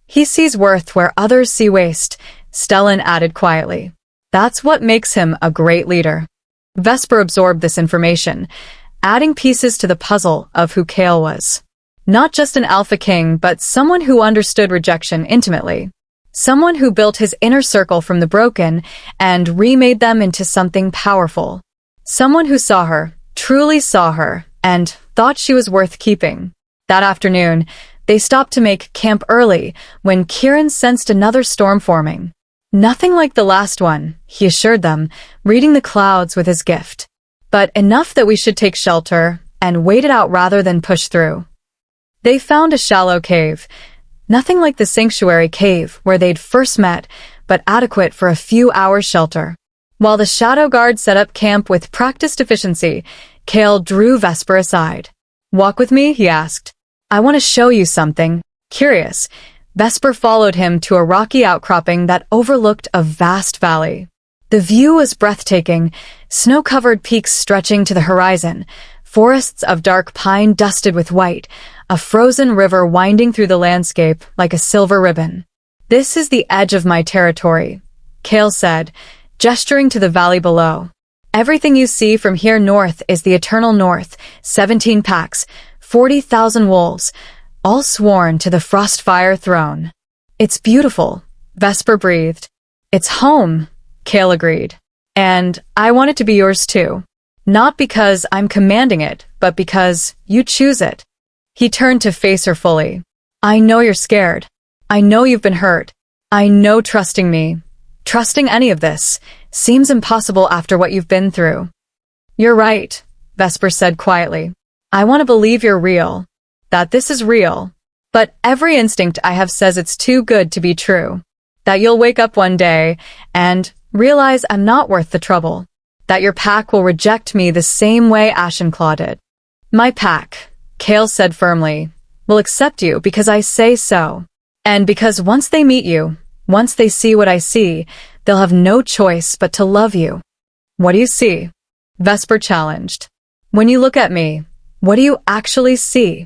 He sees worth where others see waste, Stellan added quietly. That's what makes him a great leader. Vesper absorbed this information, adding pieces to the puzzle of who Kale was. Not just an alpha king, but someone who understood rejection intimately. Someone who built his inner circle from the broken and remade them into something powerful. Someone who saw her, truly saw her, and thought she was worth keeping. That afternoon, they stopped to make camp early when Kieran sensed another storm forming. Nothing like the last one, he assured them, reading the clouds with his gift. But enough that we should take shelter and wait it out rather than push through. They found a shallow cave. Nothing like the sanctuary cave where they'd first met, but adequate for a few hours' shelter. While the Shadowguard set up camp with practiced efficiency, Kale drew Vesper aside. "Walk with me?" he asked. "I want to show you something." Curious, Vesper followed him to a rocky outcropping that overlooked a vast valley. The view was breathtaking, snow-covered peaks stretching to the horizon, forests of dark pine dusted with white, a frozen river winding through the landscape like a silver ribbon. "This is the edge of my territory," Kale said, gesturing to the valley below. "Everything you see from here north is the eternal north, 17 packs, 40,000 wolves, all sworn to the Frostfire throne." "It's beautiful," Vesper breathed. "It's home," Kale agreed. "And I want it to be yours too. Not because I'm commanding it, but because you choose it." He turned to face her fully. "I know you're scared. I know you've been hurt. I know trusting me, trusting any of this, seems impossible after what you've been through." "You're right," Vesper said quietly. "I want to believe you're real, that this is real. But every instinct I have says it's too good to be true. That you'll wake up one day and realize I'm not worth the trouble. That your pack will reject me the same way Ashenclaw did." "My pack," Kale said firmly, "will accept you because I say so. And because once they meet you, once they see what I see, they'll have no choice but to love you." "What do you see?" Vesper challenged. "When you look at me, what do you actually see?"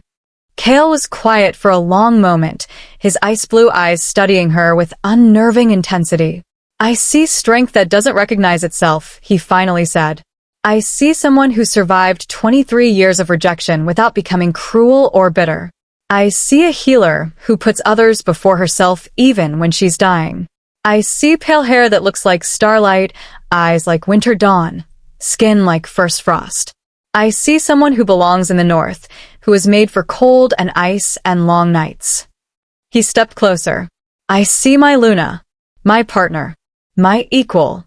Kale was quiet for a long moment, his ice blue eyes studying her with unnerving intensity. "I see strength that doesn't recognize itself," he finally said. "I see someone who survived 23 years of rejection without becoming cruel or bitter. I see a healer who puts others before herself even when she's dying. I see pale hair that looks like starlight, eyes like winter dawn, skin like first frost. I see someone who belongs in the north, who is made for cold and ice and long nights." He stepped closer. "I see my Luna, my partner, my equal."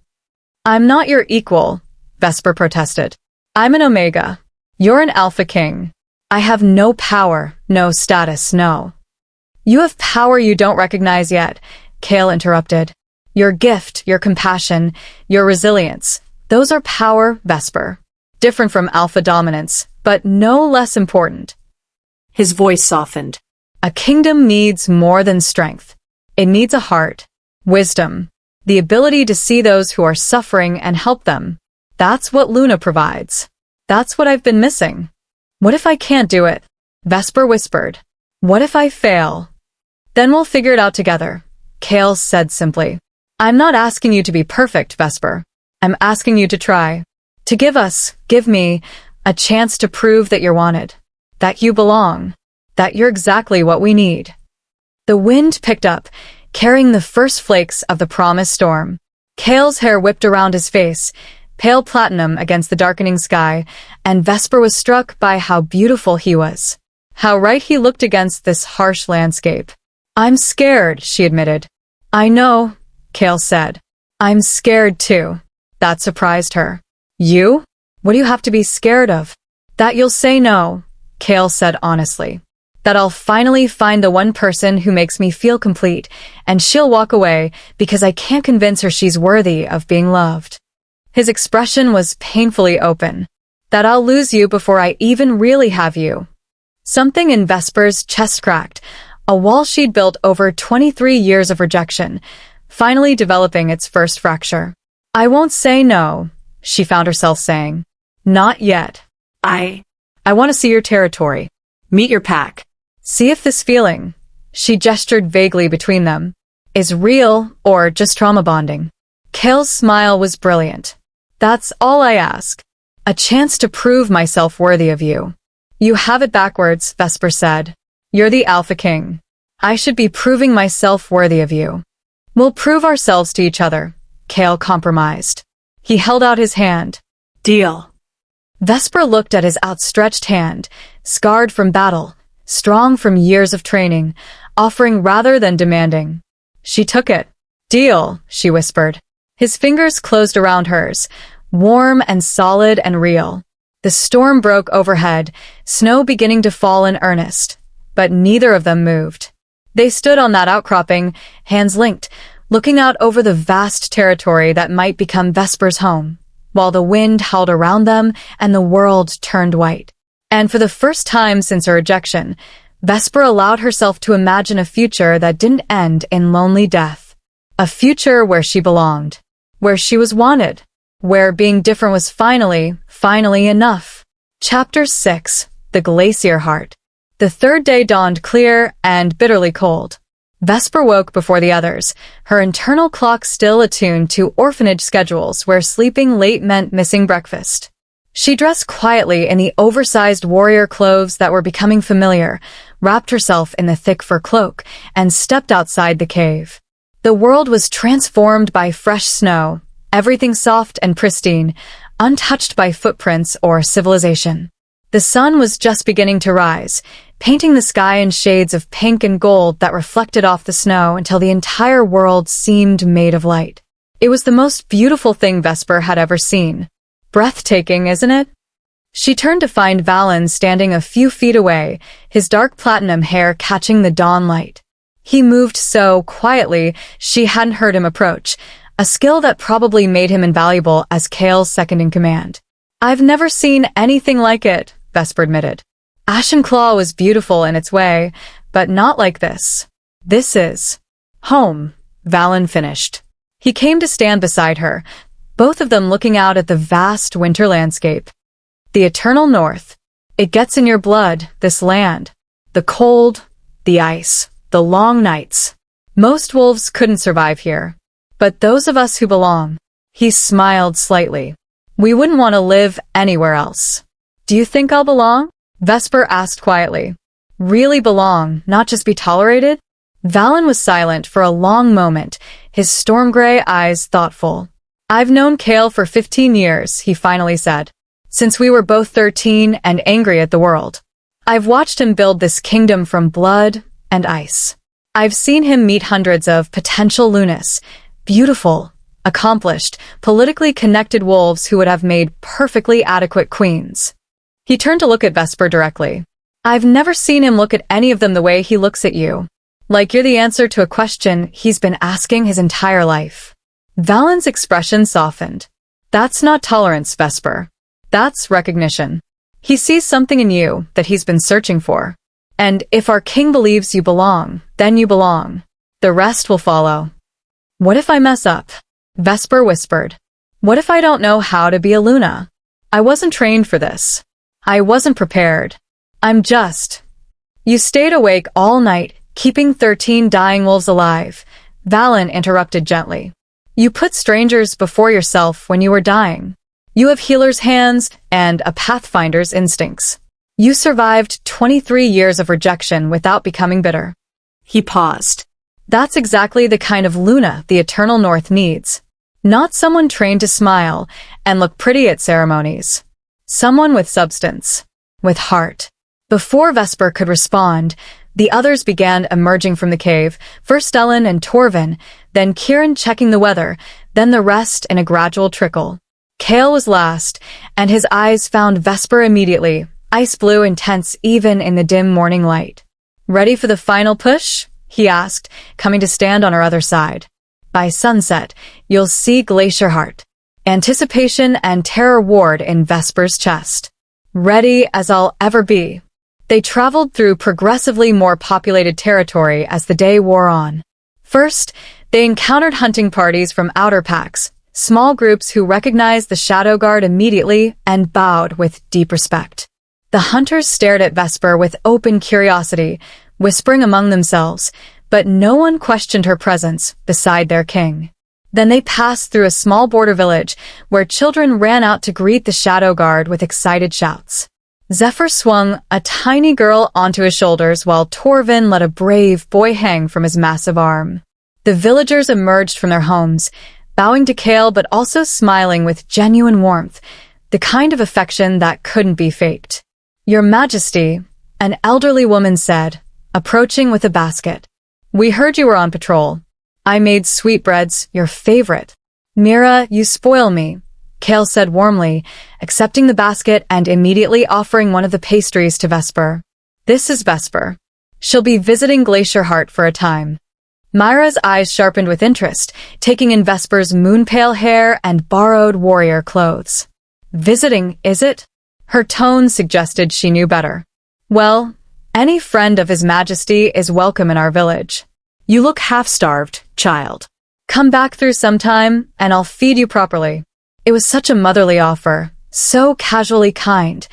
"I'm not your equal," Vesper protested. "I'm an Omega. You're an Alpha King. I have no power, no status, no." "You have power you don't recognize yet," Kale interrupted. "Your gift, your compassion, your resilience. Those are power, Vesper. Different from alpha dominance, but no less important." His voice softened. "A kingdom needs more than strength. It needs a heart, wisdom, the ability to see those who are suffering and help them. That's what Luna provides. That's what I've been missing." "What if I can't do it?" Vesper whispered. "What if I fail?" "Then we'll figure it out together," Kale said simply. "I'm not asking you to be perfect, Vesper. I'm asking you to try. To give me, a chance to prove that you're wanted. That you belong. That you're exactly what we need." The wind picked up, carrying the first flakes of the promised storm. Kale's hair whipped around his face, pale platinum against the darkening sky, and Vesper was struck by how beautiful he was. How right he looked against this harsh landscape. "I'm scared," she admitted. "I know," Kale said. "I'm scared too." That surprised her. "You? What do you have to be scared of?" "That you'll say no," Kale said honestly. "That I'll finally find the one person who makes me feel complete, and she'll walk away because I can't convince her she's worthy of being loved." His expression was painfully open. "That I'll lose you before I even really have you." Something in Vesper's chest cracked, a wall she'd built over 23 years of rejection, finally developing its first fracture. "I won't say no," she found herself saying. "Not yet. I want to see your territory. Meet your pack. See if this feeling, She gestured vaguely between them. Is real or just trauma bonding? Kale's smile was brilliant. That's all I ask. A chance to prove myself worthy of you. You have it backwards, Vesper said. You're the Alpha King. I should be proving myself worthy of you. We'll prove ourselves to each other, Kale compromised. He held out his hand. Deal. Vesper looked at his outstretched hand, scarred from battle, strong from years of training, offering rather than demanding. She took it. Deal, she whispered. His fingers closed around hers, warm and solid and real. The storm broke overhead, snow beginning to fall in earnest, but neither of them moved. They stood on that outcropping, hands linked, looking out over the vast territory that might become Vesper's home, while the wind howled around them and the world turned white. And for the first time since her ejection, Vesper allowed herself to imagine a future that didn't end in lonely death. A future where she belonged, where she was wanted, where being different was finally enough. Chapter 6. The Glacier Heart. The third day dawned clear and bitterly cold. Vesper woke before the others, her internal clock still attuned to orphanage schedules where sleeping late meant missing breakfast. She dressed quietly in the oversized warrior clothes that were becoming familiar, wrapped herself in the thick fur cloak, and stepped outside the cave. The world was transformed by fresh snow, everything soft and pristine, untouched by footprints or civilization. The sun was just beginning to rise, painting the sky in shades of pink and gold that reflected off the snow until the entire world seemed made of light. It was the most beautiful thing Vesper had ever seen. Breathtaking, isn't it? She turned to find Valen standing a few feet away, his dark platinum hair catching the dawn light. He moved so quietly she hadn't heard him approach, a skill that probably made him invaluable as Kale's second-in-command. I've never seen anything like it, Vesper admitted. Ashenclaw was beautiful in its way, but not like this. This is home, Valen finished. He came to stand beside her, both of them looking out at the vast winter landscape. The eternal north. It gets in your blood, this land. The cold, the ice, the long nights. Most wolves couldn't survive here. But those of us who belong. He smiled slightly. We wouldn't want to live anywhere else. Do you think I'll belong? Vesper asked quietly. Really belong, not just be tolerated? Valen was silent for a long moment, his storm gray eyes thoughtful. I've known Kale for 15 years, he finally said. Since we were both 13 and angry at the world. I've watched him build this kingdom from blood and ice. I've seen him meet hundreds of potential Lunas, beautiful, accomplished, politically connected wolves who would have made perfectly adequate queens. He turned to look at Vesper directly. I've never seen him look at any of them the way he looks at you. Like you're the answer to a question he's been asking his entire life. Valen's expression softened. That's not tolerance, Vesper. That's recognition. He sees something in you that he's been searching for. And if our king believes you belong, then you belong. The rest will follow. What if I mess up? Vesper whispered. What if I don't know how to be a Luna? I wasn't trained for this. I wasn't prepared. I'm just. You stayed awake all night, keeping 13 dying wolves alive. Valen interrupted gently. You put strangers before yourself when you were dying. You have healer's hands and a Pathfinder's instincts. You survived 23 years of rejection without becoming bitter. He paused. That's exactly the kind of Luna the Eternal North needs. Not someone trained to smile and look pretty at ceremonies. Someone with substance. With heart. Before Vesper could respond, the others began emerging from the cave, first Ellen and Torvin, then Kieran checking the weather, then the rest in a gradual trickle. Kale was last, and his eyes found Vesper immediately, ice blue and tense even in the dim morning light. Ready for the final push? He asked, coming to stand on her other side. By sunset, you'll see Glacier Heart. Anticipation and terror warred in Vesper's chest. Ready as I'll ever be. They traveled through progressively more populated territory as the day wore on. First, they encountered hunting parties from outer packs, small groups who recognized the Shadowguard immediately and bowed with deep respect. The hunters stared at Vesper with open curiosity, whispering among themselves, but no one questioned her presence beside their king. Then they passed through a small border village where children ran out to greet the Shadowguard with excited shouts. Zephyr swung a tiny girl onto his shoulders while Torvin let a brave boy hang from his massive arm. The villagers emerged from their homes, bowing to Kale but also smiling with genuine warmth, the kind of affection that couldn't be faked. "Your Majesty," an elderly woman said, approaching with a basket. "We heard you were on patrol. I made sweetbreads, your favorite." "Mira, you spoil me," Kale said warmly, accepting the basket and immediately offering one of the pastries to Vesper. "This is Vesper. She'll be visiting Glacier Heart for a time." Myra's eyes sharpened with interest, taking in Vesper's moon-pale hair and borrowed warrior clothes. "Visiting, is it?" Her tone suggested she knew better. "Well, any friend of His Majesty is welcome in our village." "You look half-starved, child." "Come back through sometime, and I'll feed you properly." It was such a motherly offer, so casually kind,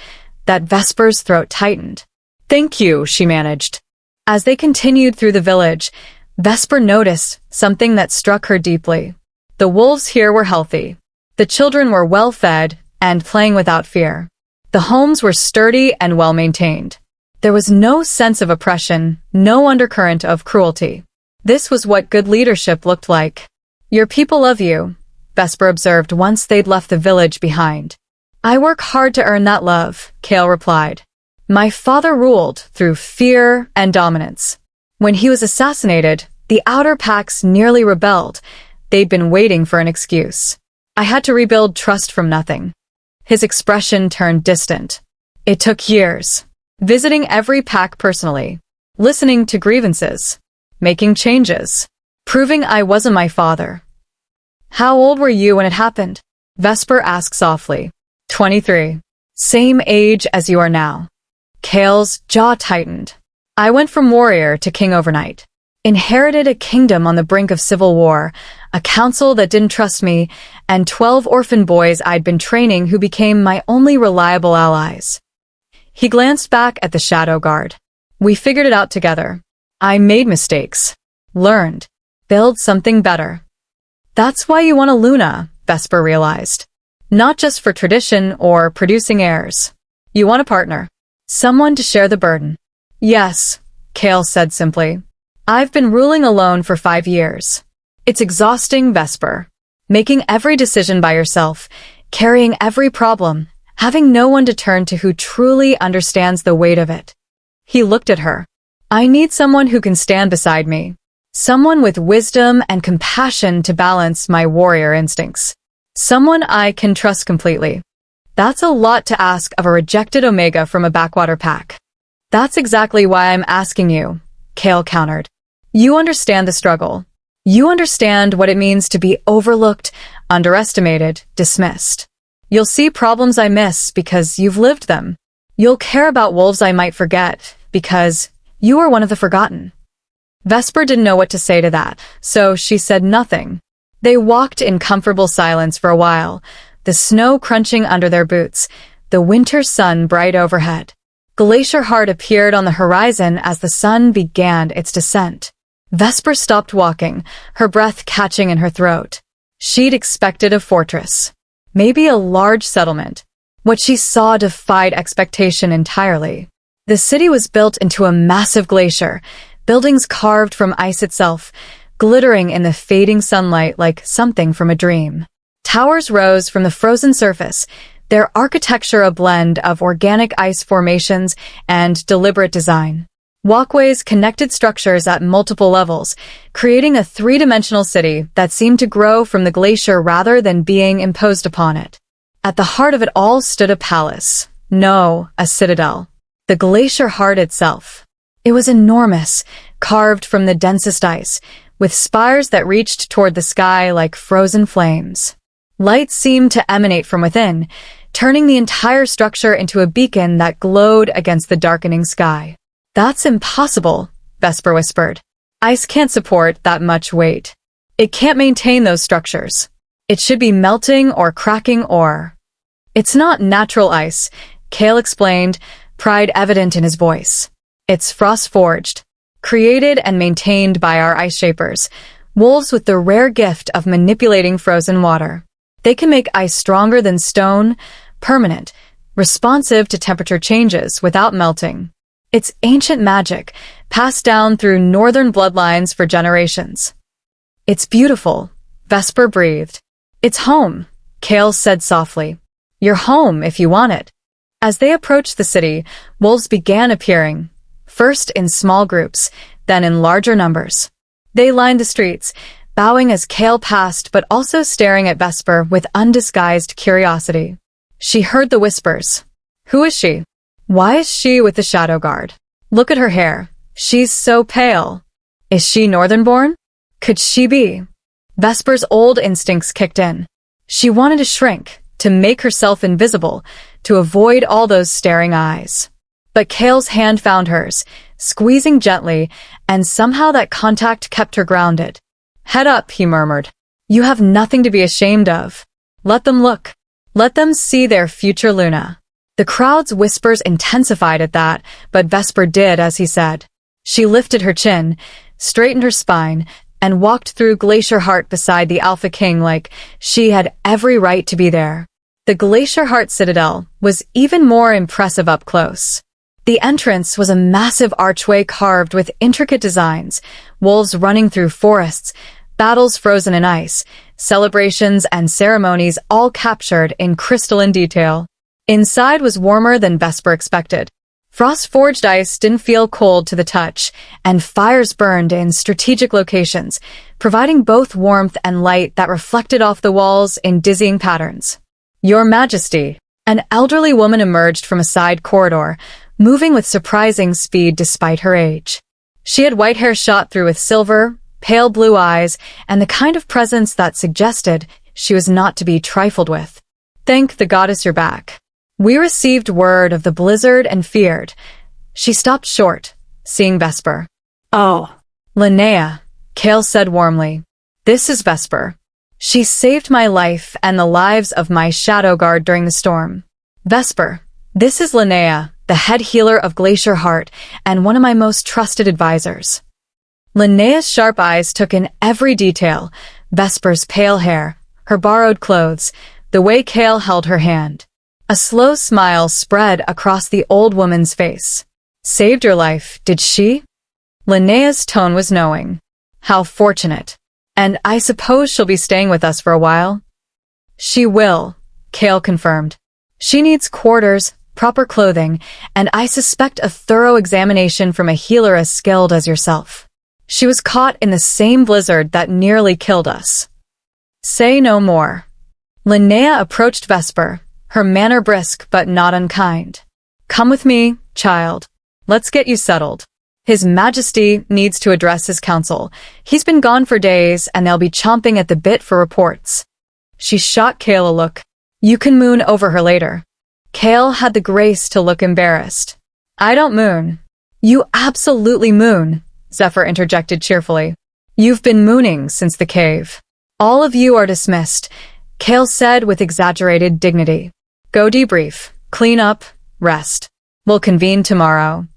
that Vesper's throat tightened. "Thank you," she managed. As they continued through the village, Vesper noticed something that struck her deeply. The wolves here were healthy. The children were well-fed and playing without fear. The homes were sturdy and well-maintained. There was no sense of oppression, no undercurrent of cruelty. This was what good leadership looked like. "Your people love you," Vesper observed once they'd left the village behind. "I work hard to earn that love," Kale replied. "My father ruled through fear and dominance. When he was assassinated, the Outer Packs nearly rebelled. They'd been waiting for an excuse. I had to rebuild trust from nothing." His expression turned distant. "It took years. Visiting every pack personally, listening to grievances, making changes, proving I wasn't my father." "How old were you when it happened?" Vesper asked softly. 23. "Same age as you are now." Kale's jaw tightened. "I went from warrior to king overnight. Inherited a kingdom on the brink of civil war, a council that didn't trust me, and 12 orphan boys I'd been training who became my only reliable allies." He glanced back at the Shadowguard. "We figured it out together. I made mistakes. Learned. Build something better." "That's why you want a Luna," Vesper realized. "Not just for tradition or producing heirs. You want a partner. Someone to share the burden." "Yes," Kale said simply. "I've been ruling alone for 5 years. It's exhausting, Vesper. Making every decision by yourself, carrying every problem, having no one to turn to who truly understands the weight of it." He looked at her. "I need someone who can stand beside me. Someone with wisdom and compassion to balance my warrior instincts. Someone I can trust completely." "That's a lot to ask of a rejected Omega from a backwater pack." "That's exactly why I'm asking you," Kale countered. "You understand the struggle. You understand what it means to be overlooked, underestimated, dismissed. You'll see problems I miss because you've lived them. You'll care about wolves I might forget because you are one of the forgotten." Vesper didn't know what to say to that, so she said nothing. They walked in comfortable silence for a while, the snow crunching under their boots, the winter sun bright overhead. Glacier Heart appeared on the horizon as the sun began its descent. Vesper stopped walking, her breath catching in her throat. She'd expected a fortress. Maybe a large settlement. What she saw defied expectation entirely. The city was built into a massive glacier, buildings carved from ice itself, glittering in the fading sunlight like something from a dream. Towers rose from the frozen surface, their architecture a blend of organic ice formations and deliberate design. Walkways connected structures at multiple levels, creating a three-dimensional city that seemed to grow from the glacier rather than being imposed upon it. At the heart of it all stood a palace. No, a citadel. The Glacier Heart itself. It was enormous, carved from the densest ice, with spires that reached toward the sky like frozen flames. Light seemed to emanate from within, turning the entire structure into a beacon that glowed against the darkening sky. "That's impossible," Vesper whispered. "Ice can't support that much weight. It can't maintain those structures. It should be melting or cracking or—" "It's not natural ice," Kale explained, pride evident in his voice. "It's frost-forged. created and maintained by our ice shapers, wolves with the rare gift of manipulating frozen water. They can make ice stronger than stone, permanent, responsive to temperature changes without melting. It's ancient magic, passed down through northern bloodlines for generations. It's beautiful, Vesper breathed. It's home, Kale said softly. You're home if you want it. As they approached the city, wolves began appearing, first in small groups, then in larger numbers. They lined the streets, bowing as Kale passed but also staring at Vesper with undisguised curiosity. She heard the whispers. Who is she? Why is she with the Shadowguard? Look at her hair. She's so pale. Is she northern-born? Could she be? Vesper's old instincts kicked in. She wanted to shrink, to make herself invisible, to avoid all those staring eyes. But Kale's hand found hers, squeezing gently, and somehow that contact kept her grounded. Head up, he murmured. You have nothing to be ashamed of. Let them look. Let them see their future Luna. The crowd's whispers intensified at that, but Vesper did as he said. She lifted her chin, straightened her spine, and walked through Glacier Heart beside the Alpha King like she had every right to be there. The Glacier Heart Citadel was even more impressive up close. The entrance was a massive archway carved with intricate designs, wolves running through forests, battles frozen in ice, celebrations and ceremonies all captured in crystalline detail. Inside was warmer than Vesper expected. Frost-forged ice didn't feel cold to the touch, and fires burned in strategic locations, providing both warmth and light that reflected off the walls in dizzying patterns. Your Majesty, an elderly woman emerged from a side corridor, moving with surprising speed despite her age. She had white hair shot through with silver, pale blue eyes, and the kind of presence that suggested she was not to be trifled with. Thank the goddess you're back. We received word of the blizzard and feared. She stopped short, seeing Vesper. Oh. Linnea, Kale said warmly. This is Vesper. She saved my life and the lives of my Shadowguard during the storm. Vesper, this is Linnea, the head healer of Glacier Heart and one of my most trusted advisors. Linnea's sharp eyes took in every detail, Vesper's pale hair, her borrowed clothes, the way Kale held her hand. A slow smile spread across the old woman's face. Saved your life, did she? Linnea's tone was knowing. How fortunate. And I suppose she'll be staying with us for a while? She will, Kale confirmed. She needs quarters, proper clothing, and I suspect a thorough examination from a healer as skilled as yourself. She was caught in the same blizzard that nearly killed us. Say no more. Linnea approached Vesper, her manner brisk but not unkind. Come with me, child. Let's get you settled. His Majesty needs to address his council. He's been gone for days, and they'll be chomping at the bit for reports. She shot Kale a look. You can moon over her later. Kale had the grace to look embarrassed. I don't moon. You absolutely moon, Zephyr interjected cheerfully. You've been mooning since the cave. All of you are dismissed, Kale said with exaggerated dignity. Go debrief, clean up, rest. We'll convene tomorrow.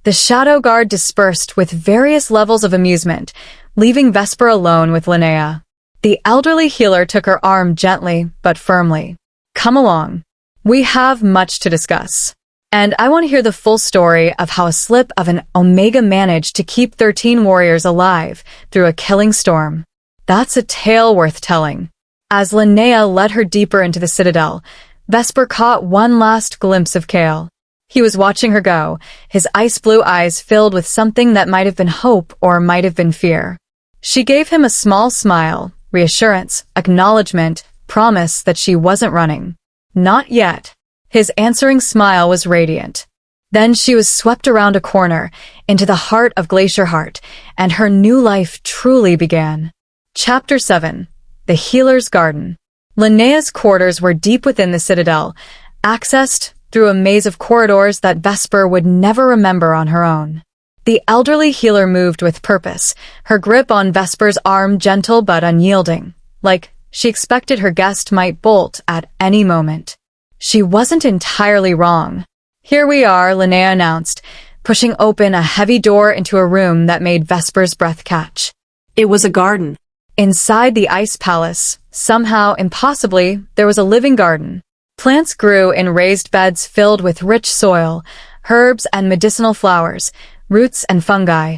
The Shadowguard dispersed with various levels of amusement, leaving Vesper alone with Linnea. The elderly healer took her arm gently but firmly. Come along. We have much to discuss. And I want to hear the full story of how a slip of an Omega managed to keep 13 warriors alive through a killing storm. That's a tale worth telling. As Linnea led her deeper into the citadel, Vesper caught one last glimpse of Kale. He was watching her go, his ice-blue eyes filled with something that might have been hope or might have been fear. She gave him a small smile, reassurance, acknowledgement, promise that she wasn't running. Not yet. His answering smile was radiant. Then she was swept around a corner, into the heart of Glacier Heart, and her new life truly began. Chapter 7. The Healer's Garden. Linnea's quarters were deep within the citadel, accessed through a maze of corridors that Vesper would never remember on her own. The elderly healer moved with purpose, her grip on Vesper's arm gentle but unyielding, like she expected her guest might bolt at any moment. She wasn't entirely wrong. Here we are, Linnea announced, pushing open a heavy door into a room that made Vesper's breath catch. It was a garden. Inside the ice palace, somehow, impossibly, there was a living garden. Plants grew in raised beds filled with rich soil, herbs and medicinal flowers, roots and fungi,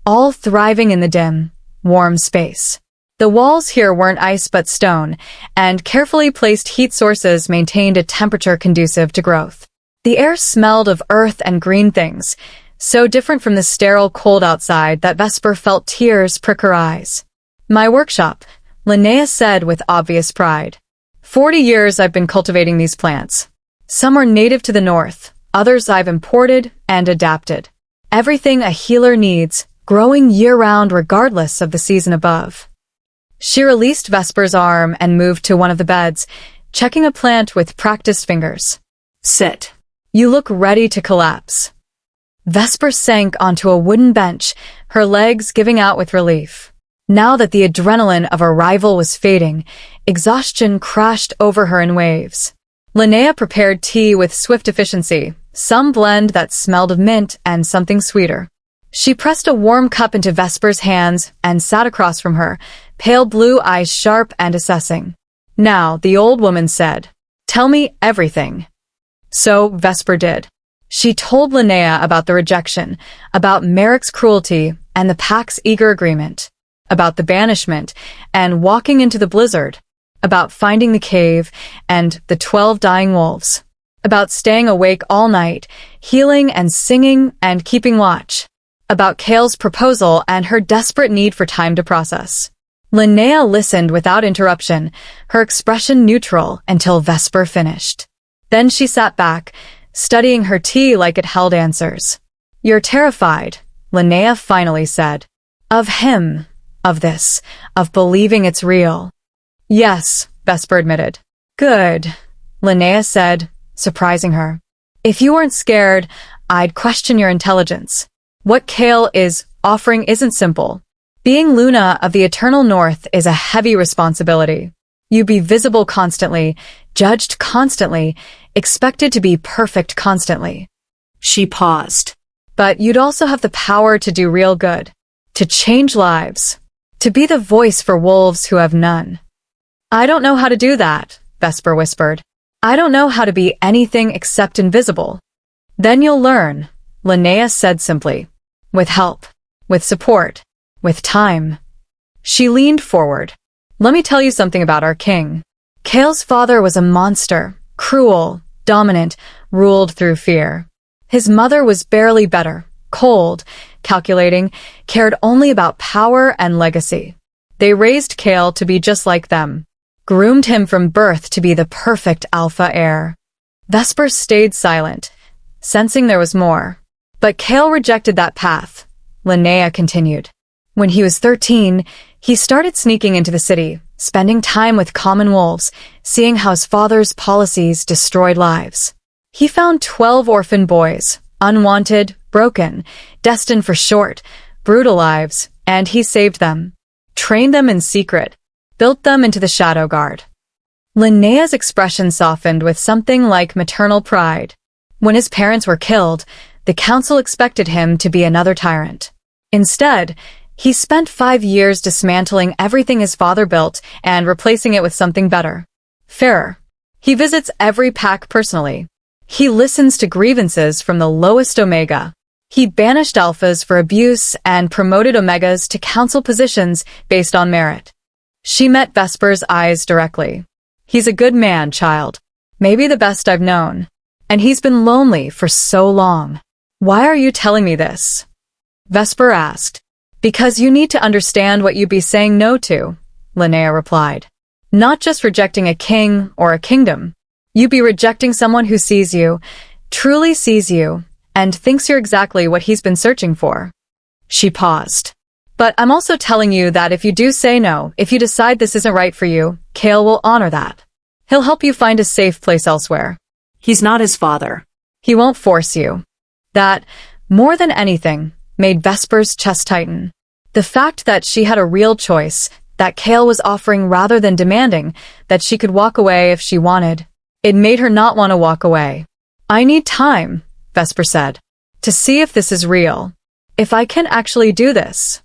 all thriving in the dim, warm space. The walls here weren't ice but stone, and carefully placed heat sources maintained a temperature conducive to growth. The air smelled of earth and green things, so different from the sterile cold outside that Vesper felt tears prick her eyes. "My workshop," Linnea said with obvious pride. 40 years I've been cultivating these plants. Some are native to the north, others I've imported and adapted. Everything a healer needs, growing year-round regardless of the season above. She released Vesper's arm and moved to one of the beds, checking a plant with practiced fingers. "Sit." "You look ready to collapse." Vesper sank onto a wooden bench, her legs giving out with relief. Now that the adrenaline of arrival was fading, exhaustion crashed over her in waves. Linnea prepared tea with swift efficiency, some blend that smelled of mint and something sweeter. She pressed a warm cup into Vesper's hands and sat across from her, pale blue eyes sharp and assessing. "Now," the old woman said, "tell me everything." So Vesper did. She told Linnea about the rejection, about Merrick's cruelty and the pack's eager agreement, about the banishment and walking into the blizzard, about finding the cave and the 12 dying wolves, about staying awake all night, healing and singing and keeping watch, about Kale's proposal and her desperate need for time to process. Linnea listened without interruption, her expression neutral until Vesper finished. Then she sat back, studying her tea like it held answers. "You're terrified," Linnea finally said. "Of him, of this, of believing it's real." "Yes," Vesper admitted. "Good," Linnea said, surprising her. "If you weren't scared, I'd question your intelligence. What Kale is offering isn't simple. Being Luna of the Eternal North is a heavy responsibility. You'd be visible constantly, judged constantly, expected to be perfect constantly." She paused. "But you'd also have the power to do real good, to change lives, to be the voice for wolves who have none." "I don't know how to do that," Vesper whispered. "I don't know how to be anything except invisible." "Then you'll learn," Linnea said simply. "With help, with support, with time." She leaned forward. "Let me tell you something about our king. Kale's father was a monster, cruel, dominant, ruled through fear. His mother was barely better, cold, calculating, cared only about power and legacy. They raised Kale to be just like them, groomed him from birth to be the perfect alpha heir." Vesper stayed silent, sensing there was more. "But Kale rejected that path," Linnea continued. "When he was 13, he started sneaking into the city, spending time with common wolves, seeing how his father's policies destroyed lives. He found 12 orphan boys, unwanted, broken, destined for short, brutal lives, and he saved them, trained them in secret, built them into the Shadowguard." Linnea's expression softened with something like maternal pride. When his parents were killed, the council expected him to be another tyrant. Instead, he spent 5 years dismantling everything his father built and replacing it with something better, fairer. He visits every pack personally. He listens to grievances from the lowest Omega. He banished alphas for abuse and promoted Omegas to council positions based on merit. She met Vesper's eyes directly. "He's a good man, child. Maybe the best I've known. And he's been lonely for so long. Why are you telling me this?" Vesper asked. "Because you need to understand what you'd be saying no to," Linnea replied. "Not just rejecting a king or a kingdom. You'd be rejecting someone who sees you, truly sees you, and thinks you're exactly what he's been searching for." She paused. "But I'm also telling you that if you do say no, if you decide this isn't right for you, Kale will honor that. He'll help you find a safe place elsewhere. He's not his father." "He won't force you." That, more than anything, made Vesper's chest tighten. The fact that she had a real choice, that Kale was offering rather than demanding, that she could walk away if she wanted, it made her not want to walk away. "I need time," Vesper said. to see if this is real. If I can actually do this.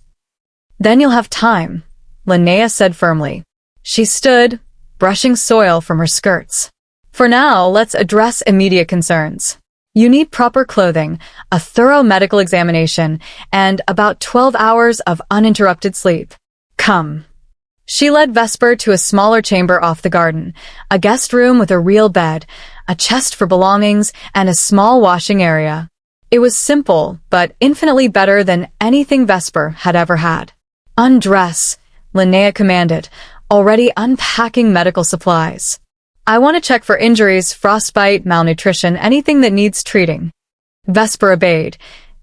Then you'll have time, Linnea said firmly. She stood, brushing soil from her skirts. For now, let's address immediate concerns. You need proper clothing, a thorough medical examination, and about 12 hours of uninterrupted sleep. Come. She led Vesper to a smaller chamber off the garden, a guest room with a real bed, a chest for belongings, and a small washing area. It was simple, but infinitely better than anything Vesper had ever had. Undress, Linnea commanded, already unpacking medical supplies. I want to check for injuries, frostbite, malnutrition, anything that needs treating. Vesper obeyed,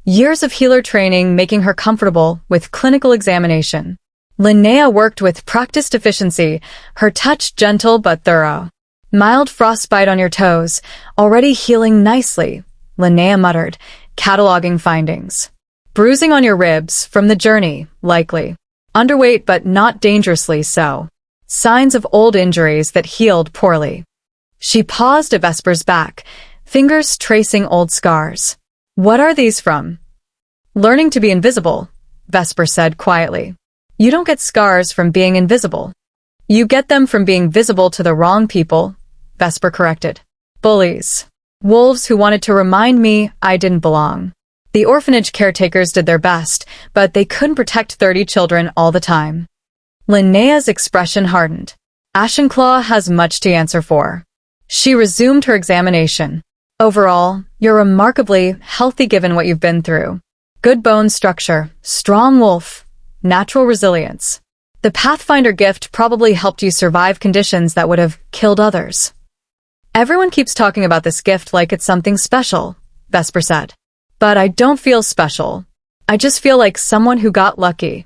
years of healer training making her comfortable with clinical examination. Linnea worked with practiced efficiency, her touch gentle but thorough. Mild frostbite on your toes, already healing nicely, Linnea muttered, cataloging findings. Bruising on your ribs, from the journey, likely. Underweight but not dangerously so. Signs of old injuries that healed poorly. She paused at Vesper's back, fingers tracing old scars. What are these from? Learning to be invisible, Vesper said quietly. You don't get scars from being invisible. You get them from being visible to the wrong people, Vesper corrected. Bullies. Wolves who wanted to remind me I didn't belong. The orphanage caretakers did their best, but they couldn't protect 30 children all the time. Linnea's expression hardened. Ashenclaw has much to answer for. She resumed her examination. Overall, you're remarkably healthy given what you've been through. Good bone structure, strong wolf, natural resilience. The Pathfinder gift probably helped you survive conditions that would have killed others. Everyone keeps talking about this gift like it's something special, Vesper said. But I don't feel special. I just feel like someone who got lucky.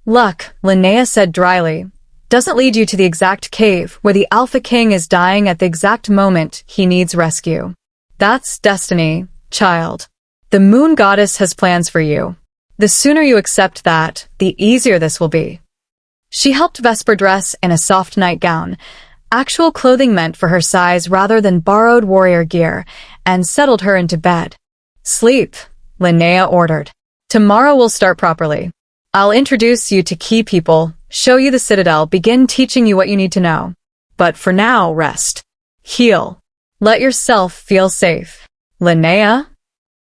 Luck, Linnea said dryly, doesn't lead you to the exact cave where the Alpha King is dying at the exact moment he needs rescue. That's destiny, child. The Moon Goddess has plans for you. The sooner you accept that, the easier this will be. She helped Vesper dress in a soft nightgown, actual clothing meant for her size rather than borrowed warrior gear, and settled her into bed. Sleep, Linnea ordered. Tomorrow we'll start properly. I'll introduce you to key people, show you the Citadel, begin teaching you what you need to know. But for now, rest. Heal. Let yourself feel safe. Linnea?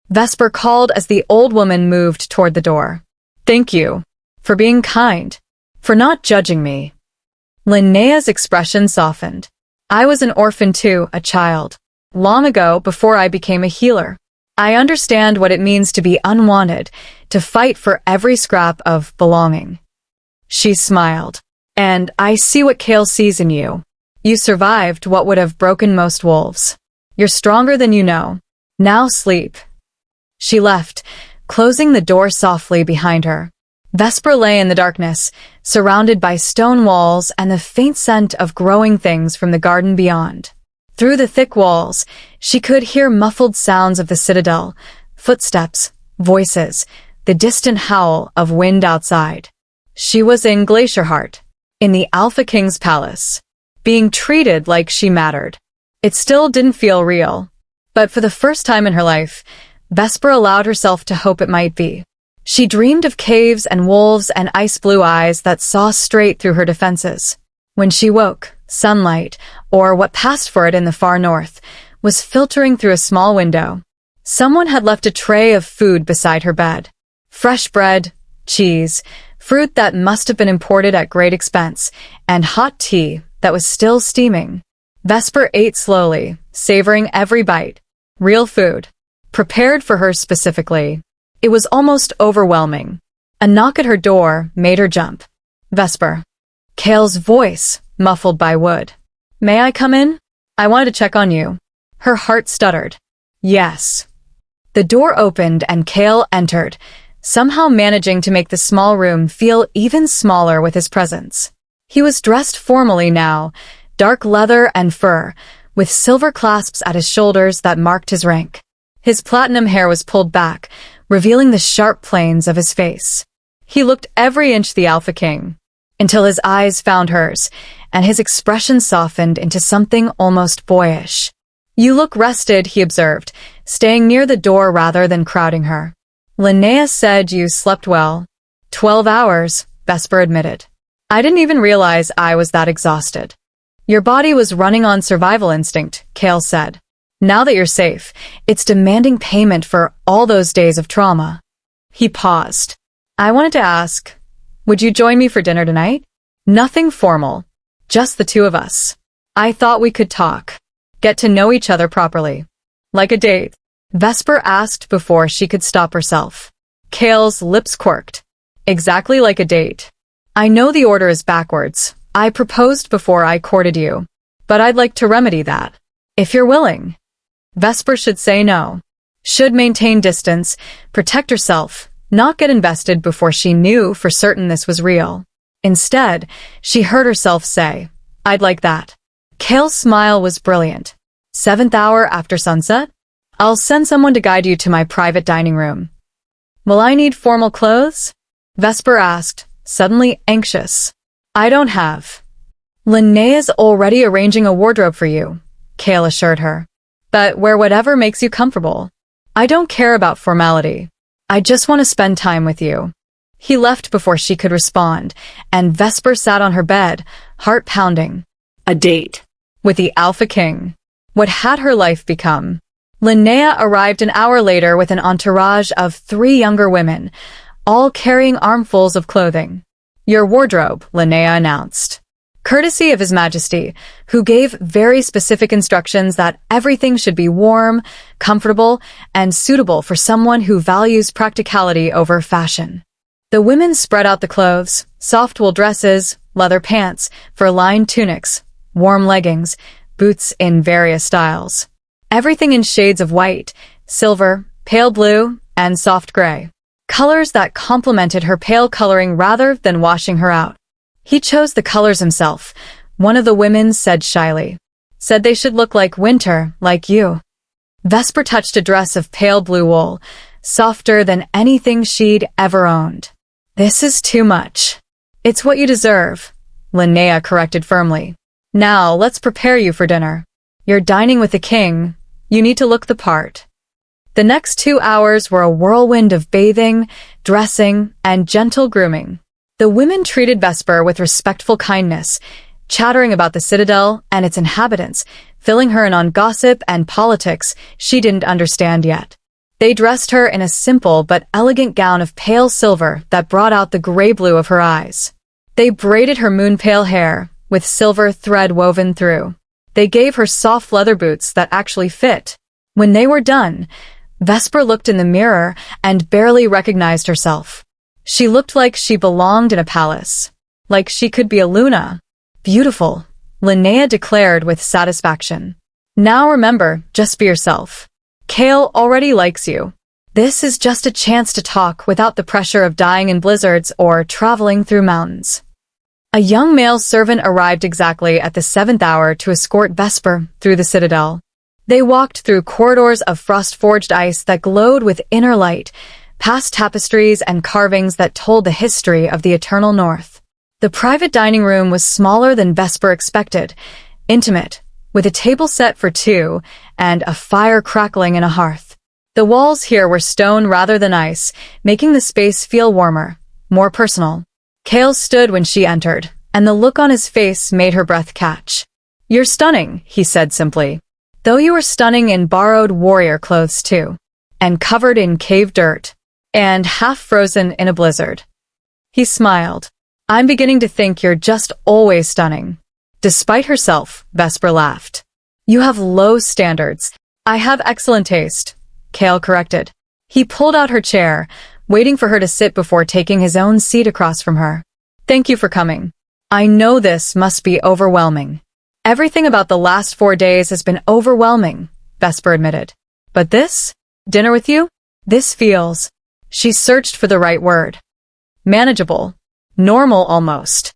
Vesper called as the old woman moved toward the door. Thank you. For being kind. For not judging me. Linnea's expression softened. I was an orphan too, a child. Long ago, before I became a healer. I understand what it means to be unwanted, to fight for every scrap of belonging. She smiled. And I see what Kale sees in you. You survived what would have broken most wolves. You're stronger than you know. Now sleep. She left, closing the door softly behind her. Vesper lay in the darkness, surrounded by stone walls and the faint scent of growing things from the garden beyond. Through the thick walls, she could hear muffled sounds of the Citadel, footsteps, voices, the distant howl of wind outside. She was in Glacierheart, in the Alpha King's palace, being treated like she mattered. It still didn't feel real, but for the first time in her life, Vesper allowed herself to hope it might be. She dreamed of caves and wolves and ice-blue eyes that saw straight through her defenses. When she woke, sunlight, or what passed for it in the far north, was filtering through a small window. Someone had left a tray of food beside her bed. Fresh bread, cheese, fruit that must have been imported at great expense, and hot tea that was still steaming. Vesper ate slowly, savoring every bite. Real food. Prepared for her specifically. It was almost overwhelming. A knock at her door made her jump. Vesper. Kale's voice, muffled by wood. May I come in? I wanted to check on you. Her heart stuttered. Yes. The door opened and Kale entered, somehow managing to make the small room feel even smaller with his presence. He was dressed formally now, dark leather and fur, with silver clasps at his shoulders that marked his rank. His platinum hair was pulled back, revealing the sharp planes of his face. He looked every inch the Alpha King, until his eyes found hers, and his expression softened into something almost boyish. You look rested, he observed, staying near the door rather than crowding her. Linnea said you slept well. 12 hours, Vesper admitted. I didn't even realize I was that exhausted. Your body was running on survival instinct, Kale said. Now that you're safe, it's demanding payment for all those days of trauma. He paused. I wanted to ask, would you join me for dinner tonight? Nothing formal, just the two of us. I thought we could talk, get to know each other properly. Like a date, Vesper asked before she could stop herself. Kale's lips quirked. Exactly like a date. I know the order is backwards. I proposed before I courted you, but I'd like to remedy that. If you're willing. Vesper should say no. Should maintain distance, protect herself, not get invested before she knew for certain this was real. Instead, she heard herself say, I'd like that. Kale's smile was brilliant. 7th hour after sunset? I'll send someone to guide you to my private dining room. Will I need formal clothes? Vesper asked, suddenly anxious. I don't have. Linnea's already arranging a wardrobe for you, Kale assured her. But wear whatever makes you comfortable. I don't care about formality. I just want to spend time with you. He left before she could respond, and Vesper sat on her bed, heart pounding. A date. With the Alpha King. What had her life become? Linnea arrived an hour later with an entourage of 3 younger women, all carrying armfuls of clothing. Your wardrobe, Linnea announced. Courtesy of His Majesty, who gave very specific instructions that everything should be warm, comfortable, and suitable for someone who values practicality over fashion. The women spread out the clothes, soft wool dresses, leather pants, fur-lined tunics, warm leggings, boots in various styles. Everything in shades of white, silver, pale blue, and soft gray. Colors that complemented her pale coloring rather than washing her out. He chose the colors himself, one of the women said shyly. Said they should look like winter, like you. Vesper touched a dress of pale blue wool, softer than anything she'd ever owned. This is too much. It's what you deserve, Linnea corrected firmly. Now, let's prepare you for dinner. You're dining with the king. You need to look the part. The next 2 hours were a whirlwind of bathing, dressing, and gentle grooming. The women treated Vesper with respectful kindness, chattering about the citadel and its inhabitants, filling her in on gossip and politics she didn't understand yet. They dressed her in a simple but elegant gown of pale silver that brought out the gray blue of her eyes. They braided her moon-pale hair, with silver thread woven through. They gave her soft leather boots that actually fit. When they were done, Vesper looked in the mirror and barely recognized herself. She looked like she belonged in a palace. Like she could be a Luna. Beautiful, Linnea declared with satisfaction. Now remember, just be yourself. Kale already likes you. This is just a chance to talk without the pressure of dying in blizzards or traveling through mountains. A young male servant arrived exactly at the 7th hour to escort Vesper through the citadel. They walked through corridors of frost-forged ice that glowed with inner light, past tapestries and carvings that told the history of the eternal north. The private dining room was smaller than Vesper expected, intimate, with a table set for 2 and a fire crackling in a hearth. The walls here were stone rather than ice, making the space feel warmer, more personal. Kale stood when she entered, and the look on his face made her breath catch. You're stunning, he said simply. Though you were stunning in borrowed warrior clothes too, and covered in cave dirt, and half frozen in a blizzard. He smiled. I'm beginning to think you're just always stunning. Despite herself, Vesper laughed. You have low standards. I have excellent taste, Kale corrected. He pulled out her chair, waiting for her to sit before taking his own seat across from her. Thank you for coming. I know this must be overwhelming. Everything about the last 4 days has been overwhelming, Vesper admitted. But this? Dinner with you? This feels... She searched for the right word. Manageable. Normal almost.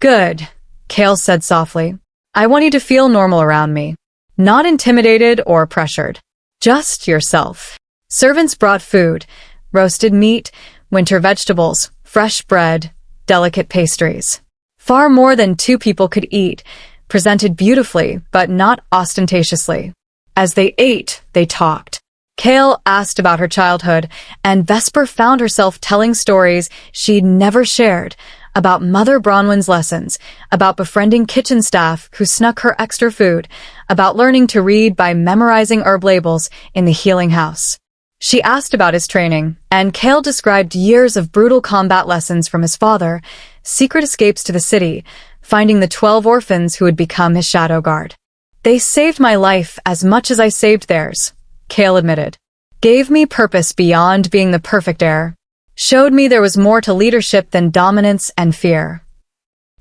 Good, Kale said softly. I want you to feel normal around me. Not intimidated or pressured. Just yourself. Servants brought food, roasted meat, winter vegetables, fresh bread, delicate pastries. Far more than 2 people could eat, presented beautifully but not ostentatiously. As they ate, they talked. Kale asked about her childhood, and Vesper found herself telling stories she'd never shared, about Mother Bronwyn's lessons, about befriending kitchen staff who snuck her extra food, about learning to read by memorizing herb labels in the healing house. She asked about his training, and Kale described years of brutal combat lessons from his father, secret escapes to the city, finding the 12 orphans who would become his Shadowguard. They saved my life as much as I saved theirs, Kale admitted. Gave me purpose beyond being the perfect heir. Showed me there was more to leadership than dominance and fear.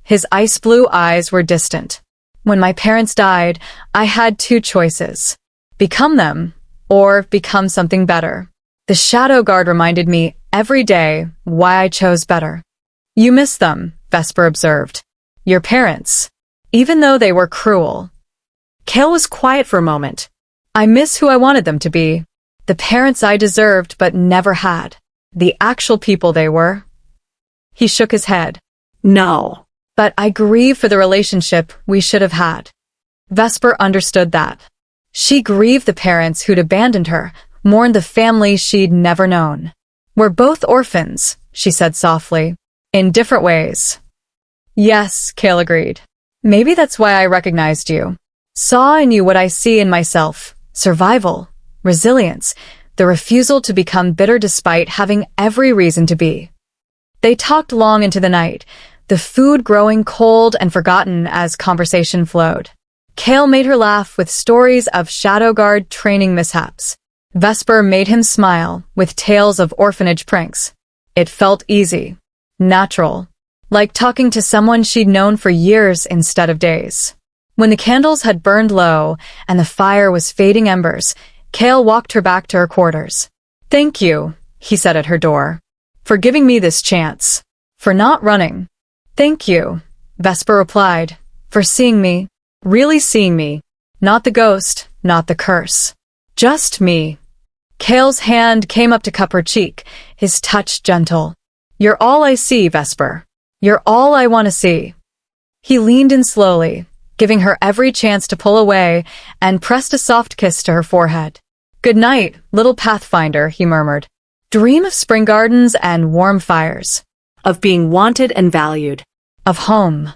His ice-blue eyes were distant. When my parents died, I had 2 choices. Become them, or become something better. The Shadowguard reminded me every day why I chose better. You miss them, Vesper observed. Your parents, even though they were cruel. Kale was quiet for a moment. I miss who I wanted them to be. The parents I deserved but never had. The actual people they were. He shook his head. No. But I grieve for the relationship we should have had. Vesper understood that. She grieved the parents who'd abandoned her, mourned the family she'd never known. We're both orphans, she said softly. In different ways. Yes, Kale agreed. Maybe that's why I recognized you. Saw in you what I see in myself. Survival, resilience, the refusal to become bitter despite having every reason to be. They talked long into the night, the food growing cold and forgotten as conversation flowed. Kale made her laugh with stories of Shadowguard training mishaps. Vesper made him smile with tales of orphanage pranks. It felt easy, natural, like talking to someone she'd known for years instead of days. When the candles had burned low and the fire was fading embers, Kale walked her back to her quarters. Thank you, he said at her door, for giving me this chance. For not running. Thank you, Vesper replied, for seeing me. Really seeing me. Not the ghost, not the curse. Just me. Kale's hand came up to cup her cheek, his touch gentle. You're all I see, Vesper. You're all I want to see. He leaned in slowly, giving her every chance to pull away, and pressed a soft kiss to her forehead. Good night, little Pathfinder, he murmured. Dream of spring gardens and warm fires. Of being wanted and valued. Of home.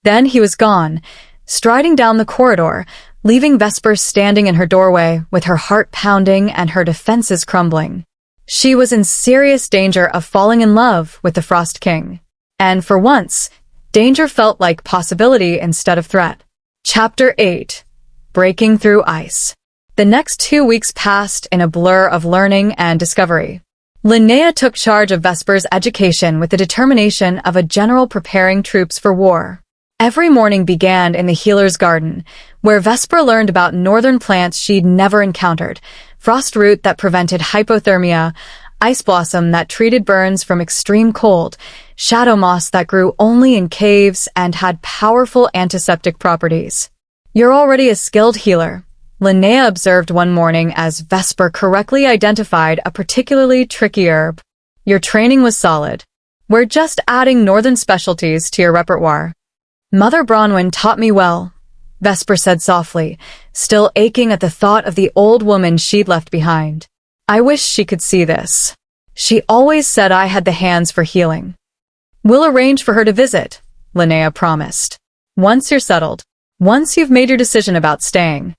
Then he was gone, striding down the corridor, leaving Vesper standing in her doorway with her heart pounding and her defenses crumbling. She was in serious danger of falling in love with the Frost King. And for once, danger felt like possibility instead of threat. Chapter 8. Breaking Through Ice. The next 2 weeks passed in a blur of learning and discovery. Linnea took charge of Vesper's education with the determination of a general preparing troops for war. Every morning began in the healer's garden, where Vesper learned about northern plants she'd never encountered, frost root that prevented hypothermia, ice blossom that treated burns from extreme cold, shadow moss that grew only in caves and had powerful antiseptic properties. You're already a skilled healer, Linnea observed one morning as Vesper correctly identified a particularly tricky herb. Your training was solid. We're just adding northern specialties to your repertoire. Mother Bronwyn taught me well, Vesper said softly, still aching at the thought of the old woman she'd left behind. I wish she could see this. She always said I had the hands for healing. We'll arrange for her to visit, Linnea promised. Once you're settled. Once you've made your decision about staying.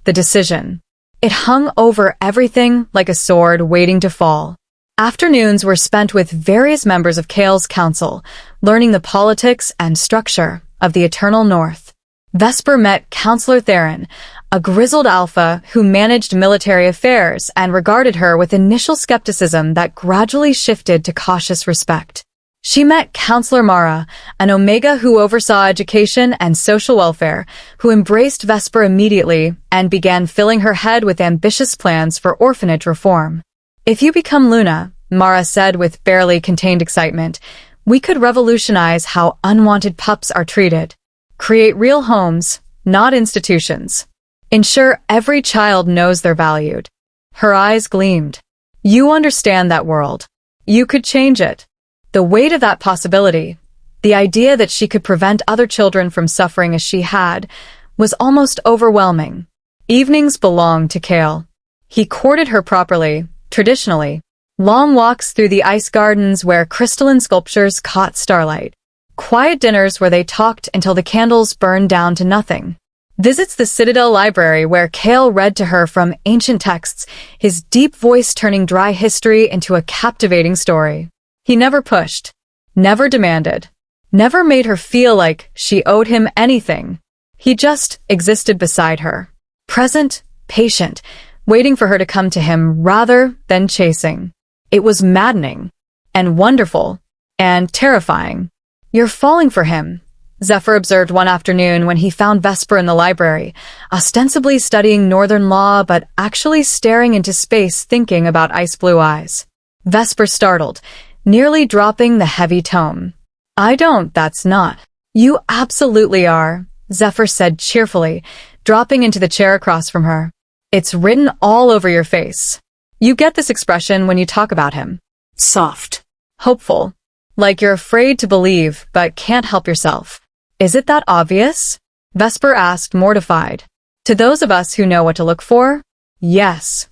The decision. It hung over everything like a sword waiting to fall. Afternoons were spent with various members of Kale's council, learning the politics and structure of the Eternal North. Vesper met Counselor Theron, a grizzled alpha who managed military affairs and regarded her with initial skepticism that gradually shifted to cautious respect. She met Counselor Mara, an Omega who oversaw education and social welfare, who embraced Vesper immediately and began filling her head with ambitious plans for orphanage reform. If you become Luna, Mara said with barely contained excitement, we could revolutionize how unwanted pups are treated. Create real homes, not institutions. Ensure every child knows they're valued. Her eyes gleamed. You understand that world. You could change it. The weight of that possibility, the idea that she could prevent other children from suffering as she had, was almost overwhelming. Evenings belonged to Kale. He courted her properly, traditionally. Long walks through the ice gardens where crystalline sculptures caught starlight. Quiet dinners where they talked until the candles burned down to nothing. Visits the Citadel Library where Kale read to her from ancient texts, his deep voice turning dry history into a captivating story. He never pushed, never demanded, never made her feel like she owed him anything. He just existed beside her, present, patient, waiting for her to come to him rather than chasing. It was maddening, and wonderful, and terrifying. "You're falling for him," Zephyr observed one afternoon when he found Vesper in the library, ostensibly studying northern law but actually staring into space thinking about ice-blue eyes. Vesper startled, nearly dropping the heavy tome. "I don't, that's not." "You absolutely are," Zephyr said cheerfully, dropping into the chair across from her. "It's written all over your face. You get this expression when you talk about him. Soft. Hopeful. Like you're afraid to believe, but can't help yourself." "Is it that obvious?" Vesper asked, mortified. "To those of us who know what to look for? Yes."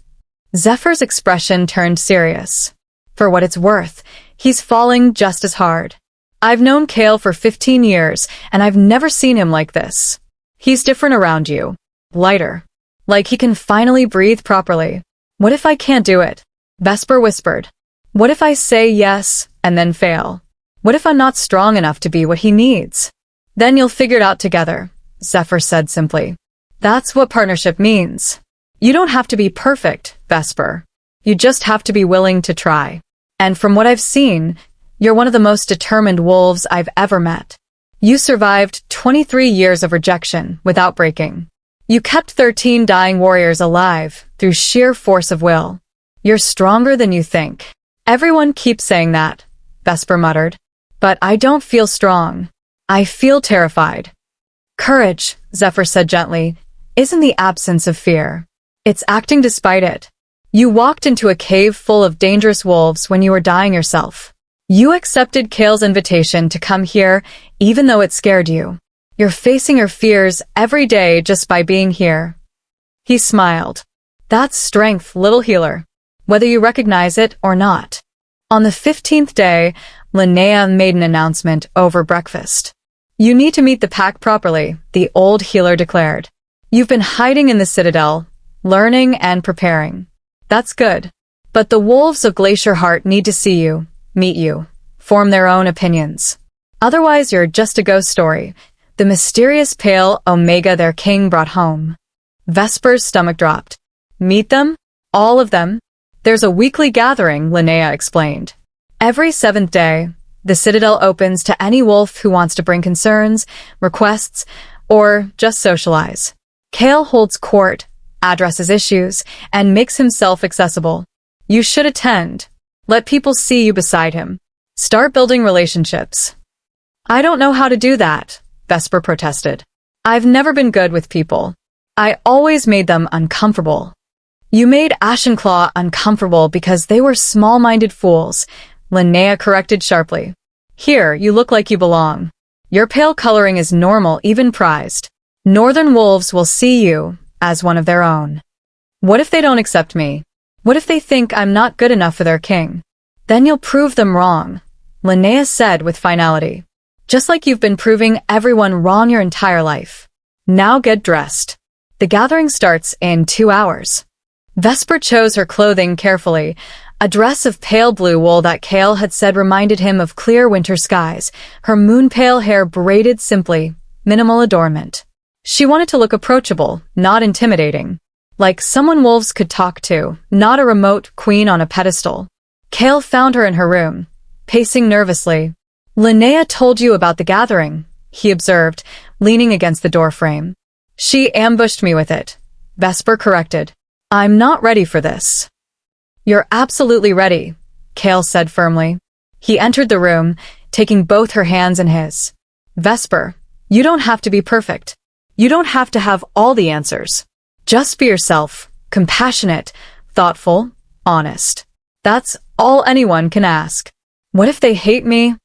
Zephyr's expression turned serious. "For what it's worth, he's falling just as hard. I've known Kale for 15 years, and I've never seen him like this. He's different around you. Lighter. Like he can finally breathe properly." "What if I can't do it?" Vesper whispered. "What if I say yes and then fail? What if I'm not strong enough to be what he needs?" "Then you'll figure it out together," Zephyr said simply. "That's what partnership means. You don't have to be perfect, Vesper. You just have to be willing to try. And from what I've seen, you're one of the most determined wolves I've ever met. You survived 23 years of rejection without breaking. You kept 13 dying warriors alive through sheer force of will. You're stronger than you think." "Everyone keeps saying that," Vesper muttered. "But I don't feel strong. I feel terrified." "Courage," Zephyr said gently, "isn't the absence of fear. It's acting despite it. You walked into a cave full of dangerous wolves when you were dying yourself. You accepted Kale's invitation to come here even though it scared you. You're facing your fears every day just by being here." He smiled. "That's strength, little healer, whether you recognize it or not." On the 15th day, Linnea made an announcement over breakfast. "You need to meet the pack properly," the old healer declared. "You've been hiding in the Citadel, learning and preparing. That's good. But the wolves of Glacier Heart need to see you, meet you, form their own opinions. Otherwise you're just a ghost story, the mysterious pale Omega their king brought home." Vesper's stomach dropped. "Meet them? All of them?" "There's a weekly gathering," Linnea explained. "Every 7th day, the Citadel opens to any wolf who wants to bring concerns, requests, or just socialize. Kale holds court, addresses issues, and makes himself accessible. You should attend. Let people see you beside him. Start building relationships." "I don't know how to do that," Vesper protested. "I've never been good with people. I always made them uncomfortable." "You made Ashenclaw uncomfortable because they were small-minded fools," Linnea corrected sharply. "Here, you look like you belong. Your pale coloring is normal, even prized. Northern wolves will see you as one of their own." "What if they don't accept me? What if they think I'm not good enough for their king?" "Then you'll prove them wrong," Linnea said with finality. "Just like you've been proving everyone wrong your entire life. Now get dressed. The gathering starts in 2 hours." Vesper chose her clothing carefully. A dress of pale blue wool that Kale had said reminded him of clear winter skies, her moon-pale hair braided simply, minimal adornment. She wanted to look approachable, not intimidating. Like someone wolves could talk to, not a remote queen on a pedestal. Kale found her in her room, pacing nervously. "Linnea told you about the gathering," he observed, leaning against the doorframe. "She ambushed me with it," Vesper corrected. "I'm not ready for this." "You're absolutely ready," Kale said firmly. He entered the room, taking both her hands in his. "Vesper, you don't have to be perfect. You don't have to have all the answers. Just be yourself, compassionate, thoughtful, honest. That's all anyone can ask." "What if they hate me?"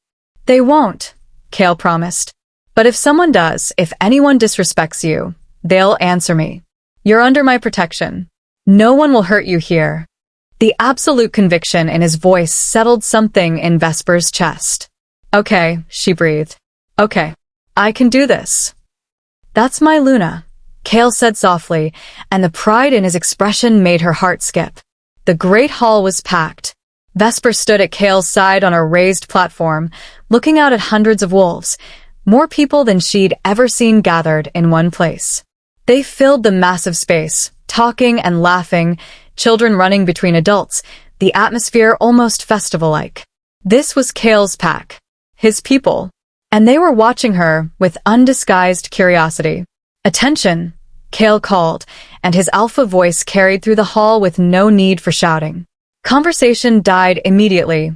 "They won't," Kale promised. "But if someone does, if anyone disrespects you, they'll answer me. You're under my protection. No one will hurt you here. The absolute conviction in his voice settled something in Vesper's chest. Okay, she breathed. Okay, I can do this. That's my Luna, Kale said softly, and the pride in his expression made her heart skip. The great hall was packed. Vesper stood at Kale's side on a raised platform, looking out at hundreds of wolves, more people than she'd ever seen gathered in one place. They filled the massive space, talking and laughing, children running between adults, the atmosphere almost festival-like. This was Kale's pack, his people, and they were watching her with undisguised curiosity. Attention, Kale called, and his alpha voice carried through the hall with no need for shouting. Conversation died immediately,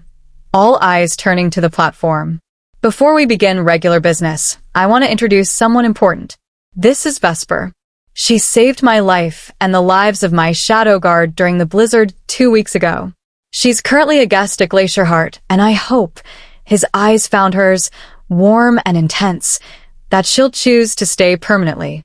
all eyes turning to the platform. Before we begin regular business, I want to introduce someone important. This is Vesper. She saved my life and the lives of my Shadowguard during the blizzard 2 weeks ago. She's currently a guest at Glacier Heart, and I hope, his eyes found hers, warm and intense, that she'll choose to stay permanently.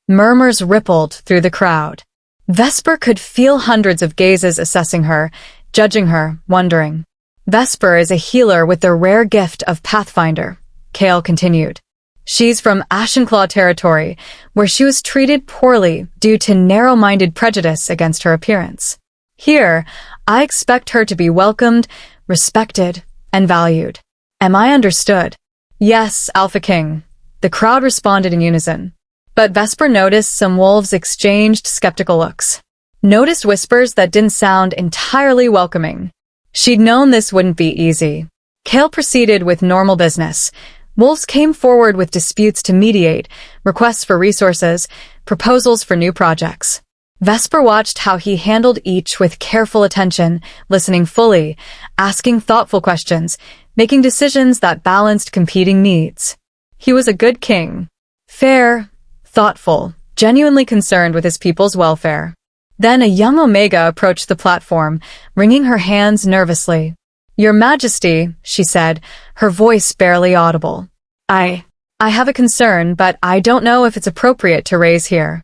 Murmurs rippled through the crowd. Vesper could feel hundreds of gazes assessing her, judging her, wondering. Vesper is a healer with the rare gift of Pathfinder, Kale continued. She's from Ashenclaw territory, where she was treated poorly due to narrow-minded prejudice against her appearance. Here, I expect her to be welcomed, respected, and valued. Am I understood? Yes, Alpha King. The crowd responded in unison. But Vesper noticed some wolves exchanged skeptical looks. Noticed whispers that didn't sound entirely welcoming. She'd known this wouldn't be easy. Kale proceeded with normal business. Wolves came forward with disputes to mediate, requests for resources, proposals for new projects. Vesper watched how he handled each with careful attention, listening fully, asking thoughtful questions, making decisions that balanced competing needs. He was a good king. Fair, thoughtful, genuinely concerned with his people's welfare. Then a young Omega approached the platform, wringing her hands nervously. Your Majesty, she said, her voice barely audible. I have a concern, but I don't know if it's appropriate to raise here.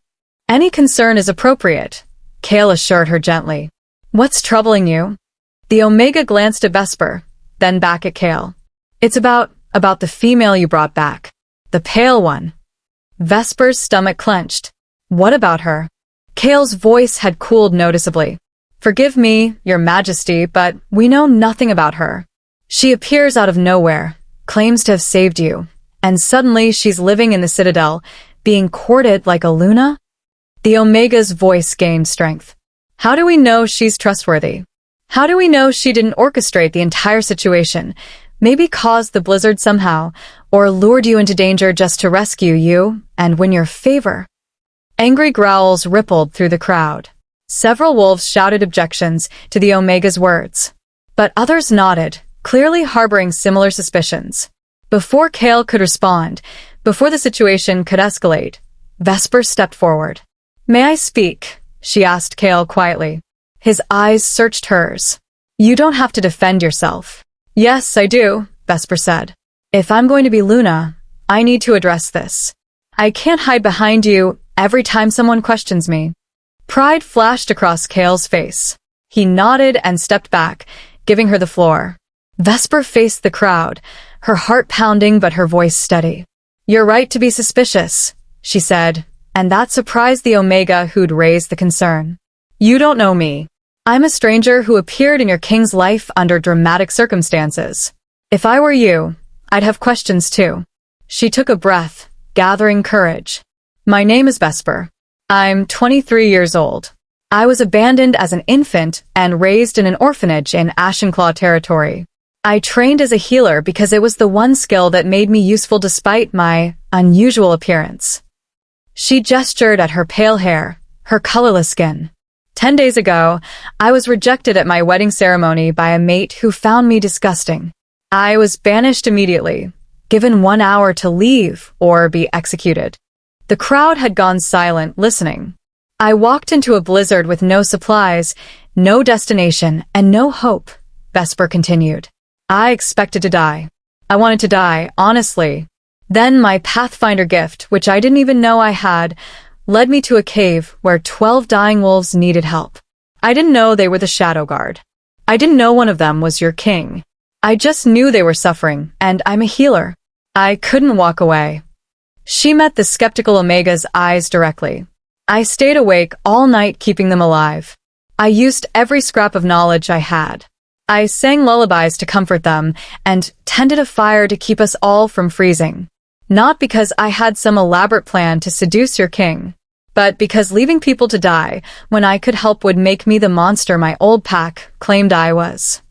Any concern is appropriate, Kale assured her gently. What's troubling you? The Omega glanced at Vesper, then back at Kale. It's about the female you brought back. The pale one. Vesper's stomach clenched. What about her? Kale's voice had cooled noticeably. Forgive me, Your Majesty, but we know nothing about her. She appears out of nowhere, claims to have saved you, and suddenly she's living in the Citadel, being courted like a Luna? The Omega's voice gained strength. How do we know she's trustworthy? How do we know she didn't orchestrate the entire situation, maybe caused the blizzard somehow, or lured you into danger just to rescue you and win your favor? Angry growls rippled through the crowd. Several wolves shouted objections to the Omega's words, but others nodded, clearly harboring similar suspicions. Before Kale could respond, before the situation could escalate, Vesper stepped forward. May I speak? She asked Kale quietly. His eyes searched hers. You don't have to defend yourself. Yes, I do, Vesper said. If I'm going to be Luna, I need to address this. I can't hide behind you every time someone questions me. Pride flashed across Kale's face. He nodded and stepped back, giving her the floor. Vesper faced the crowd, her heart pounding but her voice steady. You're right to be suspicious, she said, and that surprised the Omega who'd raised the concern. You don't know me. I'm a stranger who appeared in your king's life under dramatic circumstances. If I were you, I'd have questions too. She took a breath, gathering courage. My name is Vesper. I'm 23 years old. I was abandoned as an infant and raised in an orphanage in Ashenclaw territory. I trained as a healer because it was the one skill that made me useful despite my unusual appearance. She gestured at her pale hair, her colorless skin. 10 days ago, I was rejected at my wedding ceremony by a mate who found me disgusting. I was banished immediately, given 1 hour to leave or be executed. The crowd had gone silent, listening. I walked into a blizzard with no supplies, no destination, and no hope, Vesper continued. I expected to die. I wanted to die, honestly. Then my Pathfinder gift, which I didn't even know I had, led me to a cave where 12 dying wolves needed help. I didn't know they were the Shadowguard. I didn't know one of them was your king. I just knew they were suffering, and I'm a healer. I couldn't walk away. She met the skeptical Omega's eyes directly. I stayed awake all night keeping them alive. I used every scrap of knowledge I had. I sang lullabies to comfort them and tended a fire to keep us all from freezing. Not because I had some elaborate plan to seduce your king, but because leaving people to die when I could help would make me the monster my old pack claimed I was.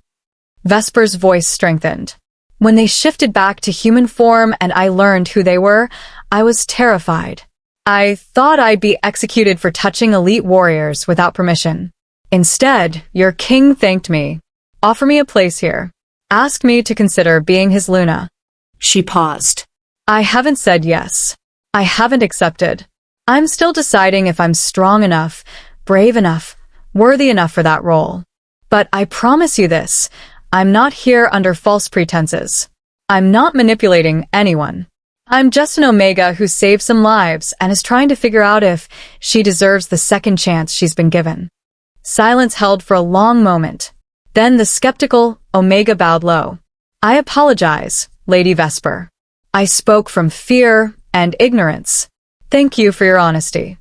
Vesper's voice strengthened. When they shifted back to human form and I learned who they were, I was terrified. I thought I'd be executed for touching elite warriors without permission. Instead, your king thanked me, offered me a place here, asked me to consider being his Luna. She paused. I haven't said yes. I haven't accepted. I'm still deciding if I'm strong enough, brave enough, worthy enough for that role. But I promise you this, I'm not here under false pretenses. I'm not manipulating anyone. I'm just an Omega who saved some lives and is trying to figure out if she deserves the second chance she's been given. Silence held for a long moment. Then the skeptical Omega bowed low. I apologize, Lady Vesper. I spoke from fear and ignorance. Thank you for your honesty.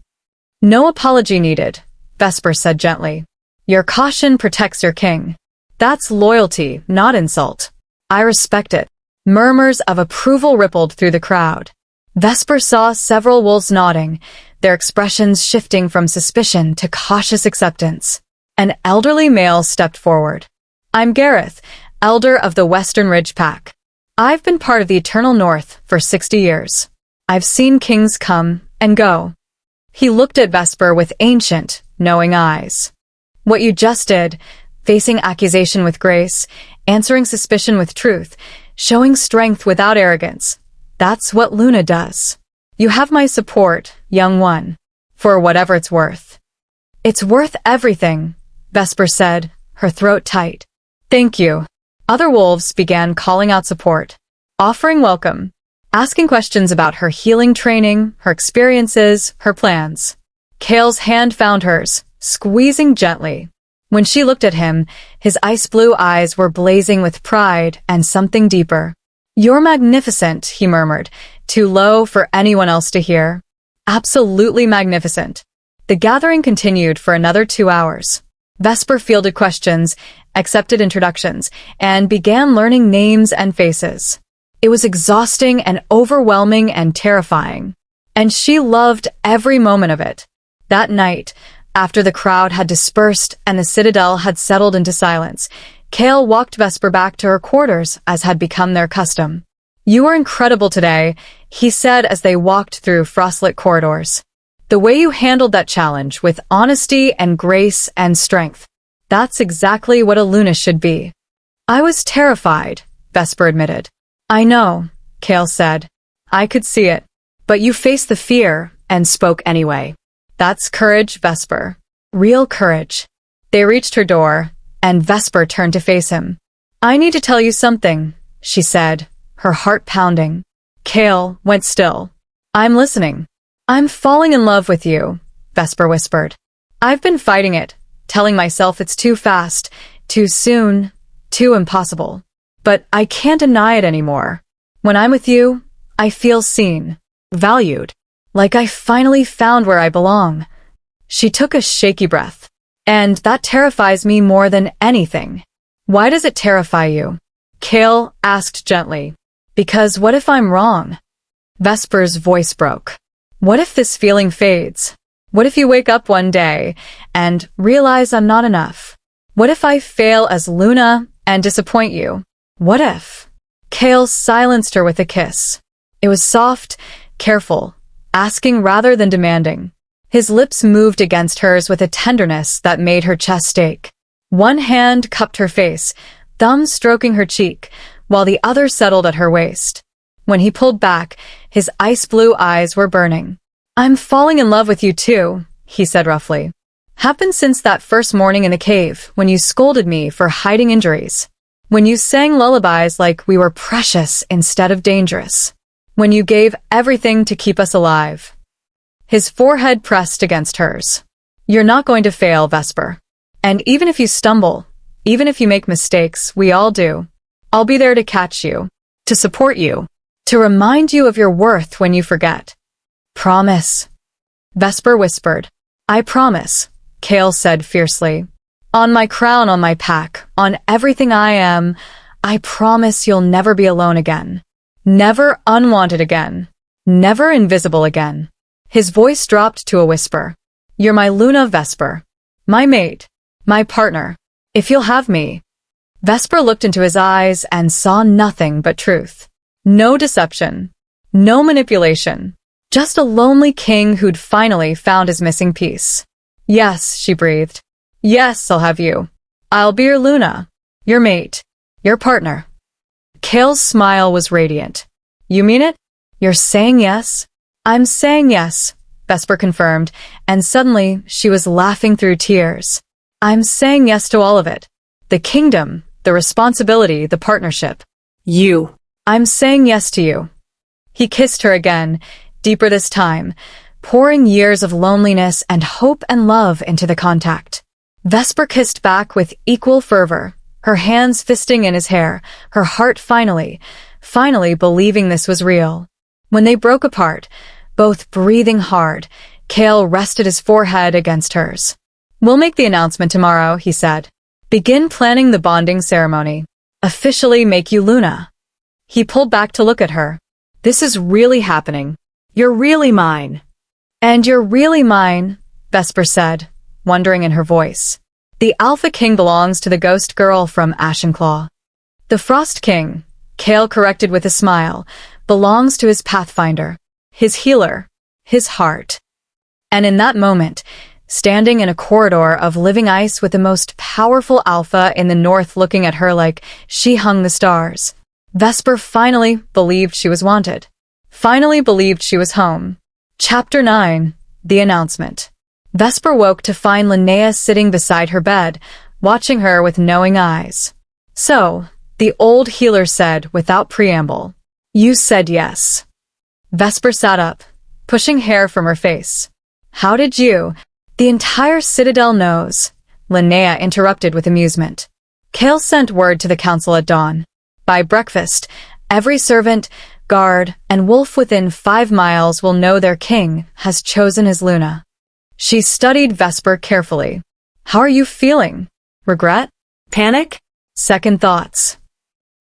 No apology needed, Vesper said gently. Your caution protects your king. That's loyalty, not insult. I respect it. Murmurs of approval rippled through the crowd. Vesper saw several wolves nodding, their expressions shifting from suspicion to cautious acceptance. An elderly male stepped forward. I'm Gareth, elder of the Western Ridge Pack. I've been part of the Eternal North for 60 years. I've seen kings come and go. He looked at Vesper with ancient, knowing eyes. What you just did, facing accusation with grace, answering suspicion with truth, showing strength without arrogance, that's what Luna does. You have my support, young one, for whatever it's worth. It's worth everything, Vesper said, her throat tight. Thank you. Other wolves began calling out support, offering welcome, asking questions about her healing training, her experiences, her plans. Kale's hand found hers, squeezing gently. When she looked at him, his ice-blue eyes were blazing with pride and something deeper. You're magnificent, he murmured, too low for anyone else to hear. Absolutely magnificent. The gathering continued for another 2 hours. Vesper fielded questions, accepted introductions, and began learning names and faces. It was exhausting and overwhelming and terrifying. And she loved every moment of it. That night, after the crowd had dispersed and the citadel had settled into silence, Kale walked Vesper back to her quarters as had become their custom. You were incredible today, he said as they walked through frostlit corridors. The way you handled that challenge with honesty and grace and strength. That's exactly what a Luna should be. I was terrified, Vesper admitted. I know, Kale said. I could see it. But you faced the fear and spoke anyway. That's courage, Vesper. Real courage. They reached her door, and Vesper turned to face him. I need to tell you something, she said, her heart pounding. Kale went still. I'm listening. I'm falling in love with you, Vesper whispered. I've been fighting it, telling myself it's too fast, too soon, too impossible. But I can't deny it anymore. When I'm with you, I feel seen, valued, like I finally found where I belong. She took a shaky breath. And that terrifies me more than anything. Why does it terrify you? Kale asked gently. Because what if I'm wrong? Vesper's voice broke. What if this feeling fades? What if you wake up one day and realize I'm not enough? What if I fail as Luna and disappoint you? What if? Kale silenced her with a kiss. It was soft, careful, asking rather than demanding. His lips moved against hers with a tenderness that made her chest ache. One hand cupped her face, thumb stroking her cheek, while the other settled at her waist. When he pulled back, his ice-blue eyes were burning. I'm falling in love with you too, he said roughly. Happened since that first morning in the cave, when you scolded me for hiding injuries. When you sang lullabies like we were precious instead of dangerous. When you gave everything to keep us alive. his forehead pressed against hers. You're not going to fail, Vesper. And even if you stumble, even if you make mistakes, we all do, I'll be there to catch you, to support you, to remind you of your worth when you forget. Promise. Vesper whispered. I promise, Kale said fiercely. On my crown, on my pack, on everything I am, I promise you'll never be alone again. Never unwanted again. Never invisible again. His voice dropped to a whisper. You're my Luna, Vesper. My mate. My partner. If you'll have me. Vesper looked into his eyes and saw nothing but truth. No deception. No manipulation. Just a lonely king who'd finally found his missing piece. Yes, she breathed. Yes, I'll have you. I'll be your Luna. Your mate. Your partner. Kale's smile was radiant. You mean it? You're saying yes? I'm saying yes, Vesper confirmed, and suddenly she was laughing through tears. I'm saying yes to all of it. The kingdom, the responsibility, the partnership. You. I'm saying yes to you. He kissed her again, deeper this time, pouring years of loneliness and hope and love into the contact. Vesper kissed back with equal fervor, her hands fisting in his hair, her heart finally believing this was real. When they broke apart, both breathing hard, Kale rested his forehead against hers. We'll make the announcement tomorrow, he said. Begin planning the bonding ceremony. Officially make you Luna. He pulled back to look at her. This is really happening. You're really mine. And you're really mine, Vesper said, wondering in her voice. The Alpha King belongs to the ghost girl from Ashenclaw. The Frost King, Kale corrected with a smile, belongs to his Pathfinder, his healer, his heart. And in that moment, standing in a corridor of living ice with the most powerful alpha in the north looking at her like she hung the stars, Vesper finally believed she was wanted. Finally believed she was home. Chapter 9. The Announcement. Vesper woke to find Linnea sitting beside her bed, watching her with knowing eyes. So, the old healer said without preamble, You said yes. Vesper sat up, pushing hair from her face. How did you? The entire Citadel knows, Linnea interrupted with amusement. Kale sent word to the council at dawn. By breakfast, every servant, guard, and wolf within 5 miles will know their king has chosen his Luna. She studied Vesper carefully. How are you feeling? Regret? Panic? Second thoughts.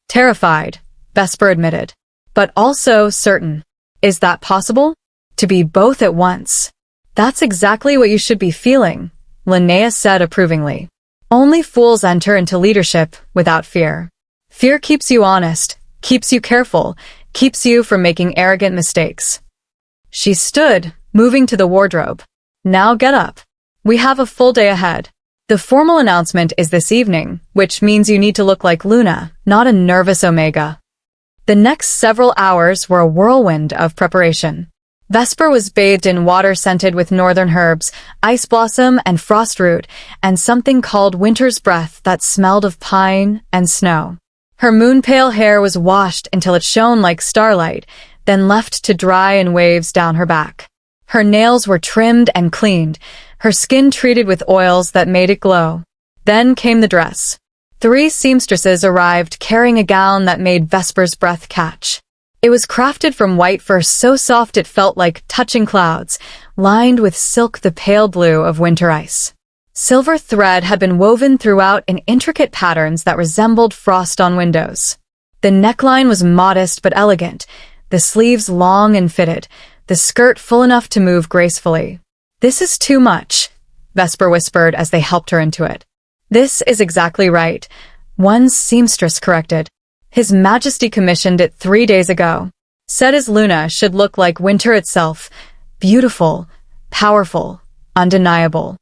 Terrified, Vesper admitted. But also certain. Is that possible? To be both at once. That's exactly what you should be feeling, Linnea said approvingly. Only fools enter into leadership without fear. Fear keeps you honest, keeps you careful, keeps you from making arrogant mistakes. She stood, moving to the wardrobe. Now get up. We have a full day ahead. The formal announcement is this evening, which means you need to look like Luna, not a nervous Omega. The next several hours were a whirlwind of preparation. Vesper was bathed in water scented with northern herbs, ice blossom and frost root, and something called winter's breath that smelled of pine and snow. Her moon-pale hair was washed until it shone like starlight, then left to dry in waves down her back. Her nails were trimmed and cleaned, her skin treated with oils that made it glow. Then came the dress. 3 seamstresses arrived carrying a gown that made Vesper's breath catch. It was crafted from white fur so soft it felt like touching clouds, lined with silk the pale blue of winter ice. Silver thread had been woven throughout in intricate patterns that resembled frost on windows. The neckline was modest but elegant, the sleeves long and fitted, the skirt full enough to move gracefully. This is too much, Vesper whispered as they helped her into it. This is exactly right, one seamstress corrected. His Majesty commissioned it 3 days ago. Said his Luna should look like winter itself, beautiful, powerful, undeniable.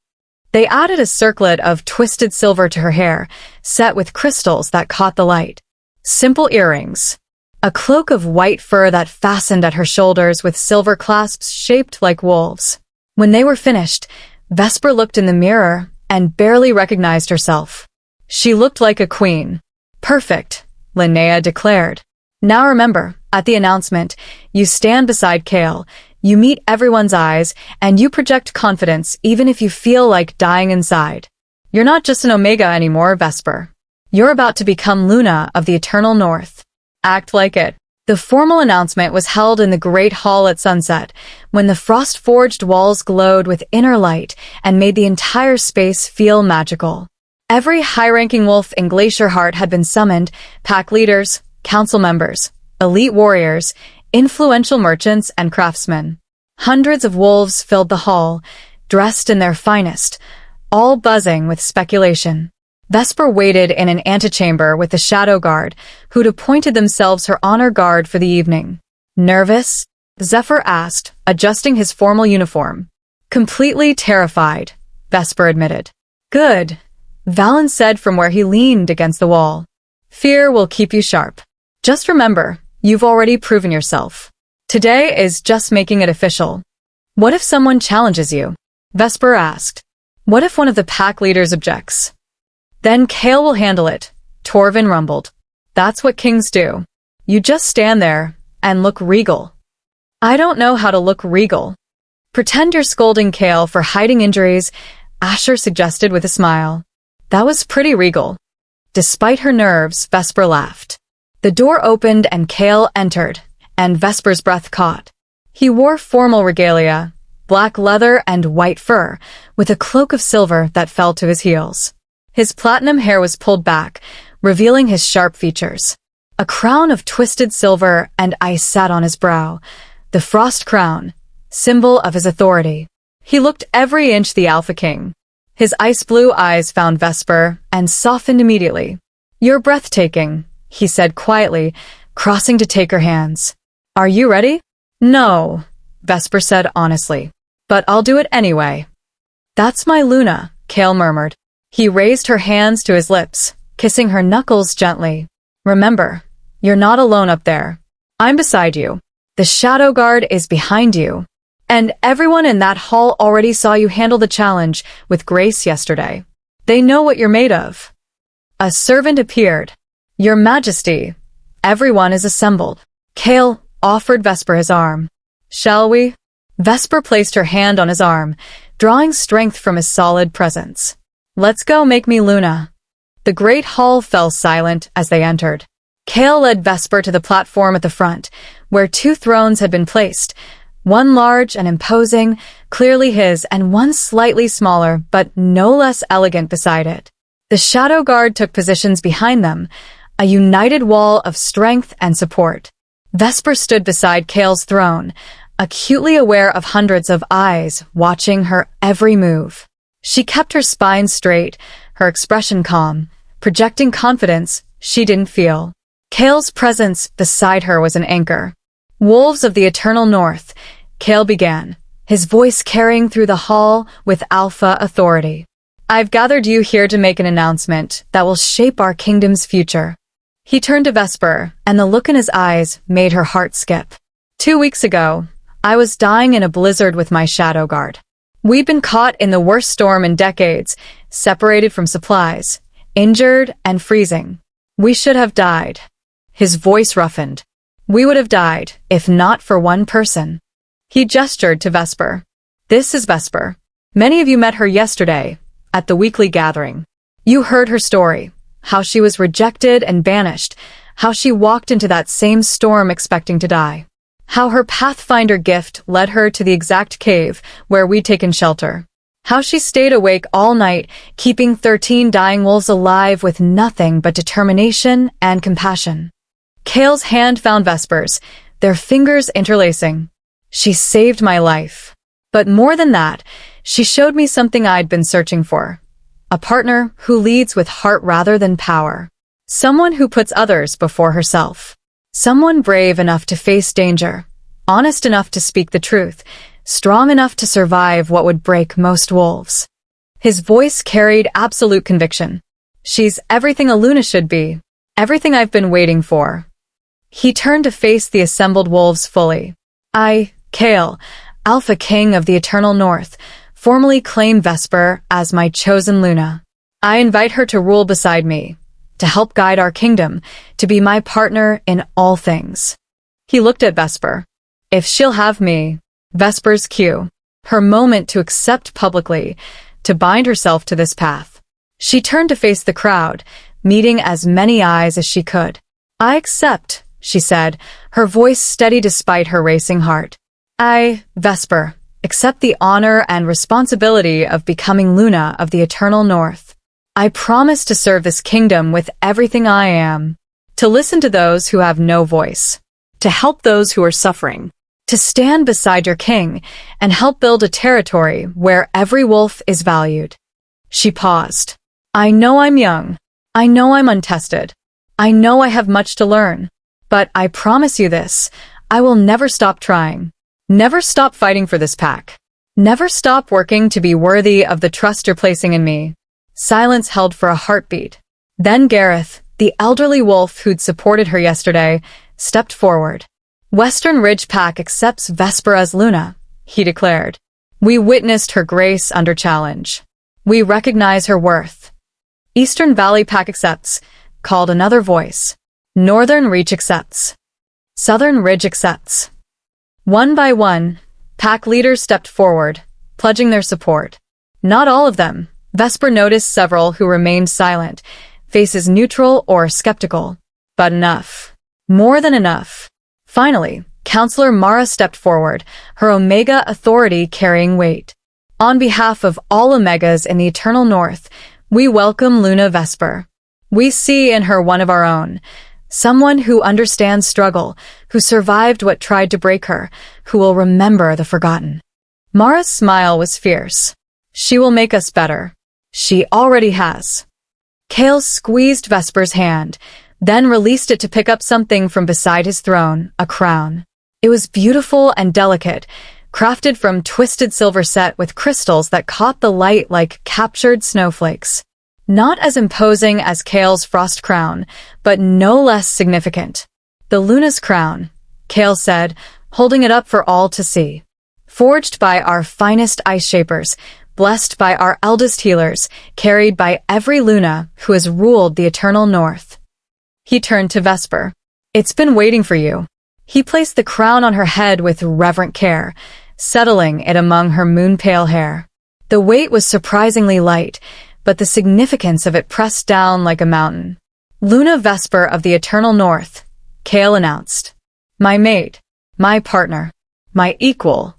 They added a circlet of twisted silver to her hair, set with crystals that caught the light. Simple earrings. A cloak of white fur that fastened at her shoulders with silver clasps shaped like wolves. When they were finished, Vesper looked in the mirror and barely recognized herself. She looked like a queen. Perfect, Linnea declared. Now remember, at the announcement, you stand beside Kale, You meet everyone's eyes, and you project confidence even if you feel like dying inside. You're not just an Omega anymore, Vesper. You're about to become Luna of the Eternal North. Act like it. The formal announcement was held in the Great Hall at sunset, when the frost-forged walls glowed with inner light and made the entire space feel magical. Every high-ranking wolf in Glacier Heart had been summoned: pack leaders, council members, elite warriors, influential merchants, and craftsmen. Hundreds of wolves filled the hall, dressed in their finest, all buzzing with speculation. Vesper waited in an antechamber with the Shadowguard, who'd appointed themselves her honor guard for the evening. Nervous? Zephyr asked, adjusting his formal uniform. Completely terrified, Vesper admitted. Good, Valen said from where he leaned against the wall. Fear will keep you sharp. Just remember, you've already proven yourself. Today is just making it official. What if someone challenges you? Vesper asked. What if one of the pack leaders objects? Then Kale will handle it, Torvin rumbled. That's what kings do. You just stand there and look regal. I don't know how to look regal. Pretend you're scolding Kale for hiding injuries, Asher suggested with a smile. That was pretty regal. Despite her nerves, Vesper laughed. The door opened and Kale entered, and Vesper's breath caught. He wore formal regalia, black leather and white fur, with a cloak of silver that fell to his heels. His platinum hair was pulled back, revealing his sharp features. A crown of twisted silver and ice sat on his brow, the frost crown, symbol of his authority. He looked every inch the Alpha King. His ice-blue eyes found Vesper and softened immediately. You're breathtaking, he said quietly, crossing to take her hands. Are you ready? No, Vesper said honestly. But I'll do it anyway. That's my Luna, Kale murmured. He raised her hands to his lips, kissing her knuckles gently. Remember, you're not alone up there. I'm beside you. The Shadowguard is behind you. And everyone in that hall already saw you handle the challenge with grace yesterday. They know what you're made of. A servant appeared. Your Majesty. Everyone is assembled. Kale offered Vesper his arm. Shall we? Vesper placed her hand on his arm, drawing strength from his solid presence. Let's go make me Luna. The great hall fell silent as they entered. Kale led Vesper to the platform at the front, where two thrones had been placed, one large and imposing, clearly his, and one slightly smaller, but no less elegant beside it. The Shadowguard took positions behind them, a united wall of strength and support. Vesper stood beside Kale's throne, acutely aware of hundreds of eyes watching her every move. She kept her spine straight, her expression calm, projecting confidence she didn't feel. Kale's presence beside her was an anchor. Wolves of the Eternal North, Kale began, his voice carrying through the hall with alpha authority. I've gathered you here to make an announcement that will shape our kingdom's future. He turned to Vesper, and the look in his eyes made her heart skip. 2 weeks ago, I was dying in a blizzard with my Shadowguard. We'd been caught in the worst storm in decades, separated from supplies, injured and freezing. We should have died. His voice roughened. We would have died, if not for one person. He gestured to Vesper. This is Vesper. Many of you met her yesterday, at the weekly gathering. You heard her story, how she was rejected and banished, how she walked into that same storm expecting to die. How her Pathfinder gift led her to the exact cave where we'd taken shelter. How she stayed awake all night, keeping 13 dying wolves alive with nothing but determination and compassion. Kale's hand found Vesper's, their fingers interlacing. She saved my life. But more than that, she showed me something I'd been searching for. A partner who leads with heart rather than power. Someone who puts others before herself. Someone brave enough to face danger, honest enough to speak the truth, strong enough to survive what would break most wolves. His voice carried absolute conviction. She's everything a Luna should be, everything I've been waiting for. He turned to face the assembled wolves fully. I, Kale, Alpha King of the Eternal North, formally claim Vesper as my chosen Luna. I invite her to rule beside me, to help guide our kingdom, to be my partner in all things. He looked at Vesper. If she'll have me, Vesper's cue. Her moment to accept publicly, to bind herself to this path. She turned to face the crowd, meeting as many eyes as she could. "I accept," she said, her voice steady despite her racing heart. "I, Vesper, accept the honor and responsibility of becoming Luna of the Eternal North. I promise to serve this kingdom with everything I am, to listen to those who have no voice, To help those who are suffering. to stand beside your king and help build a territory where every wolf is valued." She paused. "I know I'm young. I know I'm untested. I know I have much to learn. But I promise you this, I will never stop trying. Never stop fighting for this pack. Never stop working to be worthy of the trust you're placing in me." Silence held for a heartbeat. Then Gareth, the elderly wolf who'd supported her yesterday, stepped forward. "Western Ridge Pack accepts Vesper as Luna," he declared. "We witnessed her grace under challenge. We recognize her worth." "Eastern Valley Pack accepts," called another voice. "Northern Reach accepts. Southern Ridge accepts." One by one, pack leaders stepped forward, pledging their support. Not all of them. Vesper noticed several who remained silent, faces neutral or skeptical. But enough. More than enough. Finally, Counselor Mara stepped forward, her Omega authority carrying weight. "On behalf of all Omegas in the Eternal North, we welcome Luna Vesper. We see in her one of our own, someone who understands struggle, who survived what tried to break her, who will remember the forgotten." Mara's smile was fierce. "She will make us better. She already has." Kale squeezed Vesper's hand, then released it to pick up something from beside his throne, a crown. It was beautiful and delicate, crafted from twisted silver set with crystals that caught the light like captured snowflakes. Not as imposing as Kale's frost crown, but no less significant. "The Luna's crown," Kale said, holding it up for all to see. "Forged by our finest ice shapers, blessed by our eldest healers, carried by every Luna who has ruled the Eternal North." He turned to Vesper. "It's been waiting for you." He placed the crown on her head with reverent care, settling it among her moon-pale hair. The weight was surprisingly light, but the significance of it pressed down like a mountain. "Luna Vesper of the Eternal North," Kale announced. "My mate, my partner, my equal."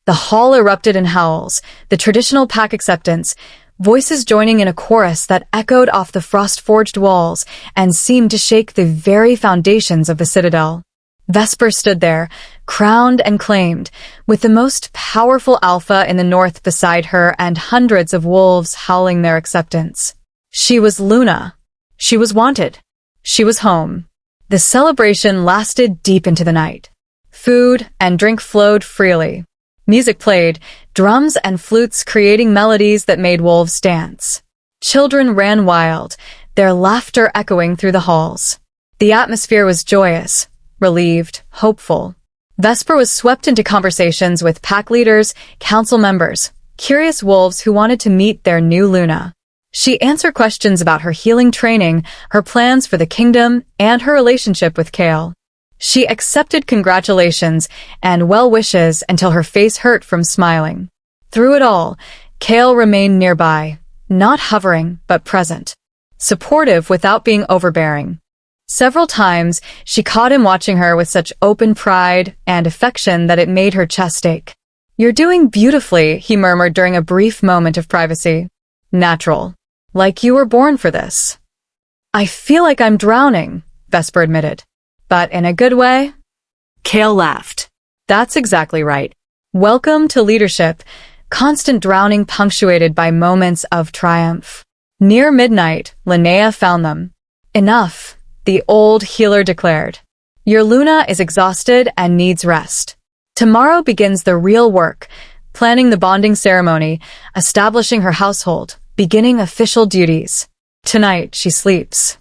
The hall erupted in howls, the traditional pack acceptance, voices joining in a chorus that echoed off the frost-forged walls and seemed to shake the very foundations of the citadel. Vesper stood there, crowned and claimed, with the most powerful alpha in the north beside her and hundreds of wolves howling their acceptance. She was Luna. She was wanted. She was home. The celebration lasted deep into the night. Food and drink flowed freely. Music played, drums and flutes creating melodies that made wolves dance. Children ran wild, their laughter echoing through the halls. The atmosphere was joyous, relieved, hopeful. Vesper was swept into conversations with pack leaders, council members, curious wolves who wanted to meet their new Luna. She answered questions about her healing training, her plans for the kingdom, and her relationship with Kale. She accepted congratulations and well wishes until her face hurt from smiling. Through it all, Kale remained nearby, not hovering, but present. Supportive without being overbearing. Several times, she caught him watching her with such open pride and affection that it made her chest ache. "You're doing beautifully," he murmured during a brief moment of privacy. "Natural. Like you were born for this." "I feel like I'm drowning," Vesper admitted. "But in a good way?" Kale laughed. "That's exactly right. Welcome to leadership, constant drowning punctuated by moments of triumph." Near midnight, Linnea found them. "Enough," the old healer declared. "Your Luna is exhausted and needs rest. Tomorrow begins the real work, planning the bonding ceremony, establishing her household, beginning official duties. Tonight, she sleeps."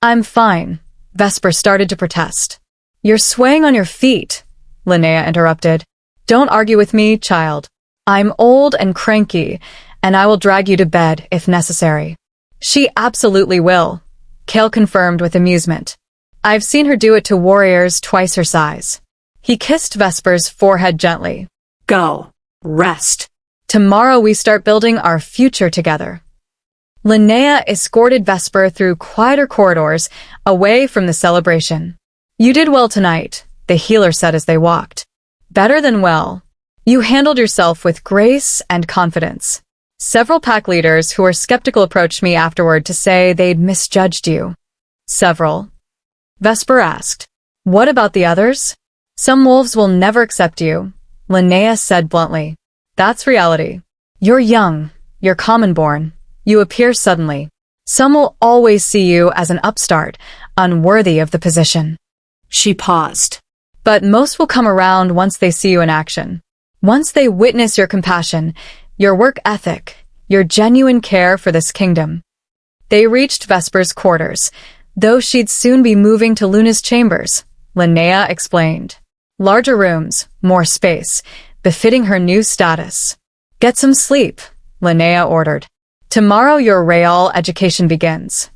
"I'm fine," Vesper started to protest. "You're swaying on your feet," Linnea interrupted. "Don't argue with me, child. I'm old and cranky, and I will drag you to bed if necessary." "She absolutely will," Kale confirmed with amusement. "I've seen her do it to warriors twice her size." He kissed Vesper's forehead gently. Go. Rest. Tomorrow we start building our future together. Linnea escorted Vesper through quieter corridors, away from the celebration. You did well tonight, the healer said as they walked. Better than well. You handled yourself with grace and confidence. Several pack leaders who were skeptical approached me afterward to say they'd misjudged you. Several? Vesper asked. What about the others? Some wolves will never accept you, Linnea said bluntly. That's reality. You're young. You're common-born. You appear suddenly. Some will always see you as an upstart, unworthy of the position. She paused. But most will come around once they see you in action. Once they witness your compassion, your work ethic, your genuine care for this kingdom. They reached Vesper's quarters, though she'd soon be moving to Luna's chambers, Linnea explained. Larger rooms, more space, befitting her new status. Get some sleep, Linnea ordered. Tomorrow your real education begins.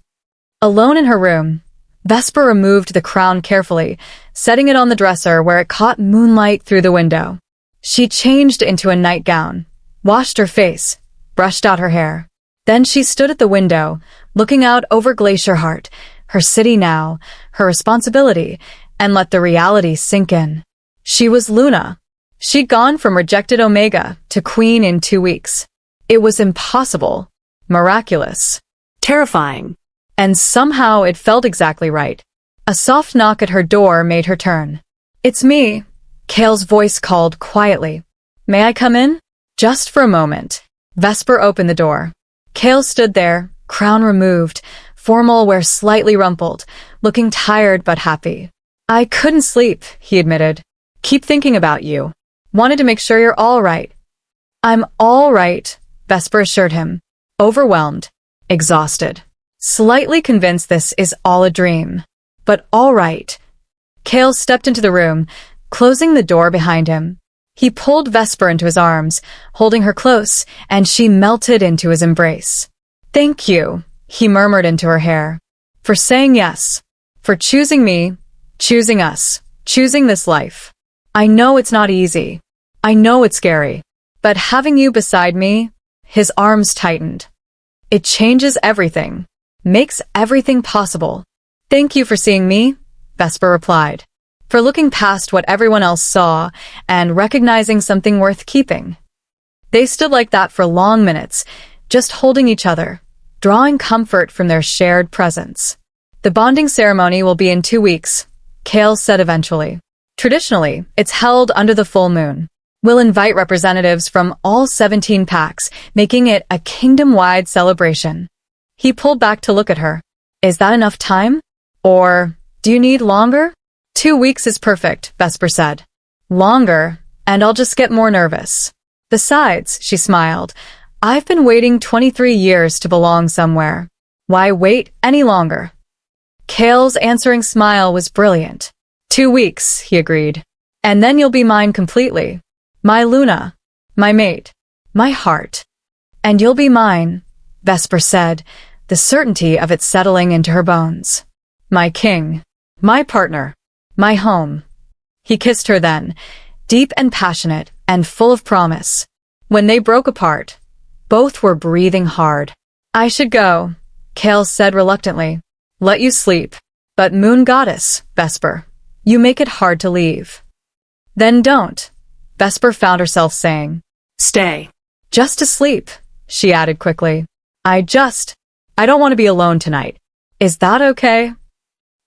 Alone in her room, Vesper removed the crown carefully, setting it on the dresser where it caught moonlight through the window. She changed into a nightgown, washed her face, brushed out her hair. Then she stood at the window, looking out over Glacier Heart, her city now, her responsibility, and let the reality sink in. She was Luna. She'd gone from rejected Omega to Queen in 2 weeks. It was impossible. Miraculous. Terrifying. And somehow it felt exactly right. A soft knock at her door made her turn. It's me, Kale's voice called quietly. May I come in? Just for a moment. Vesper opened the door. Kale stood there, crown removed, formal where slightly rumpled, looking tired but happy. I couldn't sleep, he admitted. Keep thinking about you. Wanted to make sure you're all right. I'm all right, Vesper assured him. Overwhelmed, exhausted. Slightly convinced this is all a dream. But all right. Kale stepped into the room, closing the door behind him. He pulled Vesper into his arms, holding her close, and she melted into his embrace. Thank you, he murmured into her hair. For saying yes. For choosing me, choosing us, choosing this life. I know it's not easy. I know it's scary. But having you beside me, his arms tightened. It changes everything. Makes everything possible. Thank you for seeing me, Vesper replied. For looking past what everyone else saw and recognizing something worth keeping. They stood like that for long minutes, just holding each other, drawing comfort from their shared presence. The bonding ceremony will be in 2 weeks, Kale said eventually. Traditionally, it's held under the full moon. We'll invite representatives from all 17 packs, making it a kingdom-wide celebration. He pulled back to look at her. Is that enough time? Or do you need longer? 2 weeks is perfect, Vesper said. Longer, and I'll just get more nervous. Besides, she smiled, I've been waiting 23 years to belong somewhere. Why wait any longer? Kale's answering smile was brilliant. 2 weeks, he agreed. And then you'll be mine completely. My Luna. My mate. My heart. And you'll be mine, Vesper said, the certainty of it settling into her bones. My king. My partner. My home. He kissed her then, deep and passionate and full of promise. When they broke apart, both were breathing hard. I should go, Kale said reluctantly. Let you sleep. But Moon Goddess, Vesper, you make it hard to leave. Then don't, Vesper found herself saying. Stay. Just to sleep, she added quickly. I don't want to be alone tonight. Is that okay?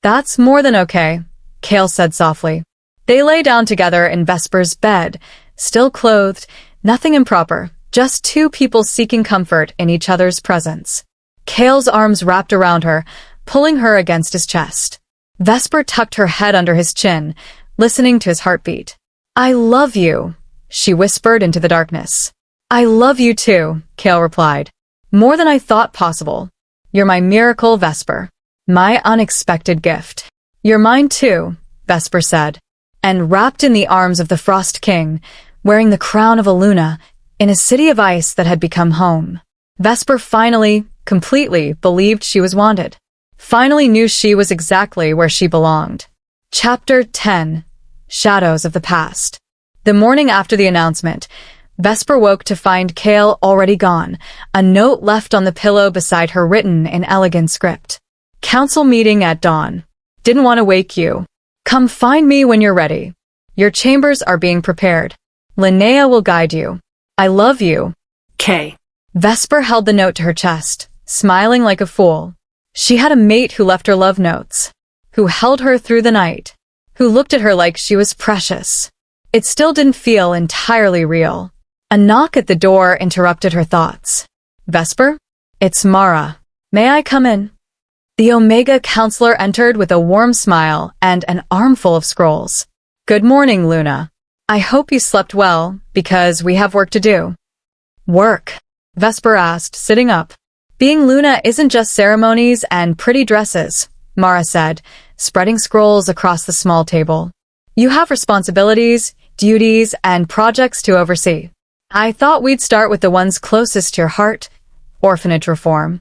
That's more than okay, Kale said softly. They lay down together in Vesper's bed, still clothed, nothing improper, just 2 people seeking comfort in each other's presence. Kale's arms wrapped around her, pulling her against his chest. Vesper tucked her head under his chin, listening to his heartbeat. I love you, she whispered into the darkness. I love you too, Kale replied. More than I thought possible. You're my miracle, Vesper. My unexpected gift. You're mine too, Vesper said. And wrapped in the arms of the Frost King, wearing the crown of a Luna, in a city of ice that had become home. Vesper finally, completely, believed she was wanted. Finally knew she was exactly where she belonged. Chapter 10. Shadows of the Past. The morning after the announcement, Vesper woke to find Kale already gone, a note left on the pillow beside her written in elegant script. Council meeting at dawn. Didn't want to wake you. Come find me when you're ready. Your chambers are being prepared. Linnea will guide you. I love you. K. Vesper held the note to her chest, smiling like a fool. She had a mate who left her love notes, who held her through the night, who looked at her like she was precious. It still didn't feel entirely real. A knock at the door interrupted her thoughts. Vesper? It's Mara. May I come in? The Omega counselor entered with a warm smile and an armful of scrolls. Good morning, Luna. I hope you slept well, because we have work to do. Work? Vesper asked, sitting up. Being Luna isn't just ceremonies and pretty dresses, Mara said, spreading scrolls across the small table. You have responsibilities, duties, and projects to oversee. I thought we'd start with the ones closest to your heart, orphanage reform.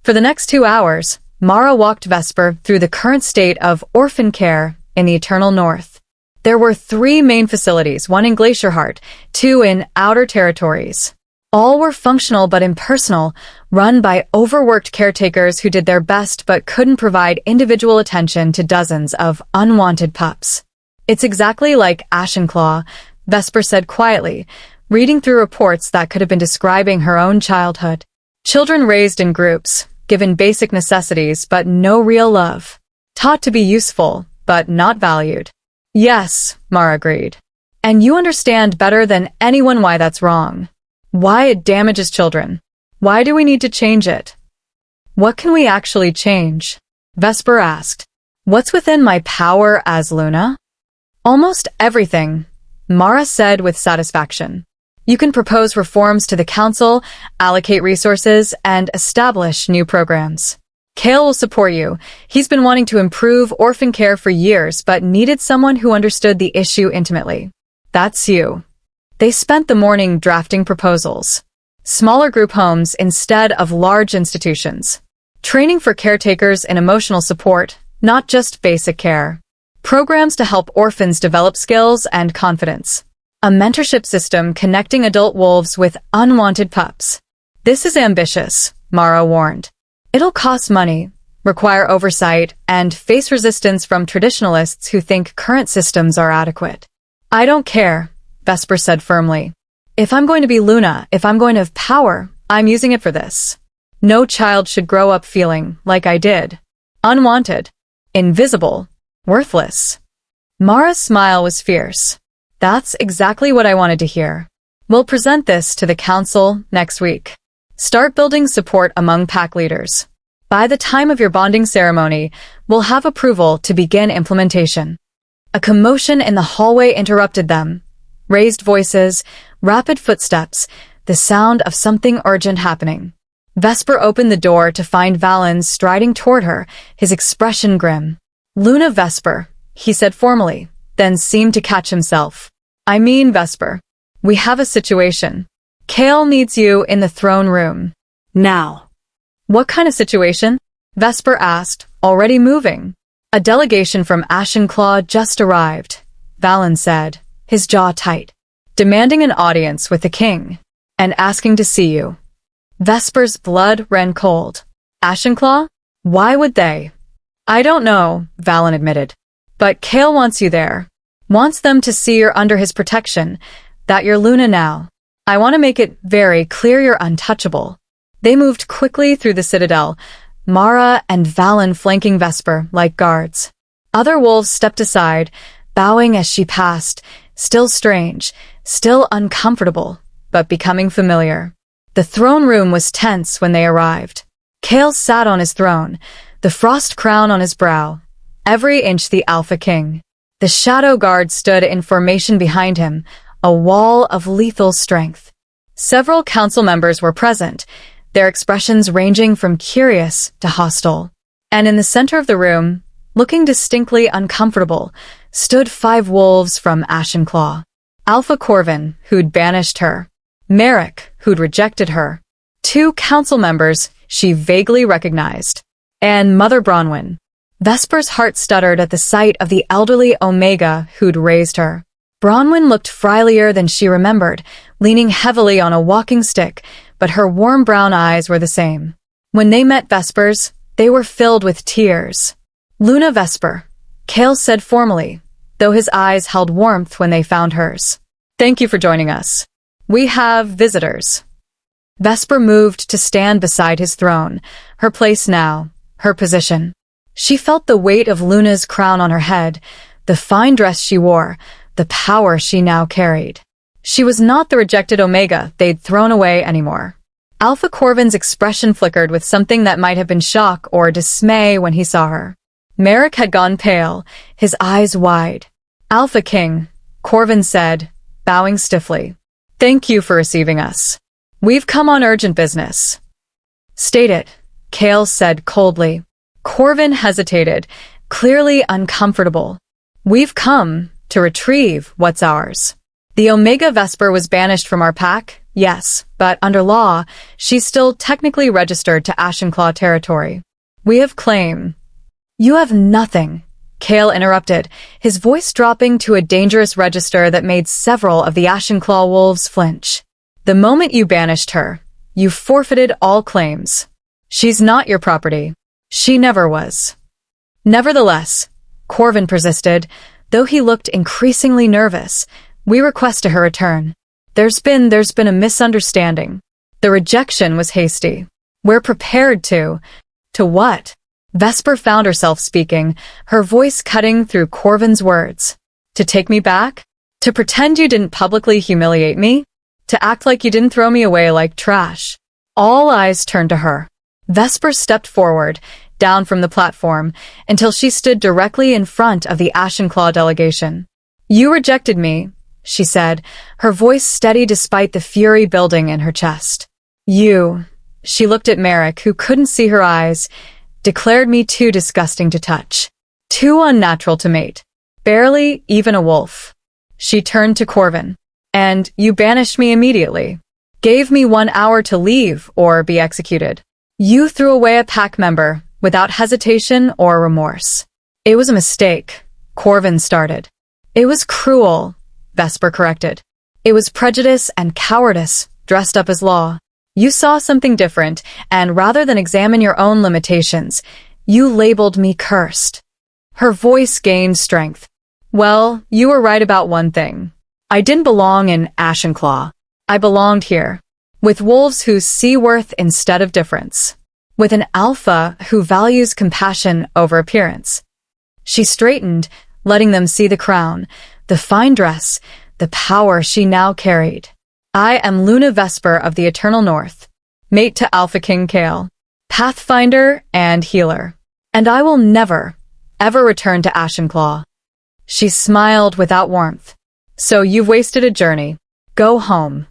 For the next 2 hours, Mara walked Vesper through the current state of orphan care in the Eternal North. There were 3 main facilities, 1 in Glacier Heart, 2 in Outer Territories. All were functional but impersonal, run by overworked caretakers who did their best but couldn't provide individual attention to dozens of unwanted pups. It's exactly like Ashenclaw, Vesper said quietly, reading through reports that could have been describing her own childhood. Children raised in groups, given basic necessities but no real love. Taught to be useful, but not valued. Yes, Mara agreed. And you understand better than anyone why that's wrong. Why it damages children. Why do we need to change it? What can we actually change? Vesper asked. What's within my power as Luna? Almost everything, Mara said with satisfaction. You can propose reforms to the council, allocate resources, and establish new programs. Kale will support you. He's been wanting to improve orphan care for years but needed someone who understood the issue intimately. That's you. They spent the morning drafting proposals. Smaller group homes instead of large institutions. Training for caretakers in emotional support, not just basic care. Programs to help orphans develop skills and confidence. A mentorship system connecting adult wolves with unwanted pups. This is ambitious, Mara warned. It'll cost money, require oversight, and face resistance from traditionalists who think current systems are adequate. I don't care, Vesper said firmly. If I'm going to be Luna, if I'm going to have power, I'm using it for this. No child should grow up feeling like I did. Unwanted. Invisible. Worthless. Mara's smile was fierce. That's exactly what I wanted to hear. We'll present this to the council next week. Start building support among pack leaders. By the time of your bonding ceremony, we'll have approval to begin implementation. A commotion in the hallway interrupted them. Raised voices, rapid footsteps, the sound of something urgent happening. Vesper opened the door to find Valen striding toward her, his expression grim. Luna Vesper, he said formally, then seemed to catch himself. I mean Vesper. We have a situation. Kale needs you in the throne room. Now. What kind of situation? Vesper asked, already moving. A delegation from Ashenclaw just arrived, Valen said, his jaw tight. Demanding an audience with the king, and asking to see you. Vesper's blood ran cold. Ashenclaw? Why would they? I don't know, Valen admitted. But Kale wants you there. Wants them to see you're under his protection, that you're Luna now. I want to make it very clear you're untouchable. They moved quickly through the citadel, Mara and Valen flanking Vesper like guards. Other wolves stepped aside, bowing as she passed, still strange, still uncomfortable, but becoming familiar. The throne room was tense when they arrived. Kale sat on his throne, the frost crown on his brow, every inch the Alpha King. The Shadowguard stood in formation behind him, a wall of lethal strength. Several council members were present, their expressions ranging from curious to hostile. And in the center of the room, looking distinctly uncomfortable, stood 5 wolves from Ashenclaw. Alpha Corvin, who'd banished her. Merrick, who'd rejected her. 2 council members she vaguely recognized. And Mother Bronwyn. Vesper's heart stuttered at the sight of the elderly Omega who'd raised her. Bronwyn looked frilier than she remembered, leaning heavily on a walking stick, but her warm brown eyes were the same. When they met Vespers, they were filled with tears. "Luna Vesper," Cale said formally, though his eyes held warmth when they found hers. "Thank you for joining us. We have visitors." Vesper moved to stand beside his throne, her place now, her position. She felt the weight of Luna's crown on her head, the fine dress she wore, the power she now carried. She was not the rejected Omega they'd thrown away anymore. Alpha Corvin's expression flickered with something that might have been shock or dismay when he saw her. Merrick had gone pale, his eyes wide. "Alpha King," Corvin said, bowing stiffly. "Thank you for receiving us. We've come on urgent business." "State it," Cale said coldly. Corvin hesitated, clearly uncomfortable. "We've come to retrieve what's ours. The Omega Vesper was banished from our pack, yes, but under law, she's still technically registered to Ashenclaw territory. We have claim." "You have nothing," Cale interrupted, his voice dropping to a dangerous register that made several of the Ashenclaw wolves flinch. "The moment you banished her, you forfeited all claims. She's not your property. She never was." "Nevertheless," Corvin persisted, though he looked increasingly nervous, "we request her return. There's been a misunderstanding. The rejection was hasty. We're prepared to..." "To what?" Vesper found herself speaking, her voice cutting through Corvin's words. "To take me back? To pretend you didn't publicly humiliate me? To act like you didn't throw me away like trash?" All eyes turned to her. Vesper stepped forward, down from the platform, until she stood directly in front of the Ashenclaw delegation. "You rejected me," she said, her voice steady despite the fury building in her chest. "You," she looked at Merrick, who couldn't see her eyes, "declared me too disgusting to touch. Too unnatural to mate. Barely even a wolf." She turned to Corvin. "And you banished me immediately. Gave me 1 hour to leave or be executed. You threw away a pack member without hesitation or remorse." "It was a mistake," Corvin started. "It was cruel," Vesper corrected. "It was prejudice and cowardice dressed up as law. You saw something different, and rather than examine your own limitations, you labeled me cursed." Her voice gained strength. "Well, you were right about one thing. I didn't belong in Ashenclaw. I belonged here, with wolves who see worth instead of difference, with an alpha who values compassion over appearance." She straightened, letting them see the crown, the fine dress, the power she now carried. "I am Luna Vesper of the Eternal North, mate to Alpha King Cale, Pathfinder and healer. And I will never, ever return to Ashenclaw." She smiled without warmth. "So you've wasted a journey. Go home."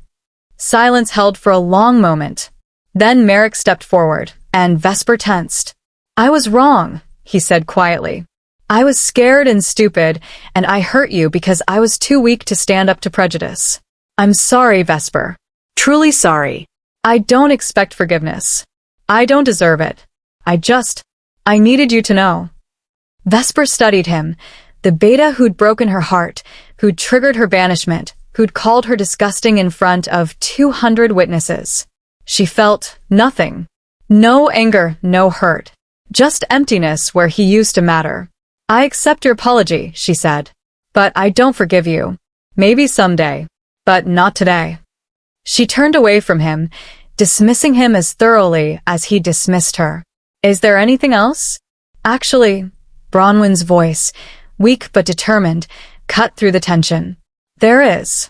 Silence held for a long moment. Then Merrick stepped forward, and Vesper tensed. "I was wrong," he said quietly. "I was scared and stupid, and I hurt you because I was too weak to stand up to prejudice. I'm sorry, Vesper. Truly sorry. I don't expect forgiveness. I don't deserve it. I needed you to know." Vesper studied him, the beta who'd broken her heart, who'd triggered her banishment, who'd called her disgusting in front of 200 witnesses. She felt nothing. No anger, no hurt. Just emptiness where he used to matter. "I accept your apology," she said. "But I don't forgive you. Maybe someday. But not today." She turned away from him, dismissing him as thoroughly as he dismissed her. "Is there anything else?" "Actually," Bronwyn's voice, weak but determined, cut through the tension. "There is."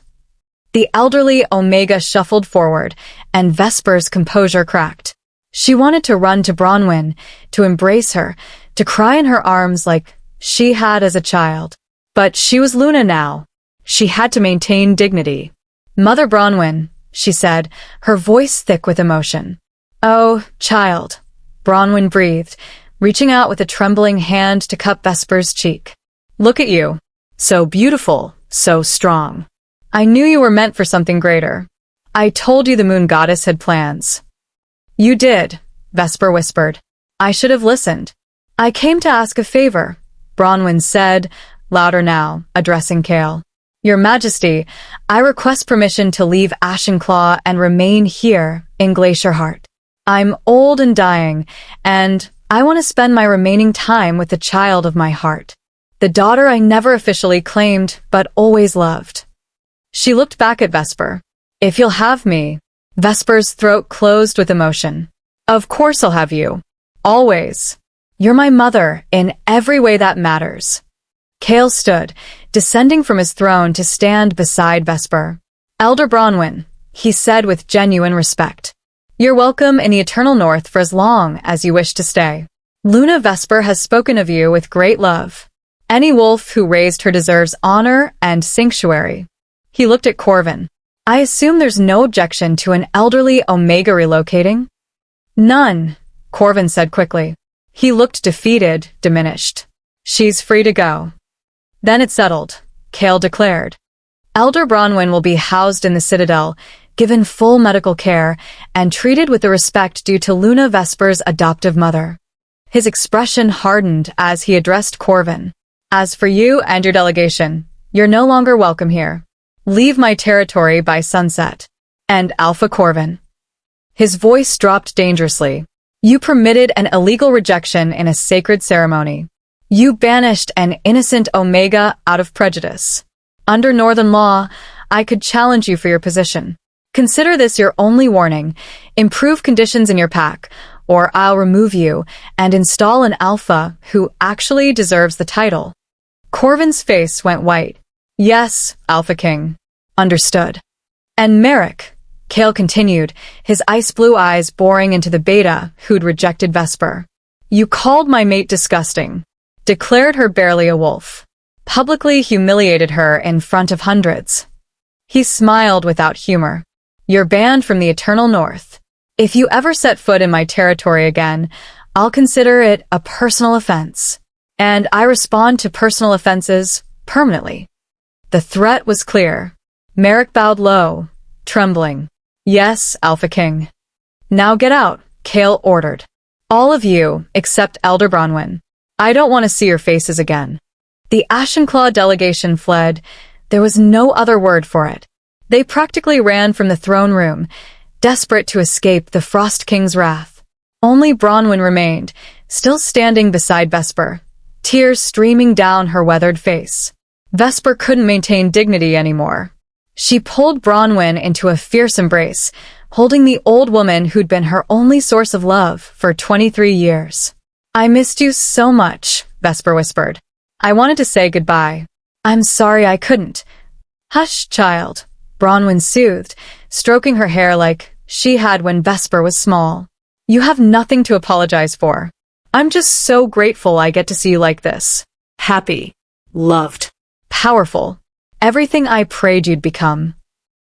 The elderly Omega shuffled forward, and Vesper's composure cracked. She wanted to run to Bronwyn, to embrace her, to cry in her arms like she had as a child. But she was Luna now. She had to maintain dignity. "Mother Bronwyn," she said, her voice thick with emotion. "Oh, child," Bronwyn breathed, reaching out with a trembling hand to cup Vesper's cheek. "Look at you. So beautiful, so strong. I knew you were meant for something greater. I told you the moon goddess had plans." "You did," Vesper whispered. "I should have listened." "I came to ask a favor," Bronwyn said, louder now, addressing Cale. Your Majesty, I request permission to leave Ashenclaw and remain here in Glacier Heart. I'm old and dying, and I want to spend my remaining time with the child of my heart, the daughter I never officially claimed but always loved. She looked back at Vesper. If you'll have me. Vesper's throat closed with emotion. Of course I'll have you. Always. You're my mother in every way that matters. Cale stood, descending from his throne to stand beside Vesper. Elder Bronwyn, he said with genuine respect. You're welcome in the Eternal North for as long as you wish to stay. Luna Vesper has spoken of you with great love. Any wolf who raised her deserves honor and sanctuary. He looked at Corvin. I assume there's no objection to an elderly Omega relocating? None, Corvin said quickly. He looked defeated, diminished. She's free to go. Then it's settled, Cale declared. Elder Bronwyn will be housed in the Citadel, given full medical care, and treated with the respect due to Luna Vesper's adoptive mother. His expression hardened as he addressed Corvin. As for you and your delegation, you're no longer welcome here. Leave my territory by sunset. And Alpha Corvin. His voice dropped dangerously. You permitted an illegal rejection in a sacred ceremony. You banished an innocent Omega out of prejudice. Under Northern law, I could challenge you for your position. Consider this your only warning. Improve conditions in your pack, or I'll remove you and install an Alpha who actually deserves the title. Corvin's face went white. Yes, Alpha King. Understood. And Merrick, Cale continued, his ice-blue eyes boring into the beta who'd rejected Vesper. You called my mate disgusting. Declared her barely a wolf. Publicly humiliated her in front of hundreds. He smiled without humor. You're banned from the Eternal North. If you ever set foot in my territory again, I'll consider it a personal offense. And I respond to personal offenses permanently. The threat was clear. Merrick bowed low, trembling. Yes, Alpha King. Now get out, Cale ordered. All of you, except Elder Bronwyn. I don't want to see your faces again. The Ashenclaw delegation fled. There was no other word for it. They practically ran from the throne room, desperate to escape the Frost King's wrath. Only Bronwyn remained, still standing beside Vesper, tears streaming down her weathered face. Vesper couldn't maintain dignity anymore. She pulled Bronwyn into a fierce embrace, holding the old woman who'd been her only source of love for 23 years. I missed you so much, Vesper whispered. I wanted to say goodbye. I'm sorry I couldn't. Hush, child, Bronwyn soothed, stroking her hair like she had when Vesper was small. You have nothing to apologize for. I'm just so grateful I get to see you like this. Happy. Loved. Powerful. Everything I prayed you'd become.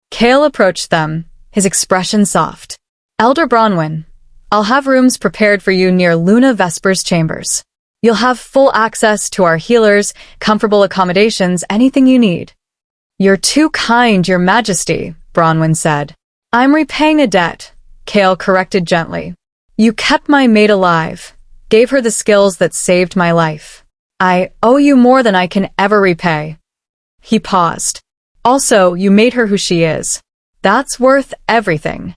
Cale approached them, his expression soft. Elder Bronwyn, I'll have rooms prepared for you near Luna Vesper's chambers. You'll have full access to our healers, comfortable accommodations, anything you need. You're too kind, Your Majesty, Bronwyn said. I'm repaying a debt, Cale corrected gently. You kept my mate alive, gave her the skills that saved my life. I owe you more than I can ever repay. He paused. Also, you made her who she is. That's worth everything.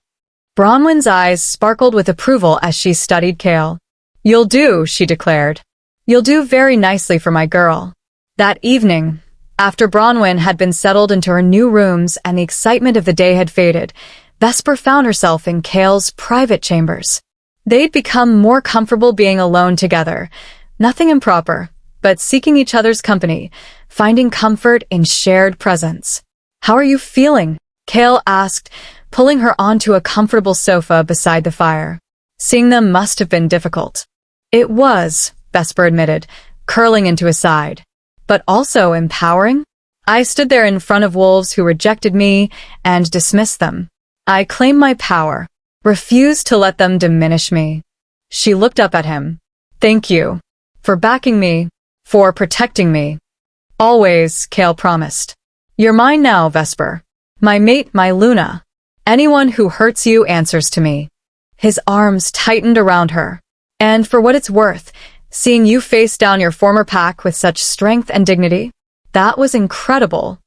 Bronwyn's eyes sparkled with approval as she studied Cale. You'll do, she declared. You'll do very nicely for my girl. That evening, after Bronwyn had been settled into her new rooms and the excitement of the day had faded, Vesper found herself in Cale's private chambers. They'd become more comfortable being alone together, nothing improper, but seeking each other's company, finding comfort in shared presence. How are you feeling? Cale asked, pulling her onto a comfortable sofa beside the fire. Seeing them must have been difficult. It was, Vesper admitted, curling into his side. But also empowering? I stood there in front of wolves who rejected me and dismissed them. I claimed my power, refused to let them diminish me. She looked up at him. Thank you. For backing me. For protecting me. Always, Cale promised. You're mine now, Vesper. My mate, my Luna. Anyone who hurts you answers to me. His arms tightened around her. And for what it's worth, seeing you face down your former pack with such strength and dignity, that was incredible.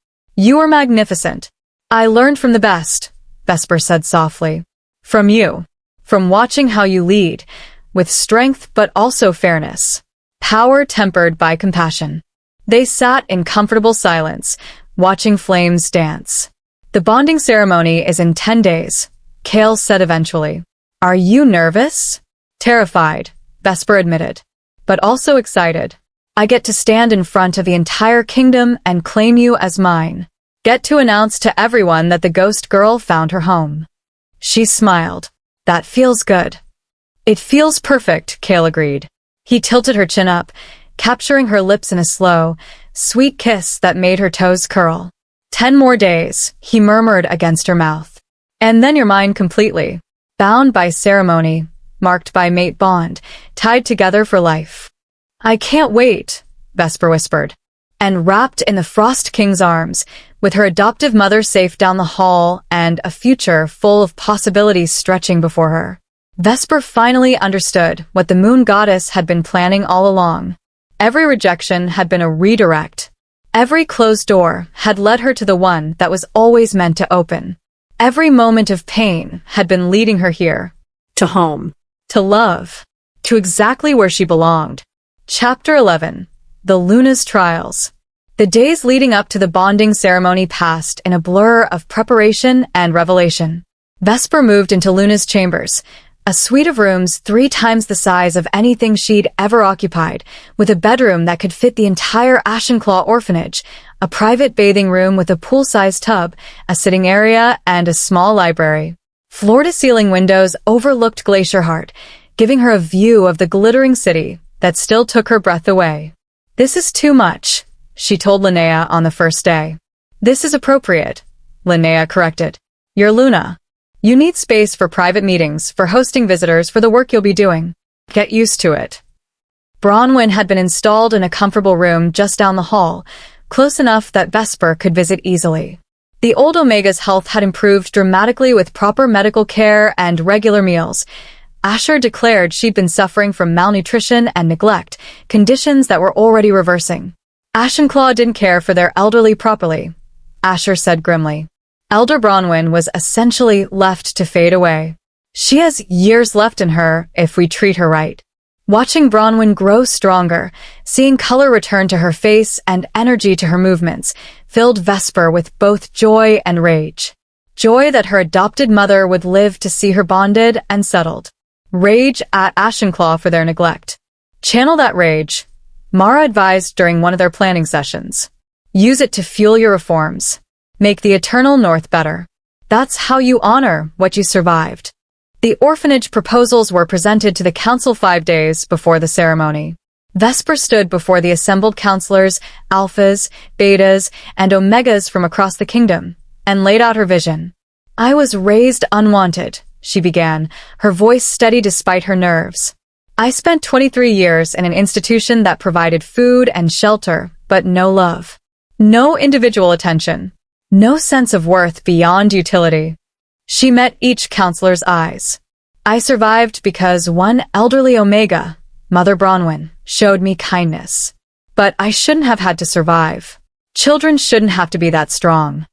You are magnificent. I learned from the best, Vesper said softly. From you. From watching how you lead, with strength but also fairness. Power tempered by compassion. They sat in comfortable silence, watching flames dance. The bonding ceremony is in 10 days, Kale said eventually. Are you nervous? Terrified, Vesper admitted. But also excited. I get to stand in front of the entire kingdom and claim you as mine. Get to announce to everyone that the ghost girl found her home. She smiled. That feels good. It feels perfect, Kale agreed. He tilted her chin up, capturing her lips in a slow, sweet kiss that made her toes curl. 10 more days, he murmured against her mouth. And then you're mine completely. Bound by ceremony, marked by mate bond, tied together for life. I can't wait, Vesper whispered. And wrapped in the Frost King's arms, with her adoptive mother safe down the hall and a future full of possibilities stretching before her. Vesper finally understood what the moon goddess had been planning all along. Every rejection had been a redirect. Every closed door had led her to the one that was always meant to open. Every moment of pain had been leading her here. To home. To love. To exactly where she belonged. Chapter 11. The Luna's Trials. The days leading up to the bonding ceremony passed in a blur of preparation and revelation. Vesper moved into Luna's chambers, a suite of rooms 3 times the size of anything she'd ever occupied, with a bedroom that could fit the entire Ashenclaw orphanage, a private bathing room with a pool-sized tub, a sitting area, and a small library. Floor-to-ceiling windows overlooked Glacier Heart, giving her a view of the glittering city that still took her breath away. This is too much, she told Linnea on the first day. This is appropriate, Linnea corrected. You're Luna. You need space for private meetings, for hosting visitors, for the work you'll be doing. Get used to it. Bronwyn had been installed in a comfortable room just down the hall, close enough that Vesper could visit easily. The old Omega's health had improved dramatically with proper medical care and regular meals. Asher declared she'd been suffering from malnutrition and neglect, conditions that were already reversing. Ashenclaw didn't care for their elderly properly, Asher said grimly. Elder Bronwyn was essentially left to fade away. She has years left in her if we treat her right. Watching Bronwyn grow stronger, seeing color return to her face and energy to her movements, filled Vesper with both joy and rage. Joy that her adopted mother would live to see her bonded and settled. Rage at Ashenclaw for their neglect. Channel that rage, Mara advised during one of their planning sessions. Use it to fuel your reforms. Make the Eternal North better. That's how you honor what you survived. The orphanage proposals were presented to the council 5 days before the ceremony. Vesper stood before the assembled counselors, alphas, betas, and omegas from across the kingdom, and laid out her vision. I was raised unwanted, she began, her voice steady despite her nerves. I spent 23 years in an institution that provided food and shelter, but no love. No individual attention. No sense of worth beyond utility. She met each counselor's eyes. I survived because one elderly Omega, Mother Bronwyn, showed me kindness. But I shouldn't have had to survive. Children shouldn't have to be that strong.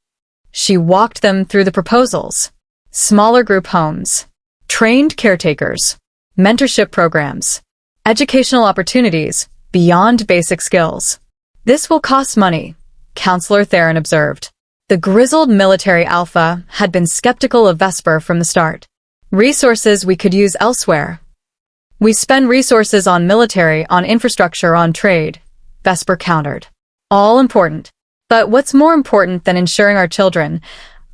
She walked them through the proposals. Smaller group homes. Trained caretakers. Mentorship programs. Educational opportunities beyond basic skills. This will cost money, Counselor Theron observed. The grizzled military alpha had been skeptical of Vesper from the start. Resources we could use elsewhere. We spend resources on military, on infrastructure, on trade, Vesper countered. All important. But what's more important than ensuring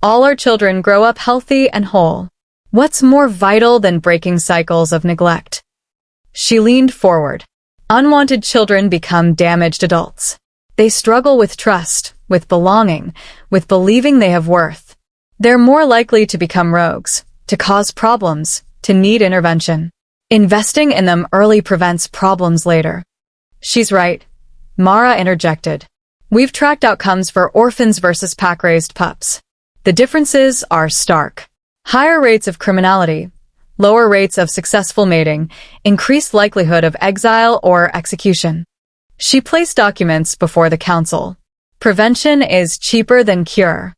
all our children grow up healthy and whole? What's more vital than breaking cycles of neglect? She leaned forward. Unwanted children become damaged adults. They struggle with trust, with belonging, with believing they have worth. They're more likely to become rogues, to cause problems, to need intervention. Investing in them early prevents problems later. She's right, Mara interjected. We've tracked outcomes for orphans versus pack-raised pups. The differences are stark. Higher rates of criminality, lower rates of successful mating, increased likelihood of exile or execution. She placed documents before the council. Prevention is cheaper than cure.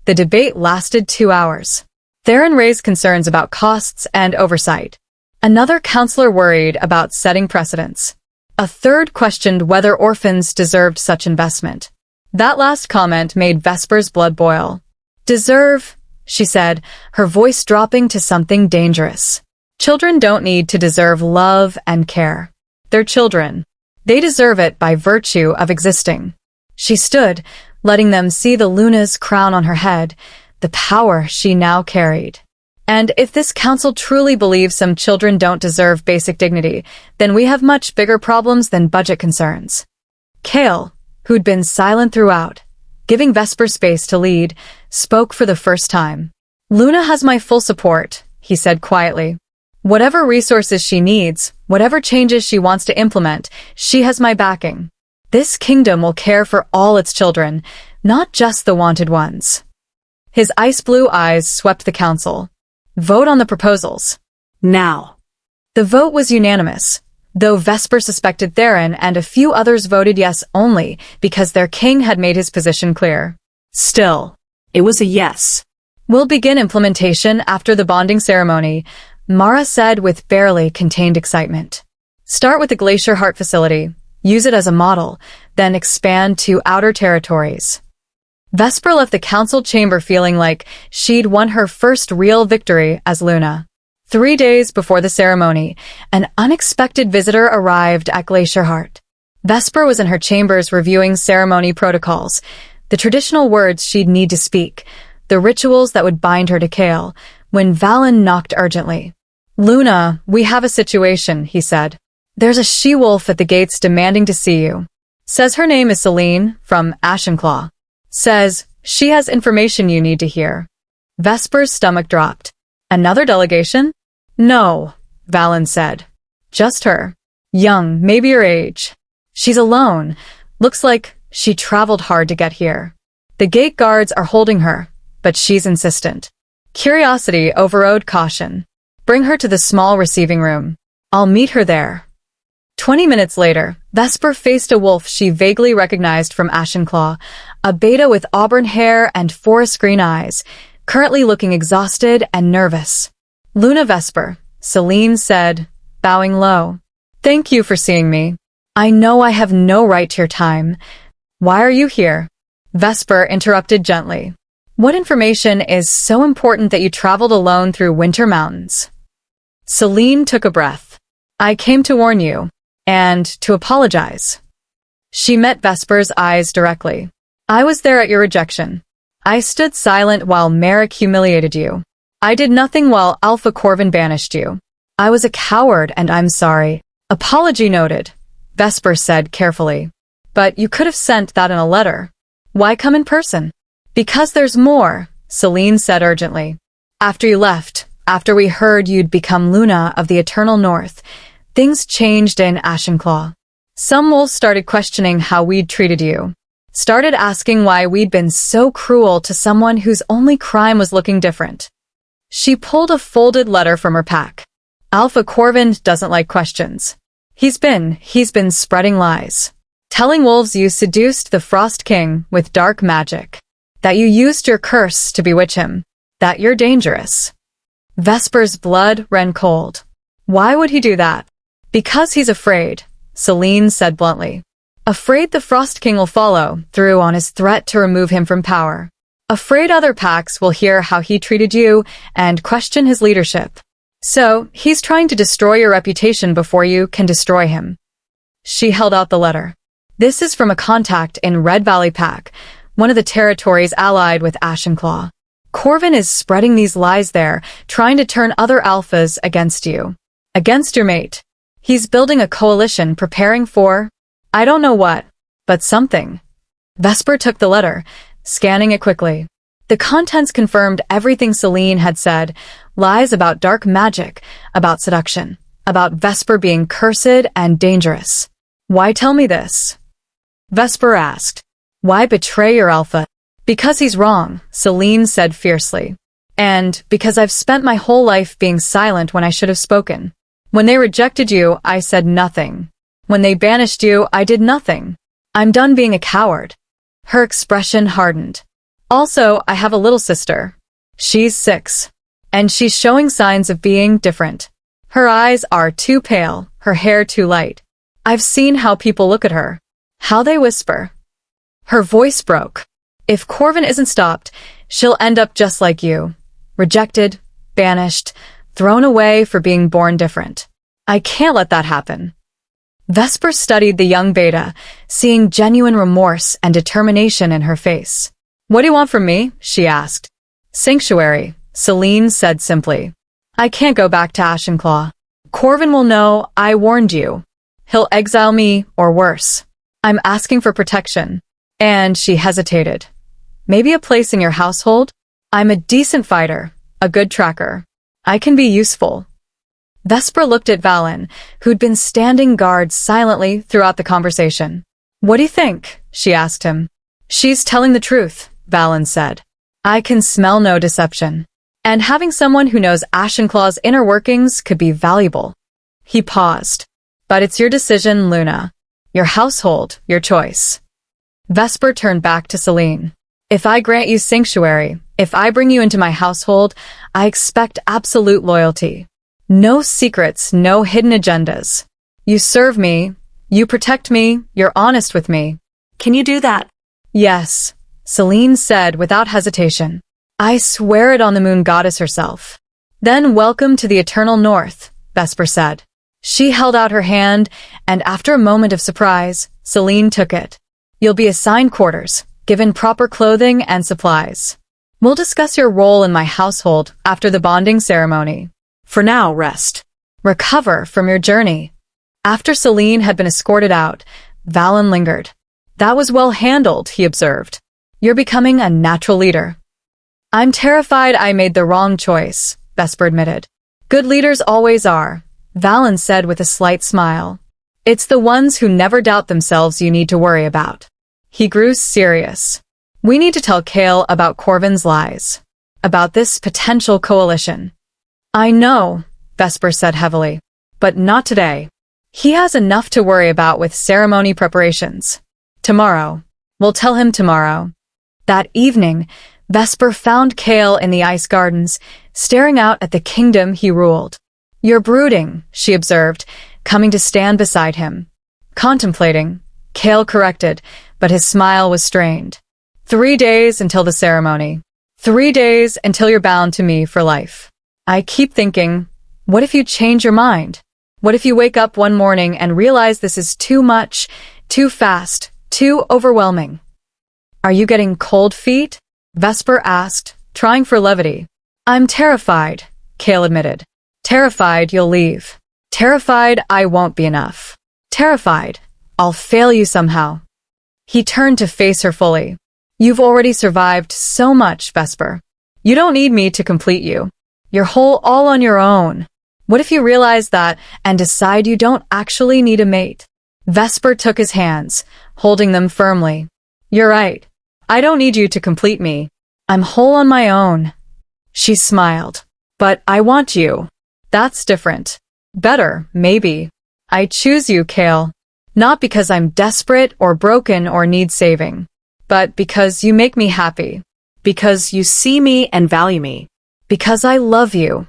The debate lasted 2 hours. Theron raised concerns about costs and oversight. Another counselor worried about setting precedents. A third questioned whether orphans deserved such investment. That last comment made Vesper's blood boil. Deserve, she said, her voice dropping to something dangerous. Children don't need to deserve love and care. They're children. They deserve it by virtue of existing. She stood, letting them see the Luna's crown on her head, the power she now carried. And if this council truly believes some children don't deserve basic dignity, then we have much bigger problems than budget concerns. Kale, who'd been silent throughout, giving Vesper space to lead, spoke for the first time. Luna has my full support, he said quietly. Whatever resources she needs, whatever changes she wants to implement, she has my backing. This kingdom will care for all its children, not just the wanted ones. His ice-blue eyes swept the council. Vote on the proposals. Now. The vote was unanimous, though Vesper suspected Theron and a few others voted yes only because their king had made his position clear. Still, it was a yes. We'll begin implementation after the bonding ceremony, Mara said with barely contained excitement. Start with the Glacier Heart facility, use it as a model, then expand to outer territories. Vesper left the council chamber feeling like she'd won her first real victory as Luna. 3 days before the ceremony, an unexpected visitor arrived at Glacier Heart. Vesper was in her chambers reviewing ceremony protocols, the traditional words she'd need to speak, the rituals that would bind her to Kale, when Valen knocked urgently. Luna, we have a situation, he said. There's a she-wolf at the gates demanding to see you. Says her name is Celine, from Ashenclaw. Says she has information you need to hear. Vesper's stomach dropped. Another delegation? No, Valen said. Just her. Young, maybe your age. She's alone. Looks like she traveled hard to get here. The gate guards are holding her, but she's insistent. Curiosity overrode caution. Bring her to the small receiving room. I'll meet her there. 20 minutes later, Vesper faced a wolf she vaguely recognized from Ashenclaw, a beta with auburn hair and forest green eyes, currently looking exhausted and nervous. Luna Vesper, Celine said, bowing low. Thank you for seeing me. I know I have no right to your time. Why are you here? Vesper interrupted gently. What information is so important that you traveled alone through winter mountains? Celine took a breath. I came to warn you, and to apologize. She met Vesper's eyes directly. I was there at your rejection. I stood silent while Merrick humiliated you. I did nothing while Alpha Corvin banished you. I was a coward and I'm sorry. Apology noted, Vesper said carefully. But you could have sent that in a letter. Why come in person? Because there's more, Celine said urgently. After you left, after we heard you'd become Luna of the Eternal North, things changed in Ashenclaw. Some wolves started questioning how we'd treated you. Started asking why we'd been so cruel to someone whose only crime was looking different. She pulled a folded letter from her pack. Alpha Corvin doesn't like questions. He's been spreading lies. Telling wolves you seduced the Frost King with dark magic. That you used your curse to bewitch him. That you're dangerous. Vesper's blood ran cold. Why would he do that? Because he's afraid, Celine said bluntly. Afraid the Frost King will follow through on his threat to remove him from power. Afraid other packs will hear how he treated you and question his leadership. So, he's trying to destroy your reputation before you can destroy him. She held out the letter. This is from a contact in Red Valley Pack, one of the territories allied with Ashenclaw. Corvin is spreading these lies there, trying to turn other alphas against you. Against your mate. He's building a coalition preparing for, I don't know what, but something. Vesper took the letter, scanning it quickly. The contents confirmed everything Celine had said, lies about dark magic, about seduction, about Vesper being cursed and dangerous. Why tell me this? Vesper asked. Why betray your alpha? Because he's wrong, Celine said fiercely. And because I've spent my whole life being silent when I should have spoken. When they rejected you, I said nothing. When they banished you, I did nothing. I'm done being a coward. Her expression hardened. Also, I have a little sister. She's 6. And she's showing signs of being different. Her eyes are too pale, her hair too light. I've seen how people look at her. How they whisper. Her voice broke. If Corvin isn't stopped, she'll end up just like you. Rejected, banished, thrown away for being born different. I can't let that happen. Vesper studied the young beta, seeing genuine remorse and determination in her face. What do you want from me? She asked. Sanctuary, Celine said simply. I can't go back to Ashenclaw. Corvin will know I warned you. He'll exile me, or worse. I'm asking for protection. And she hesitated. Maybe a place in your household? I'm a decent fighter, a good tracker. I can be useful. Vesper looked at Valen, who'd been standing guard silently throughout the conversation. What do you think? She asked him. She's telling the truth, Valen said. I can smell no deception. And having someone who knows Ashenclaw's inner workings could be valuable. He paused. But it's your decision, Luna. Your household, your choice. Vesper turned back to Celine. If I grant you sanctuary, if I bring you into my household, I expect absolute loyalty. No secrets, no hidden agendas. You serve me, you protect me, you're honest with me. Can you do that? Yes, Celine said without hesitation. I swear it on the moon goddess herself. Then welcome to the eternal north, Vesper said. She held out her hand, and after a moment of surprise, Celine took it. You'll be assigned quarters, given proper clothing and supplies. We'll discuss your role in my household after the bonding ceremony. For now, rest. Recover from your journey. After Celine had been escorted out, Valen lingered. That was well handled, he observed. You're becoming a natural leader. I'm terrified I made the wrong choice, Vesper admitted. Good leaders always are, Valen said with a slight smile. It's the ones who never doubt themselves you need to worry about. He grew serious. We need to tell Kale about Corvin's lies. About this potential coalition. I know, Vesper said heavily. But not today. He has enough to worry about with ceremony preparations. Tomorrow. We'll tell him tomorrow. That evening, Vesper found Kale in the ice gardens, staring out at the kingdom he ruled. You're brooding, she observed, coming to stand beside him. Contemplating, Kale corrected, but his smile was strained. 3 days until the ceremony. 3 days until you're bound to me for life. I keep thinking, what if you change your mind? What if you wake up one morning and realize this is too much, too fast, too overwhelming? Are you getting cold feet? Vesper asked, trying for levity. I'm terrified, Kale admitted. Terrified you'll leave. Terrified I won't be enough. Terrified I'll fail you somehow. He turned to face her fully. You've already survived so much, Vesper. You don't need me to complete you. You're whole all on your own. What if you realize that and decide you don't actually need a mate? Vesper took his hands, holding them firmly. You're right. I don't need you to complete me. I'm whole on my own. She smiled. But I want you. That's different. Better, maybe. I choose you, Kale. Not because I'm desperate or broken or need saving, but because you make me happy. Because you see me and value me. Because I love you.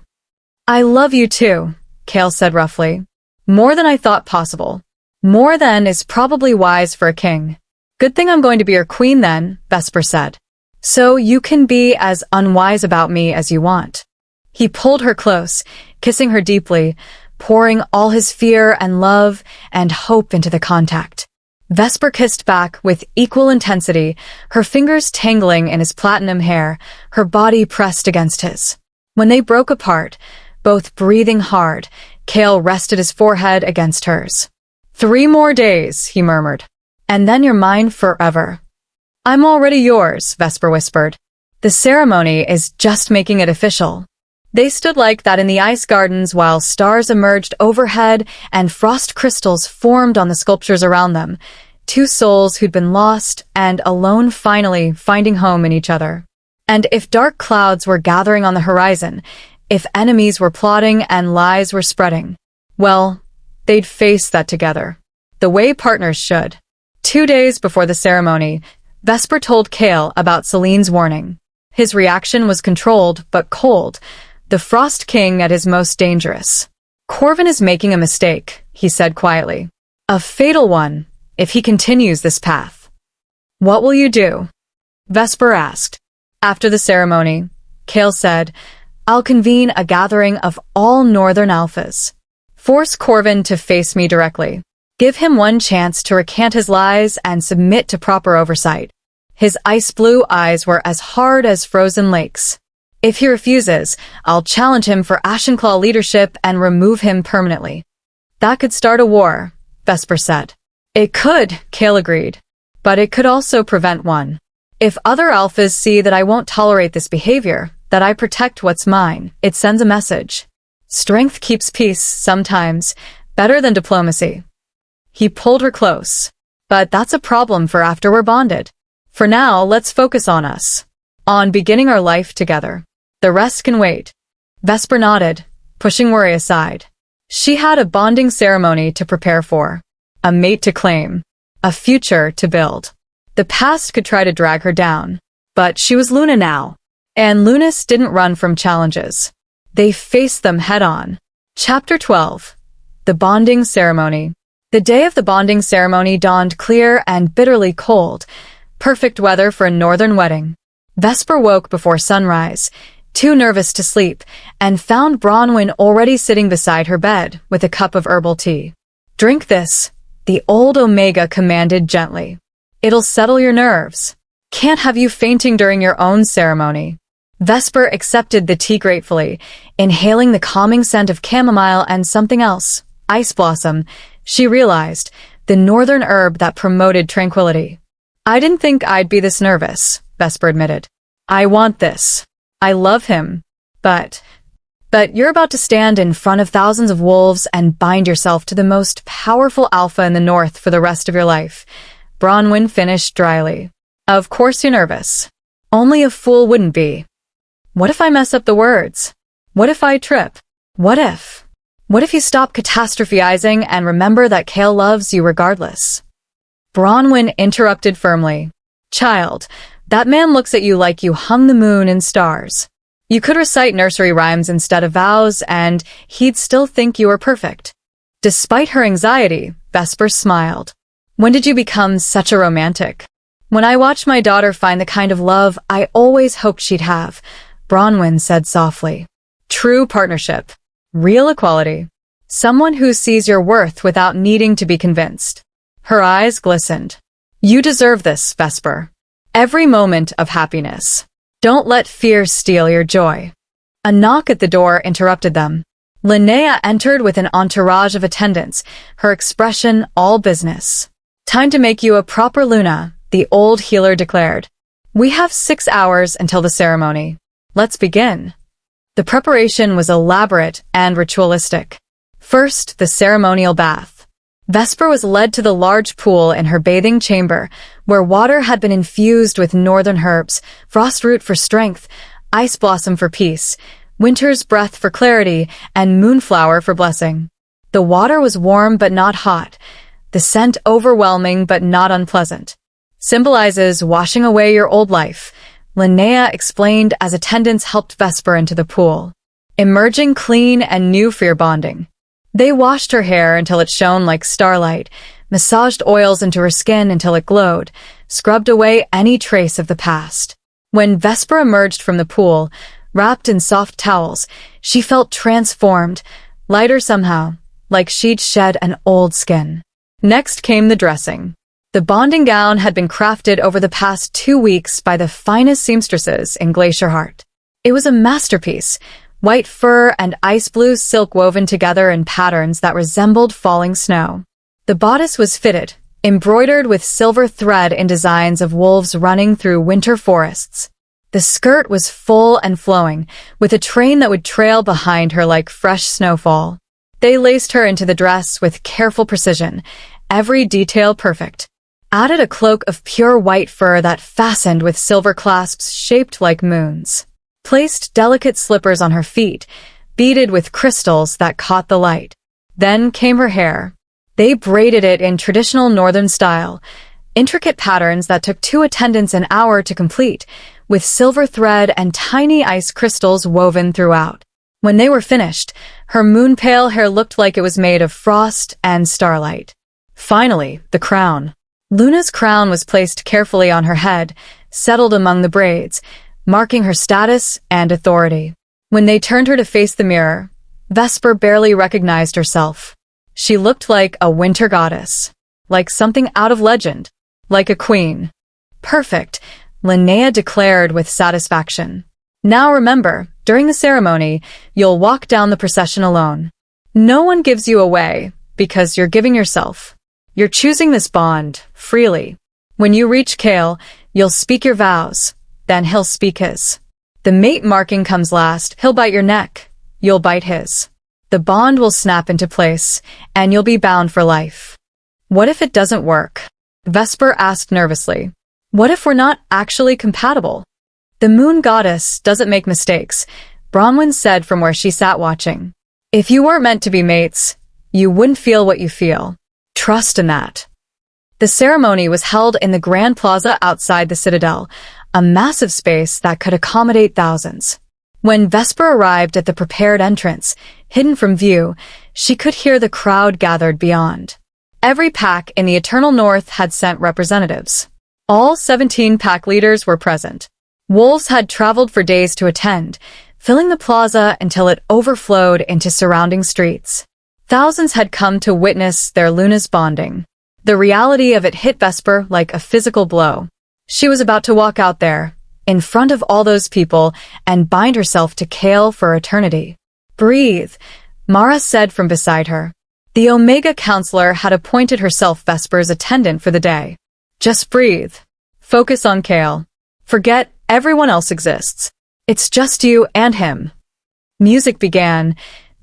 I love you too, Kale said roughly. More than I thought possible. More than is probably wise for a king. Good thing I'm going to be your queen then, Vesper said. So you can be as unwise about me as you want. He pulled her close, kissing her deeply, pouring all his fear and love and hope into the contact. Vesper kissed back with equal intensity, her fingers tangling in his platinum hair, her body pressed against his. When they broke apart, both breathing hard, Kale rested his forehead against hers. 3 more days, he murmured. And then you're mine forever. I'm already yours, Vesper whispered. The ceremony is just making it official. They stood like that in the ice gardens while stars emerged overhead and frost crystals formed on the sculptures around them, 2 souls who'd been lost and alone finally finding home in each other. And if dark clouds were gathering on the horizon, if enemies were plotting and lies were spreading, well, they'd face that together. The way partners should. 2 days before the ceremony, Vesper told Kale about Celine's warning. His reaction was controlled but cold, the Frost King at his most dangerous. Corvin is making a mistake, he said quietly. A fatal one, if he continues this path. What will you do? Vesper asked. After the ceremony, Kale said, I'll convene a gathering of all Northern Alphas. Force Corvin to face me directly. Give him one chance to recant his lies and submit to proper oversight. His ice-blue eyes were as hard as frozen lakes. If he refuses, I'll challenge him for Ashenclaw leadership and remove him permanently. That could start a war, Vesper said. It could, Kale agreed. But it could also prevent one. If other alphas see that I won't tolerate this behavior, that I protect what's mine, it sends a message. Strength keeps peace, sometimes, better than diplomacy. He pulled her close. But that's a problem for after we're bonded. For now, let's focus on us. On beginning our life together. The rest can wait. Vesper nodded, pushing worry aside. She had a bonding ceremony to prepare for. A mate to claim. A future to build. The past could try to drag her down. But she was Luna now. And Lunas didn't run from challenges. They faced them head-on. Chapter 12. The Bonding Ceremony. The day of the bonding ceremony dawned clear and bitterly cold. Perfect weather for a northern wedding. Vesper woke before sunrise, too nervous to sleep, and found Bronwyn already sitting beside her bed with a cup of herbal tea. Drink this, the old Omega commanded gently. It'll settle your nerves. Can't have you fainting during your own ceremony. Vesper accepted the tea gratefully, inhaling the calming scent of chamomile and something else, ice blossom. She realized, the northern herb that promoted tranquility. I didn't think I'd be this nervous, Vesper admitted. I want this. I love him. But you're about to stand in front of thousands of wolves and bind yourself to the most powerful alpha in the north for the rest of your life. Bronwyn finished dryly. Of course you're nervous. Only a fool wouldn't be. What if I mess up the words? What if I trip? What if you stop catastrophizing and remember that Kale loves you regardless? Bronwyn interrupted firmly. Child, that man looks at you like you hung the moon in stars. You could recite nursery rhymes instead of vows, and he'd still think you were perfect. Despite her anxiety, Vesper smiled. When did you become such a romantic? When I watched my daughter find the kind of love I always hoped she'd have, Bronwyn said softly. True partnership. Real equality. Someone who sees your worth without needing to be convinced. Her eyes glistened. You deserve this, Vesper. Every moment of happiness. Don't let fear steal your joy. A knock at the door interrupted them. Linnea entered with an entourage of attendants, her expression all business. Time to make you a proper Luna, the old healer declared. We have 6 hours until the ceremony. Let's begin. The preparation was elaborate and ritualistic. First, the ceremonial bath. Vesper was led to the large pool in her bathing chamber, where water had been infused with northern herbs, frostroot for strength, ice blossom for peace, winter's breath for clarity, and moonflower for blessing. The water was warm but not hot, the scent overwhelming but not unpleasant. Symbolizes washing away your old life, Linnea explained as attendants helped Vesper into the pool. Emerging clean and new for your bonding. They washed her hair until it shone like starlight, massaged oils into her skin until it glowed, scrubbed away any trace of the past. When Vesper emerged from the pool, wrapped in soft towels, she felt transformed, lighter somehow, like she'd shed an old skin. Next came the dressing. The bonding gown had been crafted over the past 2 weeks by the finest seamstresses in Glacierheart. It was a masterpiece, white fur and ice blue silk woven together in patterns that resembled falling snow. The bodice was fitted, embroidered with silver thread in designs of wolves running through winter forests. The skirt was full and flowing, with a train that would trail behind her like fresh snowfall. They laced her into the dress with careful precision, every detail perfect. Added a cloak of pure white fur that fastened with silver clasps shaped like moons. Placed delicate slippers on her feet, beaded with crystals that caught the light. Then came her hair. They braided it in traditional northern style, Intricate patterns that took 2 attendants an hour to complete, with silver thread and tiny ice crystals woven throughout. When they were finished, her moon-pale hair looked like it was made of frost and starlight. Finally, the crown. Luna's crown was placed carefully on her head, settled among the braids, marking her status and authority. When they turned her to face the mirror, Vesper barely recognized herself. She looked like a winter goddess, like something out of legend, like a queen. Perfect, Linnea declared with satisfaction. Now remember, during the ceremony, you'll walk down the procession alone. No one gives you away, because you're giving yourself. You're choosing this bond, freely. When you reach Kale, you'll speak your vows, then he'll speak his. The mate marking comes last, he'll bite your neck, you'll bite his. The bond will snap into place, and you'll be bound for life. What if it doesn't work? Vesper asked nervously. What if we're not actually compatible? The moon goddess doesn't make mistakes, Bronwyn said from where she sat watching. If you weren't meant to be mates, you wouldn't feel what you feel. Trust in that. The ceremony was held in the Grand Plaza outside the Citadel, a massive space that could accommodate thousands. When Vesper arrived at the prepared entrance, hidden from view, she could hear the crowd gathered beyond. Every pack in the Eternal North had sent representatives. All 17 pack leaders were present. Wolves had traveled for days to attend, filling the plaza until it overflowed into surrounding streets. Thousands had come to witness their Luna's bonding. The reality of it hit Vesper like a physical blow. She was about to walk out there, in front of all those people, and bind herself to Kale for eternity. Breathe, Mara said from beside her. The Omega Counselor had appointed herself Vesper's attendant for the day. Just breathe. Focus on Kale. Forget everyone else exists. It's just you and him. Music began,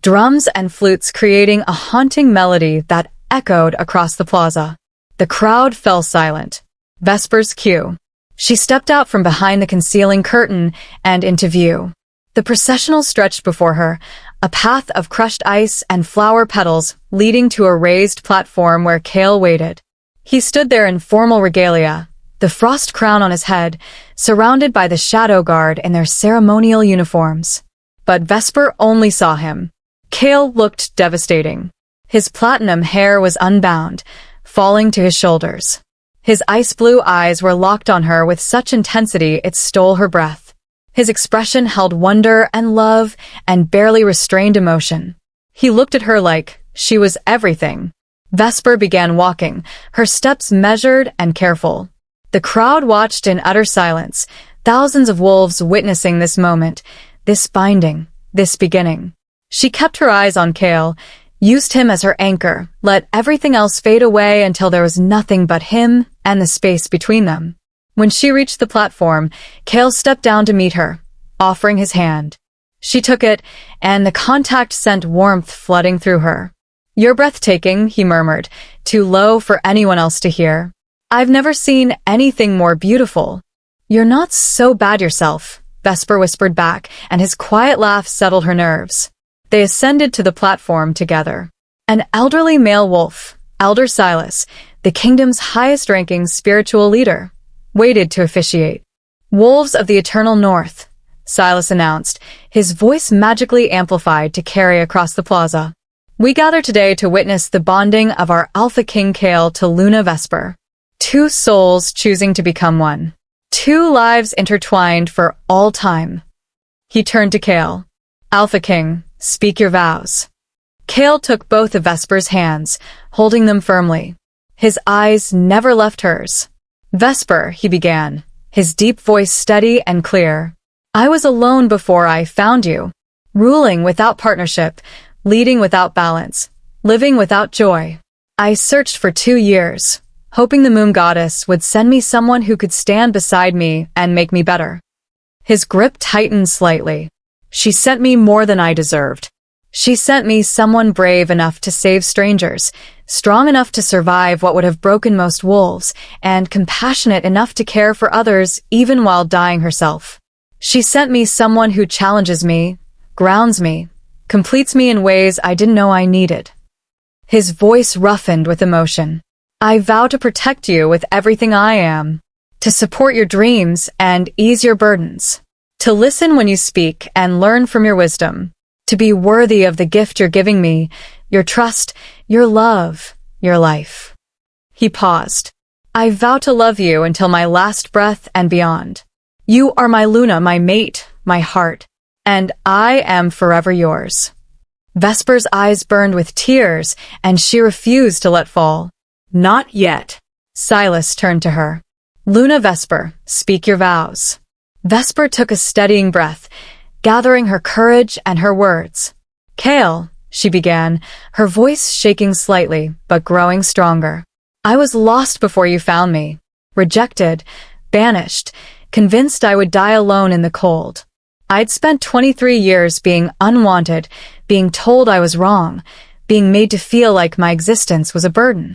drums and flutes creating a haunting melody that echoed across the plaza. The crowd fell silent. Vesper's cue. She stepped out from behind the concealing curtain and into view. The processional stretched before her, a path of crushed ice and flower petals leading to a raised platform where Kale waited. He stood there in formal regalia, the frost crown on his head, surrounded by the Shadowguard in their ceremonial uniforms. But Vesper only saw him. Kale looked devastating. His platinum hair was unbound, falling to his shoulders. His ice-blue eyes were locked on her with such intensity it stole her breath. His expression held wonder and love and barely restrained emotion. He looked at her like she was everything. Vesper began walking, her steps measured and careful. The crowd watched in utter silence, thousands of wolves witnessing this moment, this binding, this beginning. She kept her eyes on Kale, used him as her anchor, let everything else fade away until there was nothing but him and the space between them. When she reached the platform, Kale stepped down to meet her, offering his hand. She took it, and the contact sent warmth flooding through her. "You're breathtaking," he murmured, too low for anyone else to hear. "I've never seen anything more beautiful." "You're not so bad yourself," Vesper whispered back, and his quiet laugh settled her nerves. They ascended to the platform together. An elderly male wolf, Elder Silas, the kingdom's highest-ranking spiritual leader, waited to officiate. "Wolves of the Eternal North," Silas announced, his voice magically amplified to carry across the plaza. "We gather today to witness the bonding of our Alpha King Kale to Luna Vesper. 2 souls choosing to become one. 2 lives intertwined for all time." He turned to Kale. "Alpha King, speak your vows." Kale took both of Vesper's hands, holding them firmly. His eyes never left hers. "Vesper," he began, his deep voice steady and clear. "I was alone before I found you, ruling without partnership, leading without balance, living without joy. I searched for 2 years, hoping the moon goddess would send me someone who could stand beside me and make me better." His grip tightened slightly. "She sent me more than I deserved. She sent me someone brave enough to save strangers, strong enough to survive what would have broken most wolves, and compassionate enough to care for others even while dying herself. She sent me someone who challenges me, grounds me, completes me in ways I didn't know I needed." His voice roughened with emotion. I vow to protect you with everything I am, to support your dreams and ease your burdens, to listen when you speak and learn from your wisdom, to be worthy of the gift you're giving me, your trust, your love, your life. He paused. I vow to love you until my last breath and beyond. You are my Luna, my mate, my heart, and I am forever yours. Vesper's eyes burned with tears, and she refused to let fall. Not yet. Silas turned to her. Luna Vesper, speak your vows. Vesper took a steadying breath, gathering her courage and her words. Kale, she began, her voice shaking slightly, but growing stronger. I was lost before you found me. Rejected, banished, convinced I would die alone in the cold. I'd spent 23 years being unwanted, being told I was wrong, being made to feel like my existence was a burden.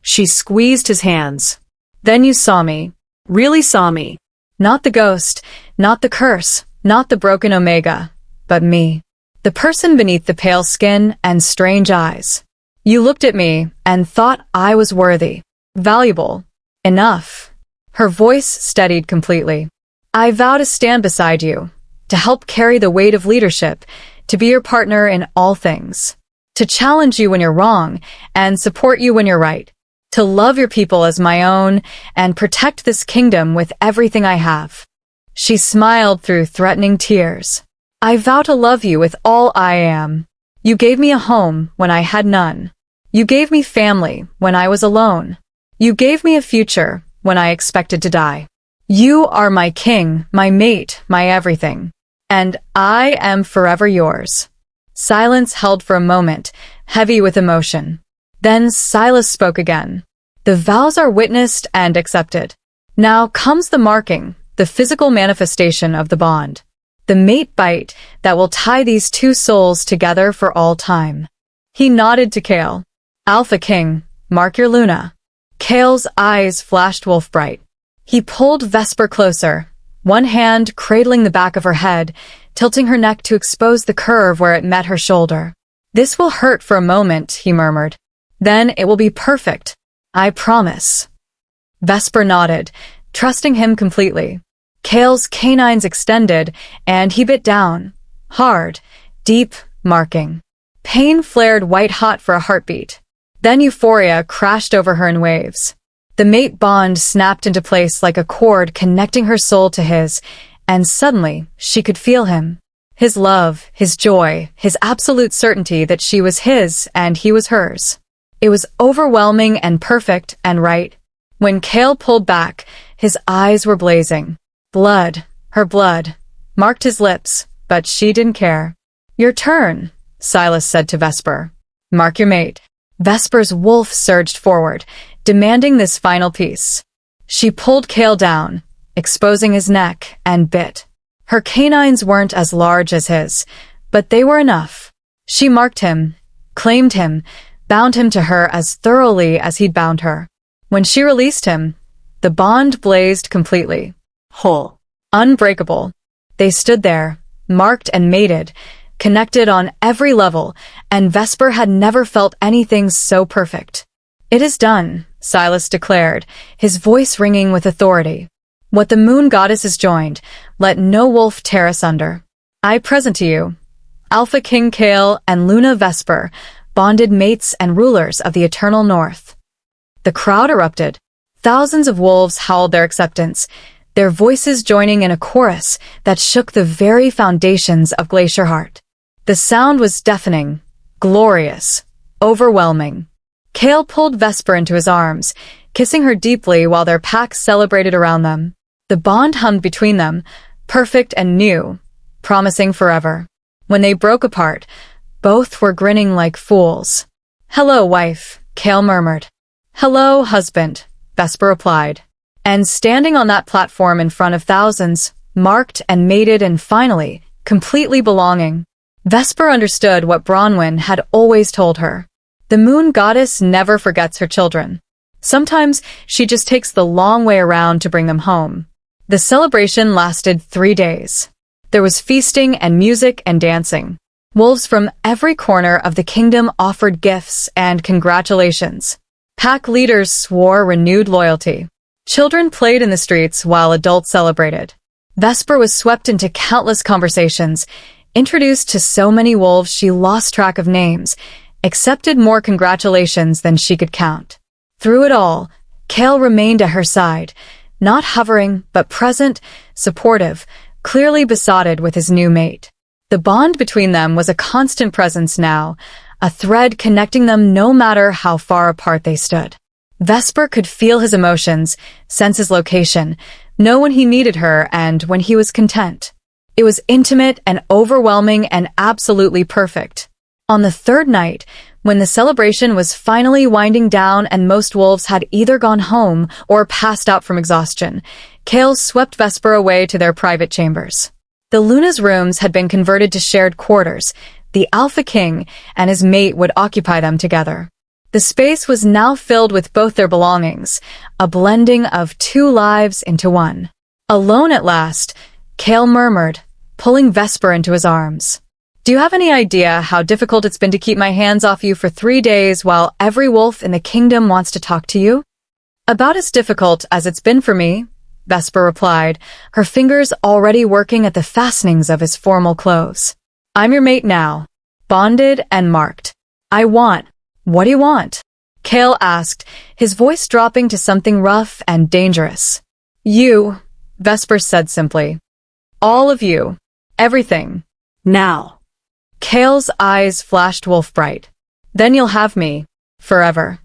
She squeezed his hands. Then you saw me. Really saw me. Not the ghost, not the curse, not the broken Omega, but me. The person beneath the pale skin and strange eyes. You looked at me and thought I was worthy, valuable, enough. Her voice steadied completely. I vow to stand beside you, to help carry the weight of leadership, to be your partner in all things, to challenge you when you're wrong and support you when you're right, to love your people as my own and protect this kingdom with everything I have. She smiled through threatening tears. I vow to love you with all I am. You gave me a home when I had none. You gave me family when I was alone. You gave me a future when I expected to die. You are my king, my mate, my everything. And I am forever yours. Silence held for a moment, heavy with emotion. Then Silas spoke again. The vows are witnessed and accepted. Now comes the marking, the physical manifestation of the bond. The mate bite that will tie these two souls together for all time. He nodded to Kale. Alpha King, mark your Luna. Kale's eyes flashed wolf bright. He pulled Vesper closer, one hand cradling the back of her head, tilting her neck to expose the curve where it met her shoulder. This will hurt for a moment, he murmured. Then it will be perfect. I promise. Vesper nodded, trusting him completely. Kale's canines extended, and he bit down. Hard, deep, marking. Pain flared white-hot for a heartbeat. Then euphoria crashed over her in waves. The mate bond snapped into place like a cord connecting her soul to his, and suddenly she could feel him. His love, his joy, his absolute certainty that she was his and he was hers. It was overwhelming and perfect and right. When Kale pulled back, his eyes were blazing. Blood, her blood, marked his lips, but she didn't care. Your turn, Silas said to Vesper. Mark your mate. Vesper's wolf surged forward, demanding this final piece. She pulled Kale down, exposing his neck, and bit. Her canines weren't as large as his, but they were enough. She marked him, claimed him, bound him to her as thoroughly as he'd bound her. When she released him, the bond blazed completely. Whole. Unbreakable. They stood there, marked and mated, connected on every level, and Vesper had never felt anything so perfect. It is done, Silas declared, his voice ringing with authority. What the moon goddess has joined, let no wolf tear asunder. I present to you, Alpha King Kale and Luna Vesper, bonded mates and rulers of the eternal north. The crowd erupted. Thousands of wolves howled their acceptance, their voices joining in a chorus that shook the very foundations of Glacier Heart. The sound was deafening, glorious, overwhelming. Kale pulled Vesper into his arms, kissing her deeply while their packs celebrated around them. The bond hummed between them, perfect and new, promising forever. When they broke apart, both were grinning like fools. Hello, wife, Kale murmured. Hello, husband, Vesper replied. And standing on that platform in front of thousands, marked and mated and finally, completely belonging. Vesper understood what Bronwyn had always told her. The moon goddess never forgets her children. Sometimes she just takes the long way around to bring them home. The celebration lasted 3 days. There was feasting and music and dancing. Wolves from every corner of the kingdom offered gifts and congratulations. Pack leaders swore renewed loyalty. Children played in the streets while adults celebrated. Vesper was swept into countless conversations, introduced to so many wolves she lost track of names, accepted more congratulations than she could count. Through it all, Kale remained at her side, not hovering, but present, supportive, clearly besotted with his new mate. The bond between them was a constant presence now, a thread connecting them no matter how far apart they stood. Vesper could feel his emotions, sense his location, know when he needed her and when he was content. It was intimate and overwhelming and absolutely perfect. On the third night, when the celebration was finally winding down and most wolves had either gone home or passed out from exhaustion, Kale swept Vesper away to their private chambers. The Luna's rooms had been converted to shared quarters. The Alpha King and his mate would occupy them together. The space was now filled with both their belongings, a blending of two lives into one. Alone at last, Kale murmured, pulling Vesper into his arms. Do you have any idea how difficult it's been to keep my hands off you for 3 days while every wolf in the kingdom wants to talk to you? About as difficult as it's been for me, Vesper replied, her fingers already working at the fastenings of his formal clothes. I'm your mate now, bonded and marked. What do you want? Kale asked, his voice dropping to something rough and dangerous. You, Vesper said simply. All of you. Everything. Now. Kale's eyes flashed wolf-bright. Then you'll have me. Forever.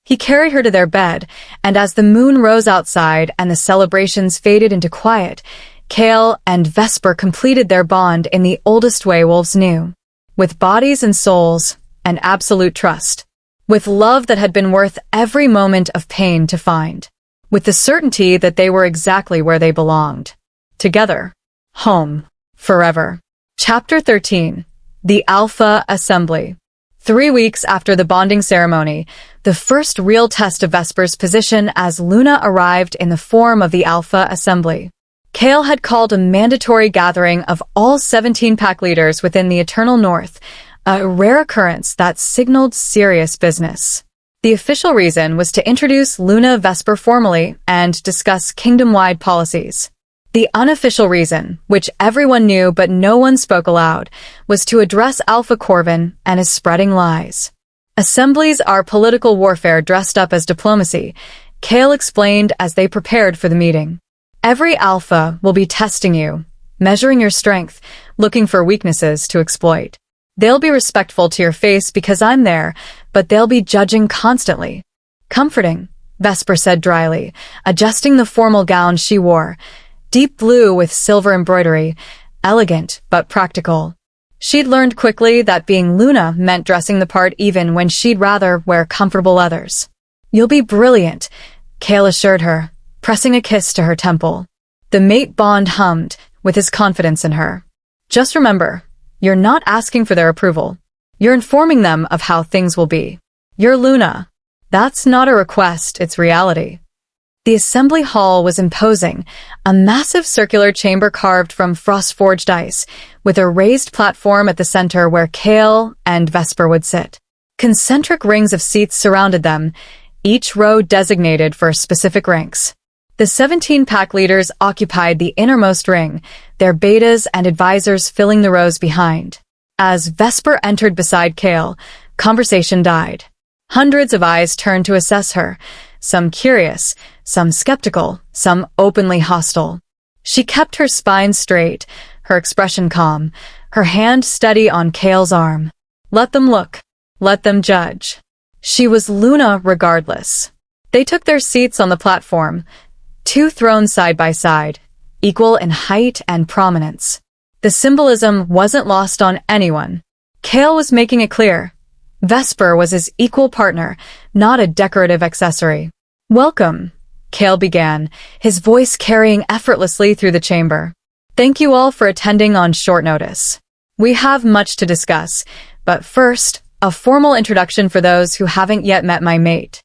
He carried her to their bed, and as the moon rose outside and the celebrations faded into quiet, Kale and Vesper completed their bond in the oldest way wolves knew. With bodies and souls, and absolute trust. With love that had been worth every moment of pain to find. With the certainty that they were exactly where they belonged. Together. Home. Forever. Chapter 13. The Alpha Assembly. 3 weeks after the bonding ceremony, the first real test of Vesper's position as Luna arrived in the form of the Alpha Assembly. Kale had called a mandatory gathering of all 17 pack leaders within the Eternal North, a rare occurrence that signaled serious business. The official reason was to introduce Luna Vesper formally and discuss kingdom-wide policies. The unofficial reason, which everyone knew but no one spoke aloud, was to address Alpha Corvin and his spreading lies. Assemblies are political warfare dressed up as diplomacy, Kale explained as they prepared for the meeting. Every Alpha will be testing you, measuring your strength, looking for weaknesses to exploit. They'll be respectful to your face because I'm there, but they'll be judging constantly. Comforting, Vesper said dryly, adjusting the formal gown she wore. Deep blue with silver embroidery, elegant but practical. She'd learned quickly that being Luna meant dressing the part even when she'd rather wear comfortable leathers. You'll be brilliant, Kale assured her, pressing a kiss to her temple. The mate bond hummed, with his confidence in her. Just remember, you're not asking for their approval. You're informing them of how things will be. You're Luna. That's not a request, it's reality. The assembly hall was imposing, a massive circular chamber carved from frost-forged ice, with a raised platform at the center where Kale and Vesper would sit. Concentric rings of seats surrounded them, each row designated for specific ranks. The 17 pack leaders occupied the innermost ring, their betas and advisors filling the rows behind. As Vesper entered beside Kale, conversation died. Hundreds of eyes turned to assess her, some curious, some skeptical, some openly hostile. She kept her spine straight, her expression calm, her hand steady on Kale's arm. Let them look. Let them judge. She was Luna regardless. They took their seats on the platform, 2 thrones side by side, equal in height and prominence. The symbolism wasn't lost on anyone. Kale was making it clear. Vesper was his equal partner, not a decorative accessory. Welcome, Kale began, his voice carrying effortlessly through the chamber. Thank you all for attending on short notice. We have much to discuss, but first, a formal introduction for those who haven't yet met my mate.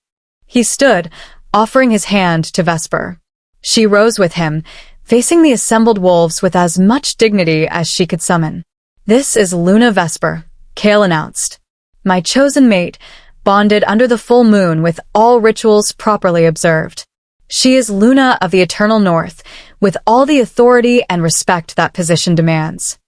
He stood, offering his hand to Vesper. She rose with him, facing the assembled wolves with as much dignity as she could summon. This is Luna Vesper, Kale announced. My chosen mate, bonded under the full moon with all rituals properly observed. She is Luna of the Eternal North, with all the authority and respect that position demands.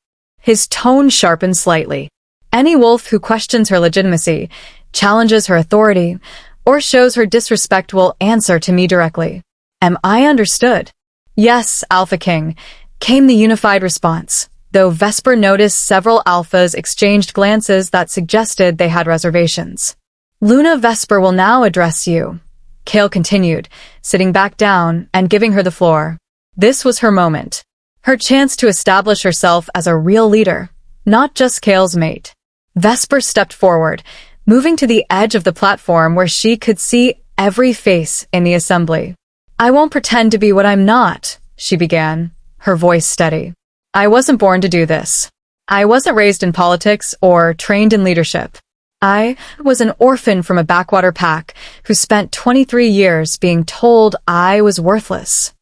His tone sharpened slightly. Any wolf who questions her legitimacy, challenges her authority, or shows her disrespect will answer to me directly. Am I understood? Yes, Alpha King, came the unified response, though Vesper noticed several alphas exchanged glances that suggested they had reservations. Luna Vesper will now address you, Kale continued, sitting back down and giving her the floor. This was her moment. Her chance to establish herself as a real leader, not just Kale's mate. Vesper stepped forward, moving to the edge of the platform where she could see every face in the assembly. I won't pretend to be what I'm not, she began, her voice steady. I wasn't born to do this. I wasn't raised in politics or trained in leadership. I was an orphan from a backwater pack who spent 23 years being told I was worthless.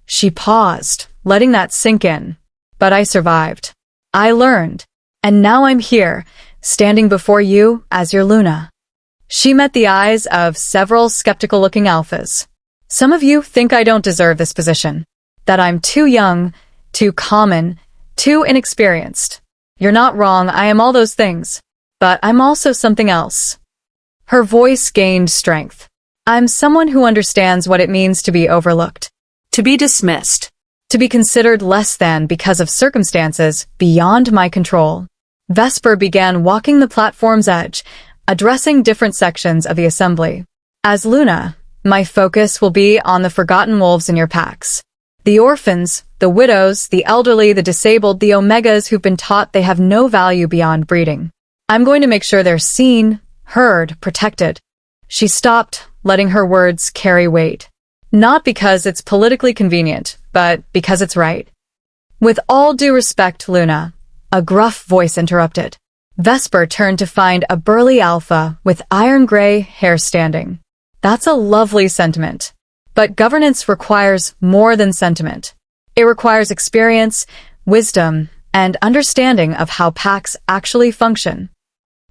She paused, letting that sink in. But I survived. I learned. And now I'm here, standing before you as your Luna. She met the eyes of several skeptical-looking alphas. Some of you think I don't deserve this position, that I'm too young, too common, too inexperienced. You're not wrong, I am all those things. But I'm also something else. Her voice gained strength. I'm someone who understands what it means to be overlooked, To be dismissed. to be considered less than because of circumstances beyond my control. Vesper began walking the platform's edge, addressing different sections of the assembly. As Luna, my focus will be on the forgotten wolves in your packs. The orphans, the widows, the elderly, the disabled, the omegas who've been taught they have no value beyond breeding. I'm going to make sure they're seen, heard, protected. She stopped, letting her words carry weight. Not because it's politically convenient, but because it's right. With all due respect, Luna, a gruff voice interrupted. Vesper turned to find a burly alpha with iron-gray hair standing. That's a lovely sentiment. But governance requires more than sentiment. It requires experience, wisdom, and understanding of how packs actually function.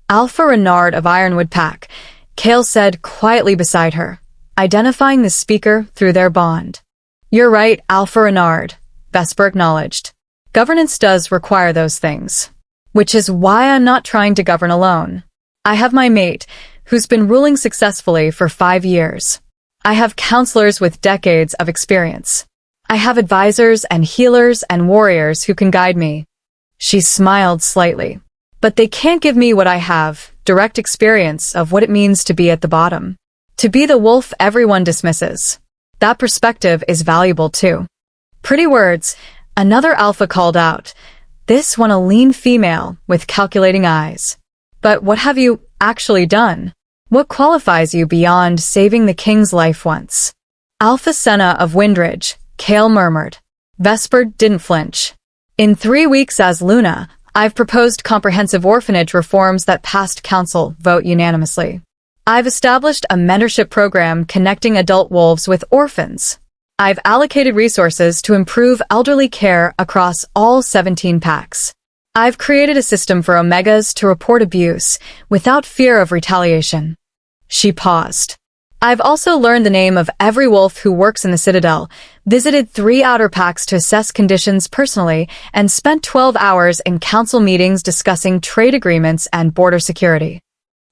Alpha Renard of Ironwood Pack, Kale said quietly beside her, identifying the speaker through their bond. You're right, Alpha Renard, Vesper acknowledged. Governance does require those things. Which is why I'm not trying to govern alone. I have my mate, who's been ruling successfully for 5 years. I have counselors with decades of experience. I have advisors and healers and warriors who can guide me. She smiled slightly. But they can't give me what I have, direct experience of what it means to be at the bottom. To be the wolf everyone dismisses. That perspective is valuable too. Pretty words, another alpha called out. This one a lean female with calculating eyes. But what have you actually done? What qualifies you beyond saving the king's life once? Alpha Senna of Windridge, Kale murmured. Vesper didn't flinch. In 3 weeks as Luna, I've proposed comprehensive orphanage reforms that passed council vote unanimously. I've established a mentorship program connecting adult wolves with orphans. I've allocated resources to improve elderly care across all 17 packs. I've created a system for omegas to report abuse without fear of retaliation. She paused. I've also learned the name of every wolf who works in the Citadel, visited 3 outer packs to assess conditions personally, and spent 12 hours in council meetings discussing trade agreements and border security.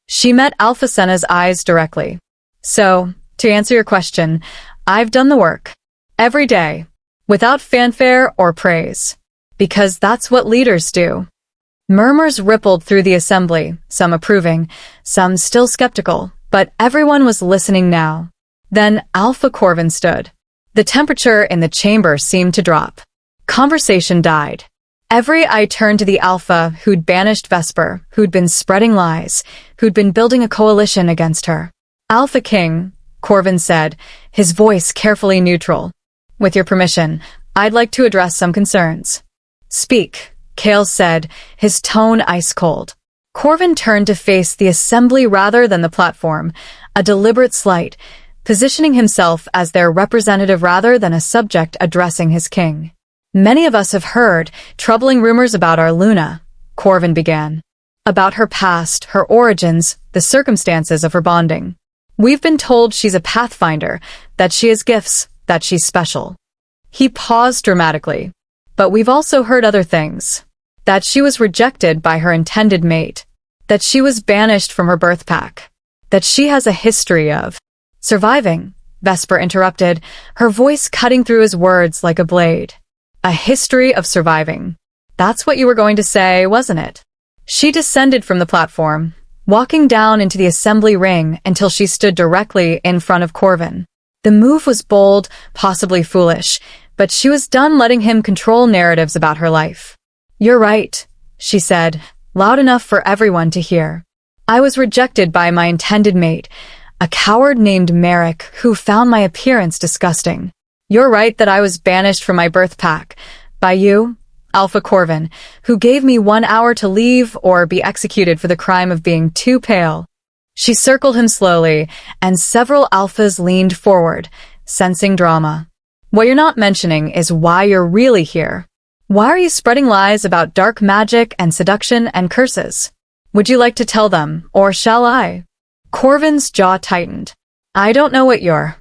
She met Alpha Senna's eyes directly. So, to answer your question, I've done the work. Every day. Without fanfare or praise. Because that's what leaders do. Murmurs rippled through the assembly, some approving, some still skeptical. But everyone was listening now. Then Alpha Corvin stood. The temperature in the chamber seemed to drop. Conversation died. Every eye turned to the Alpha who'd banished Vesper, who'd been spreading lies, who'd been building a coalition against her. Alpha King, Corvin said, his voice carefully neutral. With your permission, I'd like to address some concerns. Speak, Kale said, his tone ice-cold. Corvin turned to face the assembly rather than the platform, a deliberate slight, positioning himself as their representative rather than a subject addressing his king. Many of us have heard troubling rumors about our Luna, Corvin began. About her past, her origins, the circumstances of her bonding. We've been told she's a Pathfinder, that she has gifts, that she's special. He paused dramatically. But we've also heard other things. That she was rejected by her intended mate. That she was banished from her birth pack. That she has a history of surviving, Vesper interrupted, her voice cutting through his words like a blade. A history of surviving. That's what you were going to say, wasn't it? She descended from the platform, walking down into the assembly ring until she stood directly in front of Corvin. The move was bold, possibly foolish, but she was done letting him control narratives about her life. "You're right," she said, loud enough for everyone to hear. "I was rejected by my intended mate, a coward named Merrick who found my appearance disgusting. You're right that I was banished from my birth pack. By you, Alpha Corvin, who gave me 1 hour to leave or be executed for the crime of being too pale." She circled him slowly, and several alphas leaned forward, sensing drama. "What you're not mentioning is why you're really here. Why are you spreading lies about dark magic and seduction and curses? Would you like to tell them, or shall I?" Corvin's jaw tightened. "I don't know what You're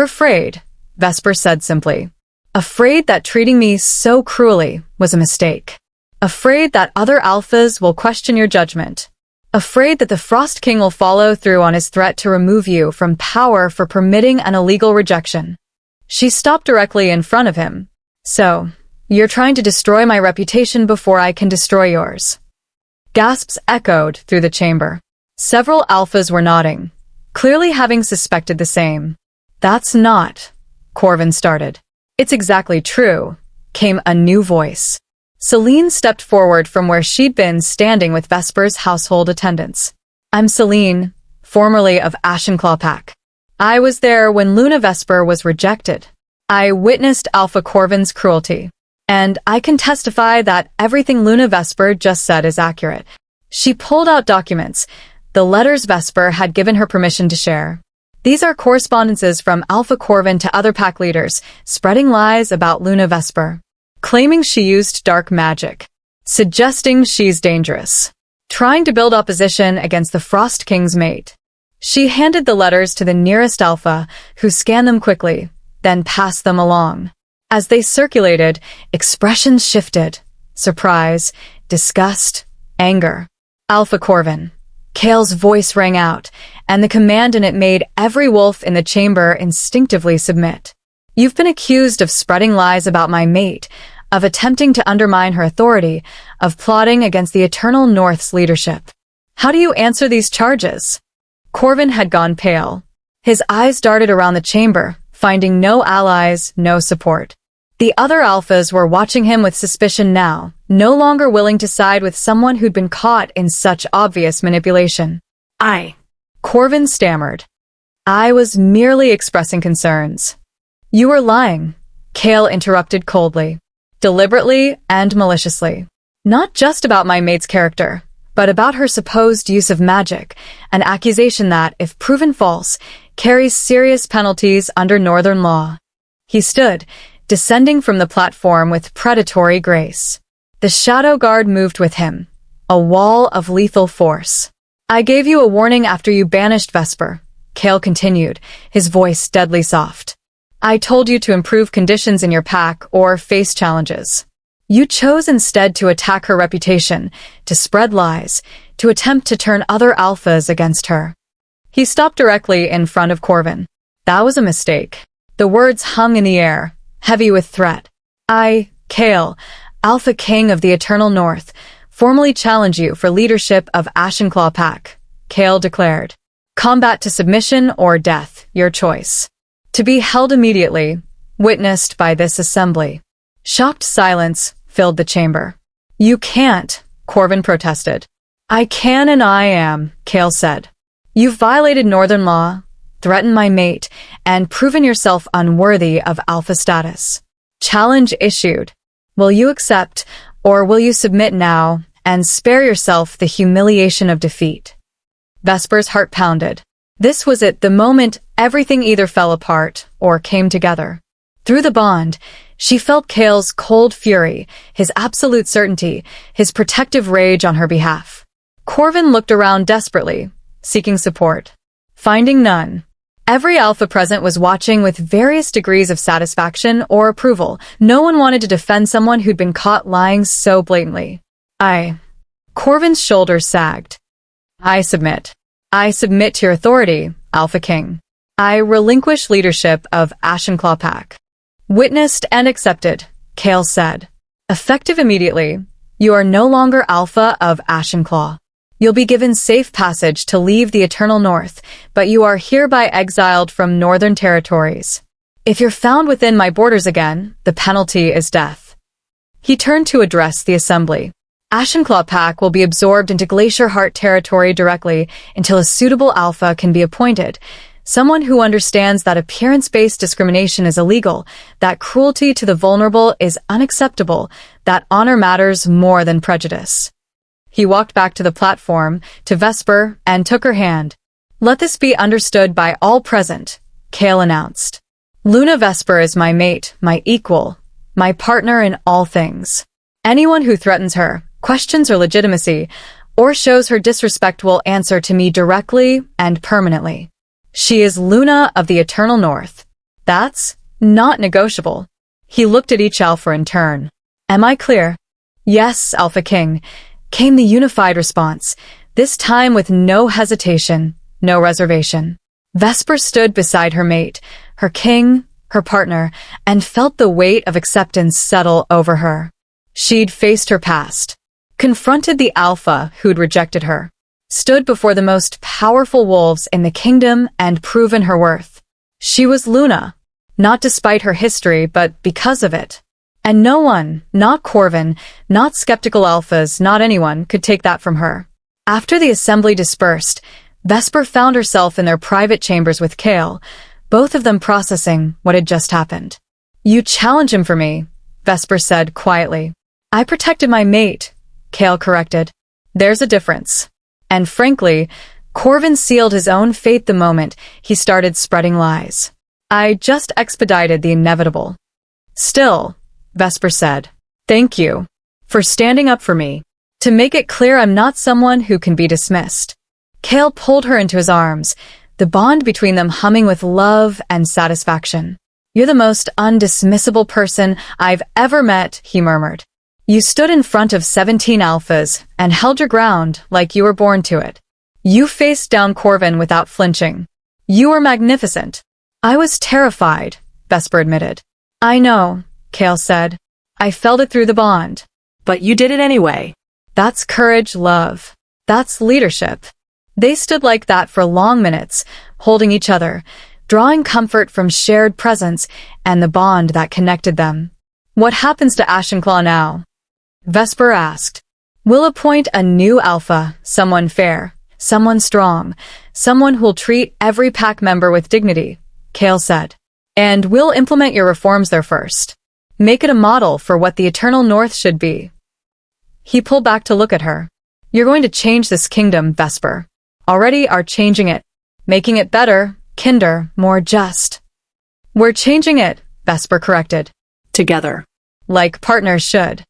afraid," Vesper said simply. "Afraid that treating me so cruelly was a mistake. Afraid that other alphas will question your judgment. Afraid that the Frost King will follow through on his threat to remove you from power for permitting an illegal rejection." She stopped directly in front of him. "So, you're trying to destroy my reputation before I can destroy yours." Gasps echoed through the chamber. Several alphas were nodding, clearly having suspected the same. "That's not," Corvin started. "It's exactly true," came a new voice. Celine stepped forward from where she'd been standing with Vesper's household attendants. "I'm Celine, formerly of Ashenclaw Pack. I was there when Luna Vesper was rejected. I witnessed Alpha Corvin's cruelty. And I can testify that everything Luna Vesper just said is accurate." She pulled out documents, the letters Vesper had given her permission to share. These are correspondences from Alpha Corvin to other pack leaders, spreading lies about Luna Vesper, claiming she used dark magic, suggesting she's dangerous, trying to build opposition against the Frost King's mate. She handed the letters to the nearest Alpha, who scanned them quickly, then passed them along. As they circulated, expressions shifted. Surprise, disgust, anger. "Alpha Corvin." Kale's voice rang out, and the command in it made every wolf in the chamber instinctively submit. "You've been accused of spreading lies about my mate, of attempting to undermine her authority, of plotting against the Eternal North's leadership. How do you answer these charges?" Corvin had gone pale. His eyes darted around the chamber, finding no allies, no support. The other alphas were watching him with suspicion now, no longer willing to side with someone who'd been caught in such obvious manipulation. Corvin stammered. "I was merely expressing concerns." "You were lying," Kale interrupted coldly, deliberately and maliciously. "Not just about my mate's character, but about her supposed use of magic, an accusation that, if proven false, carries serious penalties under Northern law." He stood, descending from the platform with predatory grace. The Shadowguard moved with him, a wall of lethal force. "I gave you a warning after you banished Vesper," Kale continued, his voice deadly soft. "I told you to improve conditions in your pack or face challenges. You chose instead to attack her reputation, to spread lies, to attempt to turn other alphas against her." He stopped directly in front of Corvin. "That was a mistake." The words hung in the air, heavy with threat. "I, Kale, Alpha King of the Eternal North, formally challenge you for leadership of Ashenclaw Pack," Kale declared. "Combat to submission or death, your choice. To be held immediately, witnessed by this assembly." Shocked silence filled the chamber. "You can't," Corvin protested. "I can and I am," Kale said. "You've violated Northern law, threatened my mate, and proven yourself unworthy of Alpha status. Challenge issued. Will you accept, or will you submit now and spare yourself the humiliation of defeat?" Vesper's heart pounded. This was it, the moment everything either fell apart or came together. Through the bond, she felt Kale's cold fury, his absolute certainty, his protective rage on her behalf. Corvin looked around desperately, seeking support. Finding none. Every alpha present was watching with various degrees of satisfaction or approval. No one wanted to defend someone who'd been caught lying so blatantly. Corvin's shoulders sagged. I submit. I submit to your authority, Alpha King. I relinquish leadership of Ashenclaw Pack. Witnessed and accepted, Kale said. Effective immediately, you are no longer Alpha of Ashenclaw. You'll be given safe passage to leave the Eternal North, but you are hereby exiled from Northern Territories. If you're found within my borders again, the penalty is death. He turned to address the assembly. Ashenclaw Pack will be absorbed into Glacier Heart territory directly until a suitable alpha can be appointed, someone who understands that appearance-based discrimination is illegal, that cruelty to the vulnerable is unacceptable, that honor matters more than prejudice. He walked back to the platform, to Vesper, and took her hand. Let this be understood by all present, Kale announced. Luna Vesper is my mate, my equal, my partner in all things. Anyone who threatens her, questions her legitimacy, or shows her disrespect will answer to me directly and permanently. She is Luna of the Eternal North. That's not negotiable. He looked at each alpha in turn. Am I clear? Yes, Alpha King, came the unified response, this time with no hesitation, no reservation. Vesper stood beside her mate, her king, her partner, and felt the weight of acceptance settle over her. She'd faced her past, confronted the alpha who'd rejected her, stood before the most powerful wolves in the kingdom and proven her worth. She was Luna, not despite her history, but because of it. And no one, not Corvin, not skeptical alphas, not anyone, could take that from her. After the assembly dispersed, Vesper found herself in their private chambers with Kale, both of them processing what had just happened. You challenge him for me, Vesper said quietly. I protected my mate, Kale corrected. There's a difference. And frankly, Corvin sealed his own fate the moment he started spreading lies. I just expedited the inevitable. Still, Vesper said, thank you for standing up for me. To make it clear, I'm not someone who can be dismissed. Kale pulled her into his arms, the bond between them humming with love and satisfaction. You're the most undismissible person I've ever met, he murmured. You stood in front of 17 alphas and held your ground like you were born to it. You faced down Corvin without flinching. You were magnificent. I was terrified, Vesper admitted. I know, Kale said. I felt it through the bond. But you did it anyway. That's courage, love. That's leadership. They stood like that for long minutes, holding each other, drawing comfort from shared presence and the bond that connected them. What happens to Ashenclaw now? Vesper asked. We'll appoint a new alpha, someone fair, someone strong, someone who'll treat every pack member with dignity, Kale said. And we'll implement your reforms there first. Make it a model for what the Eternal North should be. He pulled back to look at her. You're going to change this kingdom, Vesper. Already are changing it, making it better, kinder, more just. We're changing it, Vesper corrected. Together. Like partners should.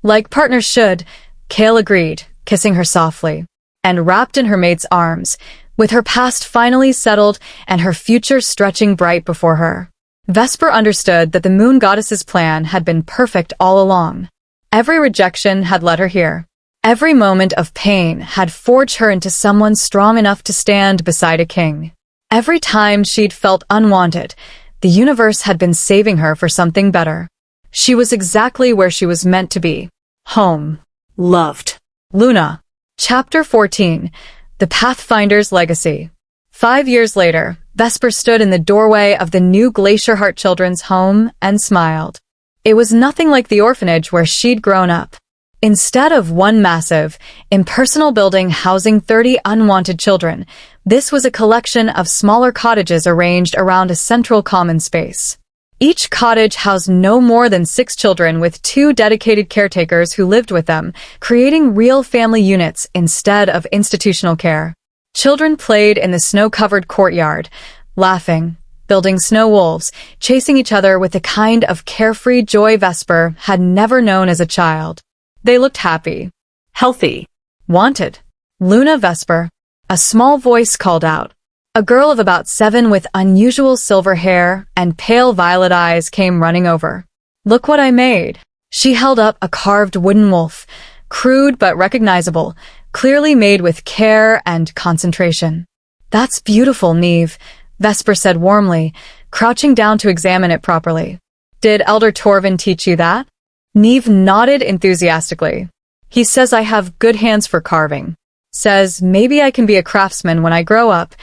Like partners should, Kale agreed, kissing her softly, and wrapped in her mate's arms, with her past finally settled and her future stretching bright before her. Vesper understood that the moon goddess's plan had been perfect all along. Every rejection had led her here. Every moment of pain had forged her into someone strong enough to stand beside a king. Every time she'd felt unwanted, the universe had been saving her for something better. She was exactly where she was meant to be. Home. Loved. Luna. Chapter 14. The Pathfinder's Legacy. 5 years later, Vesper stood in the doorway of the new Glacier Heart Children's home and smiled. It was nothing like the orphanage where she'd grown up. Instead of one massive, impersonal building housing 30 unwanted children, this was a collection of smaller cottages arranged around a central common space. Each cottage housed no more than 6 children with 2 dedicated caretakers who lived with them, creating real family units instead of institutional care. Children played in the snow-covered courtyard, laughing, building snow wolves, chasing each other with the kind of carefree joy Vesper had never known as a child. They looked happy, healthy, wanted. Luna Vesper. A small voice called out. A girl of about 7 with unusual silver hair and pale violet eyes came running over. Look what I made. She held up a carved wooden wolf, crude but recognizable, clearly made with care and concentration. That's beautiful, Neve, Vesper said warmly, crouching down to examine it properly. Did Elder Torvin teach you that? Neve nodded enthusiastically. He says I have good hands for carving. Says maybe I can be a craftsman when I grow up,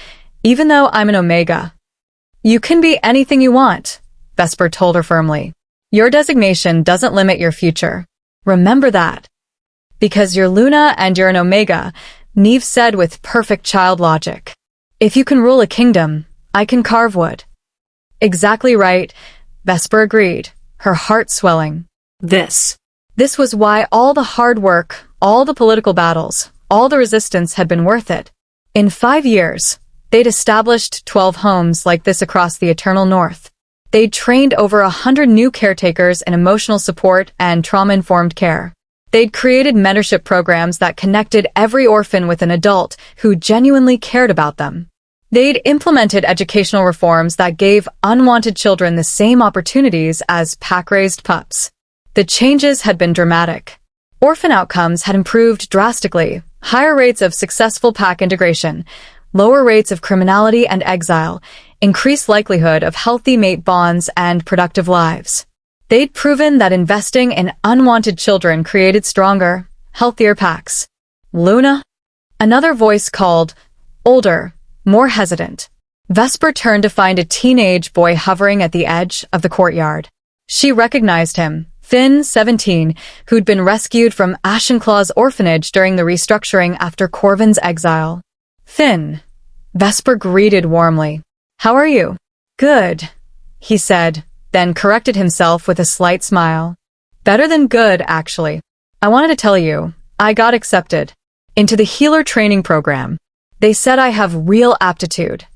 even though I'm an Omega. You can be anything you want, Vesper told her firmly. Your designation doesn't limit your future. Remember that. Because you're Luna and you're an Omega, Neve said with perfect child logic. If you can rule a kingdom, I can carve wood. Exactly right, Vesper agreed, her heart swelling. This was why all the hard work, all the political battles, all the resistance had been worth it. In 5 years, they'd established 12 homes like this across the Eternal North. They'd trained over 100 new caretakers in emotional support and trauma-informed care. They'd created mentorship programs that connected every orphan with an adult who genuinely cared about them. They'd implemented educational reforms that gave unwanted children the same opportunities as pack-raised pups. The changes had been dramatic. Orphan outcomes had improved drastically, higher rates of successful pack integration, lower rates of criminality and exile, increased likelihood of healthy mate bonds and productive lives. They'd proven that investing in unwanted children created stronger, healthier packs. Luna? Another voice called, older, more hesitant. Vesper turned to find a teenage boy hovering at the edge of the courtyard. She recognized him, Finn, 17, who'd been rescued from Ashenclaw's orphanage during the restructuring after Corvin's exile. Finn, Vesper greeted warmly. How are you? Good, he said, then corrected himself with a slight smile. Better than good, actually. I wanted to tell you, I got accepted into the healer training program. They said I have real aptitude.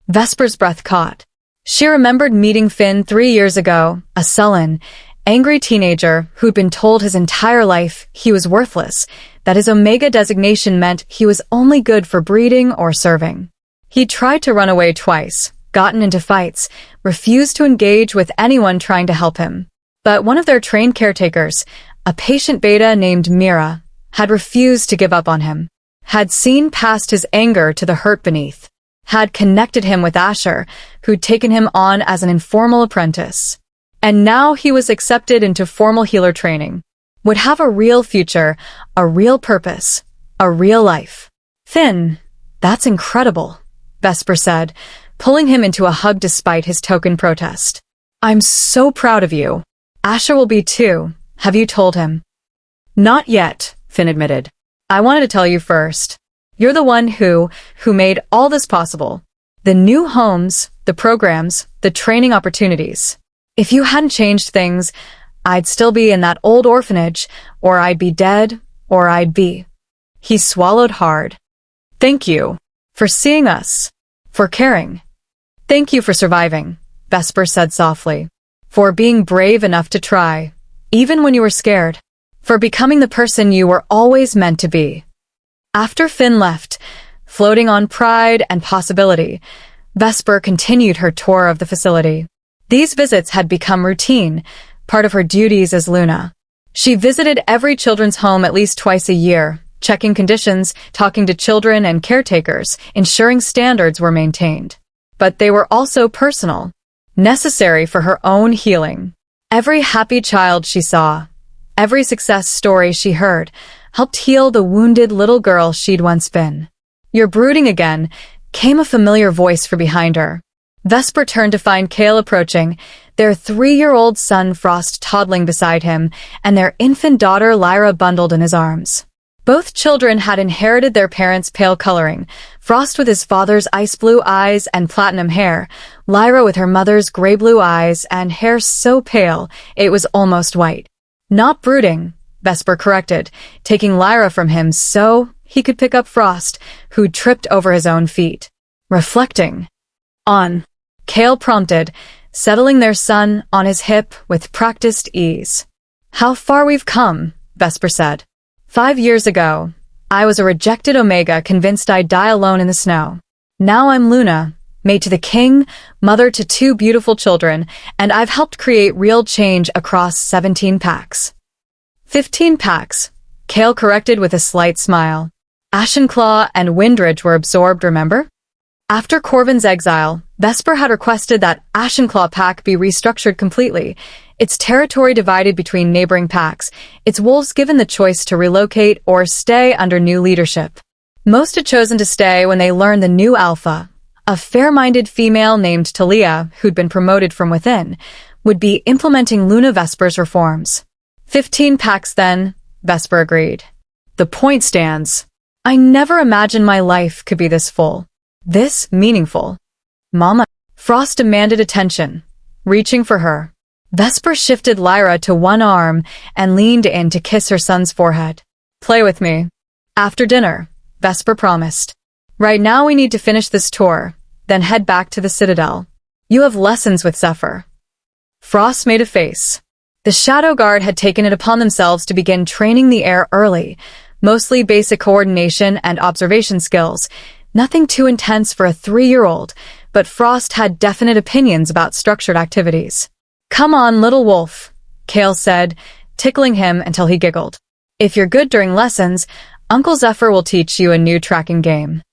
Vesper's breath caught. She remembered meeting Finn 3 years ago, a sullen, angry teenager who'd been told his entire life he was worthless, that his Omega designation meant he was only good for breeding or serving. He'd tried to run away twice, gotten into fights, refused to engage with anyone trying to help him. But one of their trained caretakers, a patient beta named Mira, had refused to give up on him, had seen past his anger to the hurt beneath, had connected him with Asher, who'd taken him on as an informal apprentice. And now he was accepted into formal healer training, would have a real future, a real purpose, a real life. Finn, that's incredible, Vesper said, pulling him into a hug despite his token protest. I'm so proud of you. Asher will be too. Have you told him? Not yet, Finn admitted. I wanted to tell you first. You're the one who made all this possible. The new homes, the programs, the training opportunities. If you hadn't changed things, I'd still be in that old orphanage, or I'd be dead, or I'd be. He swallowed hard. Thank you for seeing us, for caring. Thank you for surviving, Vesper said softly. For being brave enough to try, even when you were scared. For becoming the person you were always meant to be. After Finn left, floating on pride and possibility, Vesper continued her tour of the facility. These visits had become routine, part of her duties as Luna. She visited every children's home at least twice a year, checking conditions, talking to children and caretakers, ensuring standards were maintained. But they were also personal, necessary for her own healing. Every happy child she saw, every success story she heard, helped heal the wounded little girl she'd once been. You're brooding again, came a familiar voice from behind her. Vesper turned to find Kale approaching, their 3-year-old son Frost toddling beside him, and their infant daughter Lyra bundled in his arms. Both children had inherited their parents' pale coloring, Frost with his father's ice blue eyes and platinum hair, Lyra with her mother's gray-blue eyes and hair so pale it was almost white. Not brooding, Vesper corrected, taking Lyra from him so he could pick up Frost, who tripped over his own feet. Reflecting. On. Kale prompted, settling their son on his hip with practiced ease. How far we've come, Vesper said. 5 years ago, I was a rejected Omega convinced I'd die alone in the snow. Now I'm Luna, mate to the king, mother to 2 beautiful children, and I've helped create real change across 17 packs. 15 packs, Kale corrected with a slight smile. Ashenclaw and Windridge were absorbed, remember? After Corvin's exile, Vesper had requested that Ashenclaw pack be restructured completely, its territory divided between neighboring packs, its wolves given the choice to relocate or stay under new leadership. Most had chosen to stay when they learned the new alpha, a fair-minded female named Talia, who'd been promoted from within, would be implementing Luna Vesper's reforms. 15 packs then, Vesper agreed. The point stands. I never imagined my life could be this full. This meaningful. Mama. Frost demanded attention, reaching for her. Vesper shifted Lyra to one arm and leaned in to kiss her son's forehead. Play with me. After dinner, Vesper promised. Right now we need to finish this tour, then head back to the Citadel. You have lessons with Zephyr. Frost made a face. The Shadowguard had taken it upon themselves to begin training the air early, mostly basic coordination and observation skills. Nothing too intense for a 3-year-old, but Frost had definite opinions about structured activities. Come on, little wolf, Kale said, tickling him until he giggled. If you're good during lessons, Uncle Zephyr will teach you a new tracking game.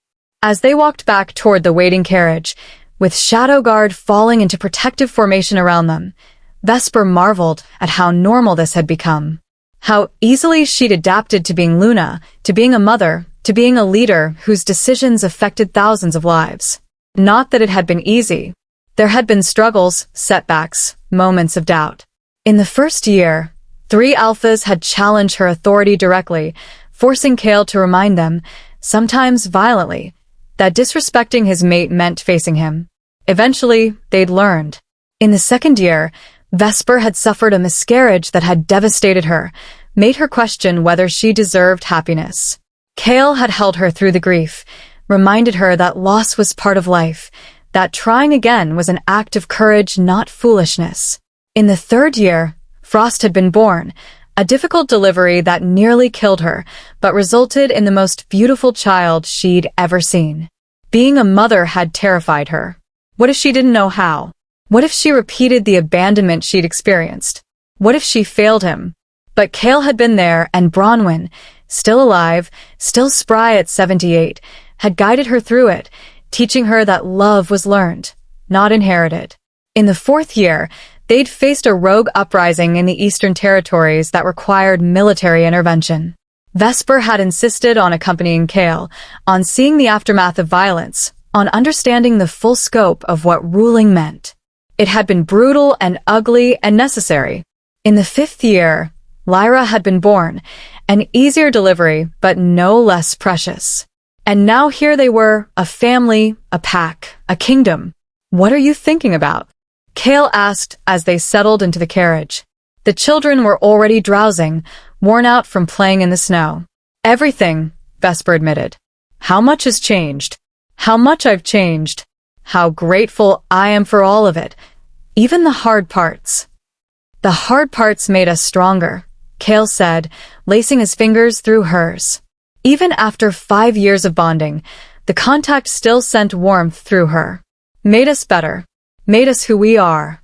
As they walked back toward the waiting carriage, with Shadowguard falling into protective formation around them, Vesper marveled at how normal this had become. How easily she'd adapted to being Luna, to being a mother, to being a leader whose decisions affected thousands of lives. Not that it had been easy. There had been struggles, setbacks, moments of doubt. In the first year, 3 alphas had challenged her authority directly, forcing Kale to remind them, sometimes violently, that disrespecting his mate meant facing him. Eventually, they'd learned. In the second year, Vesper had suffered a miscarriage that had devastated her, made her question whether she deserved happiness. Kale had held her through the grief, reminded her that loss was part of life, that trying again was an act of courage, not foolishness. In the third year, Frost had been born, a difficult delivery that nearly killed her, but resulted in the most beautiful child she'd ever seen. Being a mother had terrified her. What if she didn't know how? What if she repeated the abandonment she'd experienced? What if she failed him? But Kale had been there, and Bronwyn, still alive, still spry at 78, had guided her through it, teaching her that love was learned, not inherited. In the fourth year, they'd faced a rogue uprising in the Eastern Territories that required military intervention. Vesper had insisted on accompanying Kale, on seeing the aftermath of violence, on understanding the full scope of what ruling meant. It had been brutal and ugly and necessary. In the fifth year, Lyra had been born, an easier delivery, but no less precious. And now here they were, a family, a pack, a kingdom. What are you thinking about? Kale asked as they settled into the carriage. The children were already drowsing, worn out from playing in the snow. Everything, Vesper admitted. How much has changed? How much I've changed. How grateful I am for all of it. Even the hard parts. The hard parts made us stronger, Kale said, lacing his fingers through hers. Even after 5 years of bonding, the contact still sent warmth through her. Made us better. Made us who we are.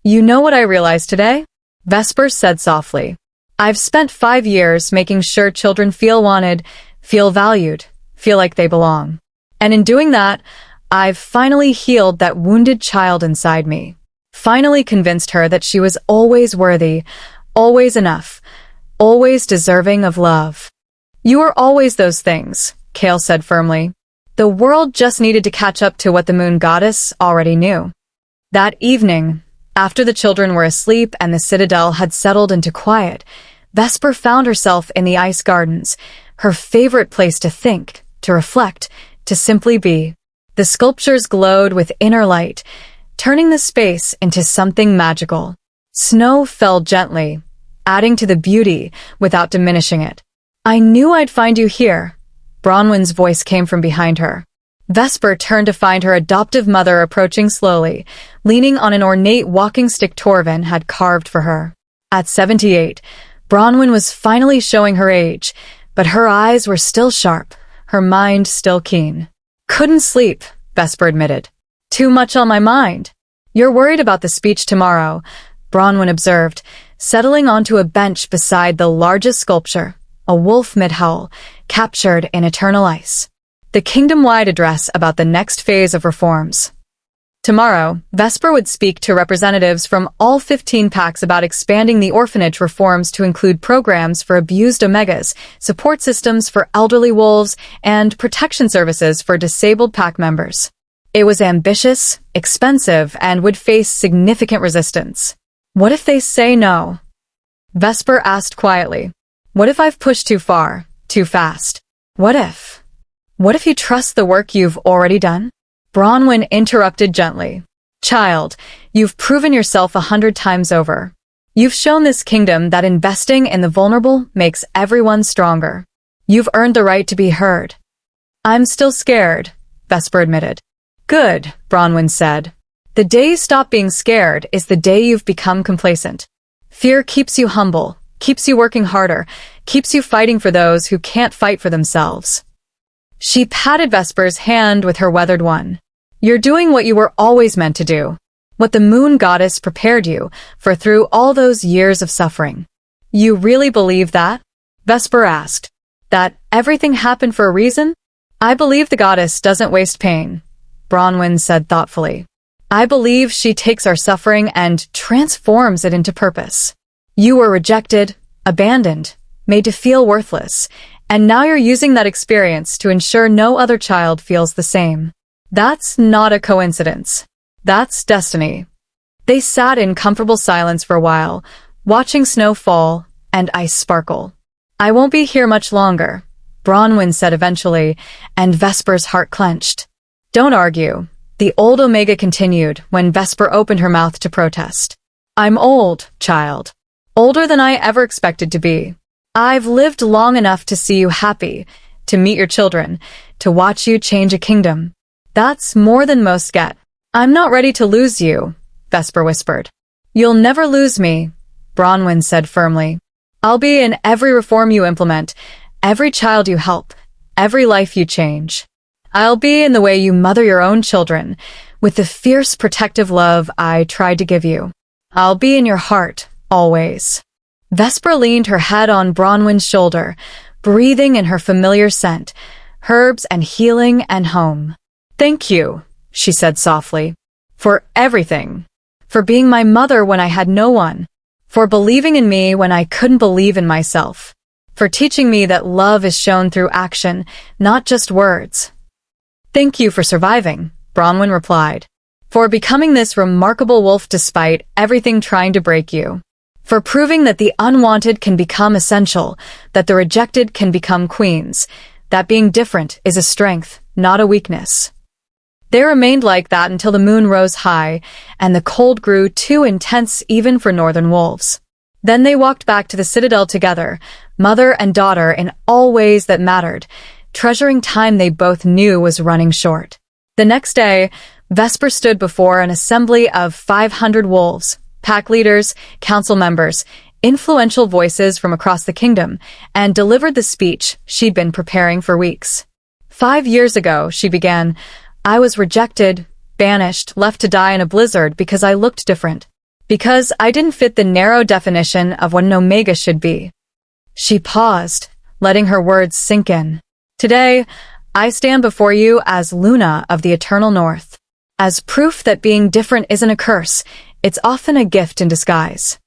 You know what I realized today? Vesper said softly. I've spent 5 years making sure children feel wanted, feel valued, feel like they belong. And in doing that, I've finally healed that wounded child inside me. Finally convinced her that she was always worthy, always enough, always deserving of love. You are always those things, Kale said firmly. The world just needed to catch up to what the moon goddess already knew. That evening, after the children were asleep and the citadel had settled into quiet, Vesper found herself in the ice gardens, her favorite place to think, to reflect, to simply be. The sculptures glowed with inner light, turning the space into something magical. Snow fell gently, adding to the beauty without diminishing it. I knew I'd find you here. Bronwyn's voice came from behind her. Vesper turned to find her adoptive mother approaching slowly, leaning on an ornate walking stick Torvin had carved for her. At 78, Bronwyn was finally showing her age, but her eyes were still sharp, her mind still keen. Couldn't sleep, Vesper admitted. Too much on my mind. You're worried about the speech tomorrow, Bronwyn observed, settling onto a bench beside the largest sculpture, a wolf mid-howl, captured in eternal ice. The kingdom-wide address about the next phase of reforms. Tomorrow, Vesper would speak to representatives from all 15 packs about expanding the orphanage reforms to include programs for abused omegas, support systems for elderly wolves, and protection services for disabled pack members. It was ambitious, expensive, and would face significant resistance. What if they say no? Vesper asked quietly. What if I've pushed too far, too fast? What if? What if you trust the work you've already done? Bronwyn interrupted gently. Child, you've proven yourself 100 times over. You've shown this kingdom that investing in the vulnerable makes everyone stronger. You've earned the right to be heard. I'm still scared, Vesper admitted. Good, Bronwyn said. The day you stop being scared is the day you've become complacent. Fear keeps you humble, keeps you working harder, keeps you fighting for those who can't fight for themselves. She patted Vesper's hand with her weathered one. You're doing what you were always meant to do, what the moon goddess prepared you for through all those years of suffering. You really believe that? Vesper asked. That everything happened for a reason? I believe the goddess doesn't waste pain, Bronwyn said thoughtfully. I believe she takes our suffering and transforms it into purpose. You were rejected, abandoned, made to feel worthless, and now you're using that experience to ensure no other child feels the same. That's not a coincidence. That's destiny. They sat in comfortable silence for a while, watching snow fall and ice sparkle. I won't be here much longer, Bronwyn said eventually, and Vesper's heart clenched. Don't argue, the old Omega continued when Vesper opened her mouth to protest. I'm old, child. Older than I ever expected to be. I've lived long enough to see you happy, to meet your children, to watch you change a kingdom. That's more than most get. I'm not ready to lose you, Vesper whispered. You'll never lose me, Bronwyn said firmly. I'll be in every reform you implement, every child you help, every life you change. I'll be in the way you mother your own children, with the fierce protective love I tried to give you. I'll be in your heart, always. Vesper leaned her head on Bronwyn's shoulder, breathing in her familiar scent, herbs and healing and home. Thank you, she said softly, for everything. For being my mother when I had no one. For believing in me when I couldn't believe in myself. For teaching me that love is shown through action, not just words. Thank you for surviving, Bronwyn replied. For becoming this remarkable wolf despite everything trying to break you. For proving that the unwanted can become essential, that the rejected can become queens, that being different is a strength, not a weakness. They remained like that until the moon rose high, and the cold grew too intense even for northern wolves. Then they walked back to the citadel together, mother and daughter in all ways that mattered, treasuring time they both knew was running short. The next day, Vesper stood before an assembly of 500 wolves, pack leaders, council members, influential voices from across the kingdom, and delivered the speech she'd been preparing for weeks. 5 years ago, she began, I was rejected, banished, left to die in a blizzard because I looked different. Because I didn't fit the narrow definition of what an Omega should be. She paused, letting her words sink in. Today, I stand before you as Luna of the Eternal North. As proof that being different isn't a curse, it's often a gift in disguise.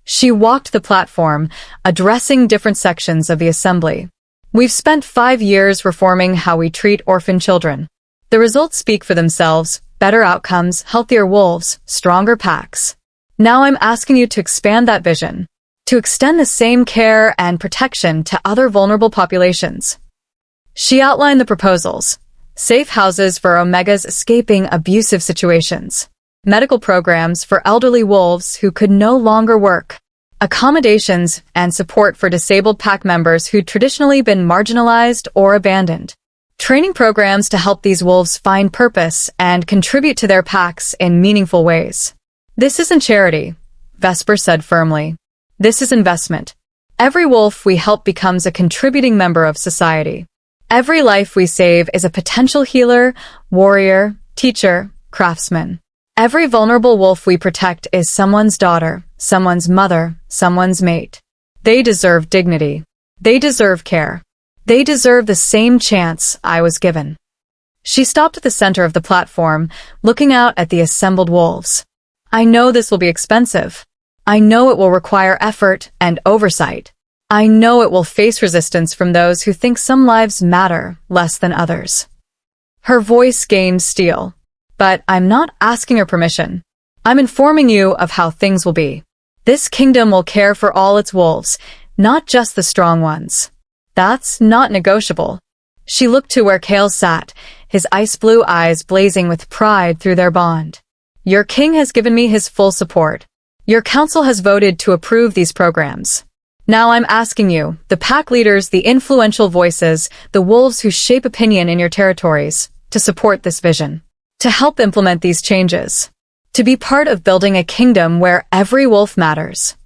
She walked the platform, addressing different sections of the assembly. We've spent 5 years reforming how we treat orphan children. The results speak for themselves, better outcomes, healthier wolves, stronger packs. Now I'm asking you to expand that vision, to extend the same care and protection to other vulnerable populations. She outlined the proposals. Safe houses for Omegas escaping abusive situations. Medical programs for elderly wolves who could no longer work. Accommodations and support for disabled pack members who'd traditionally been marginalized or abandoned. Training programs to help these wolves find purpose and contribute to their packs in meaningful ways. This isn't charity, Vesper said firmly. This is investment. Every wolf we help becomes a contributing member of society. Every life we save is a potential healer, warrior, teacher, craftsman. Every vulnerable wolf we protect is someone's daughter, someone's mother, someone's mate. They deserve dignity. They deserve care. They deserve the same chance I was given. She stopped at the center of the platform, looking out at the assembled wolves. I know this will be expensive. I know it will require effort and oversight. I know it will face resistance from those who think some lives matter less than others. Her voice gained steel. But I'm not asking her permission. I'm informing you of how things will be. This kingdom will care for all its wolves, not just the strong ones. That's not negotiable. She looked to where Kale sat, his ice-blue eyes blazing with pride through their bond. Your king has given me his full support. Your council has voted to approve these programs. Now I'm asking you, the pack leaders, the influential voices, the wolves who shape opinion in your territories, to support this vision. To help implement these changes. To be part of building a kingdom where every wolf matters.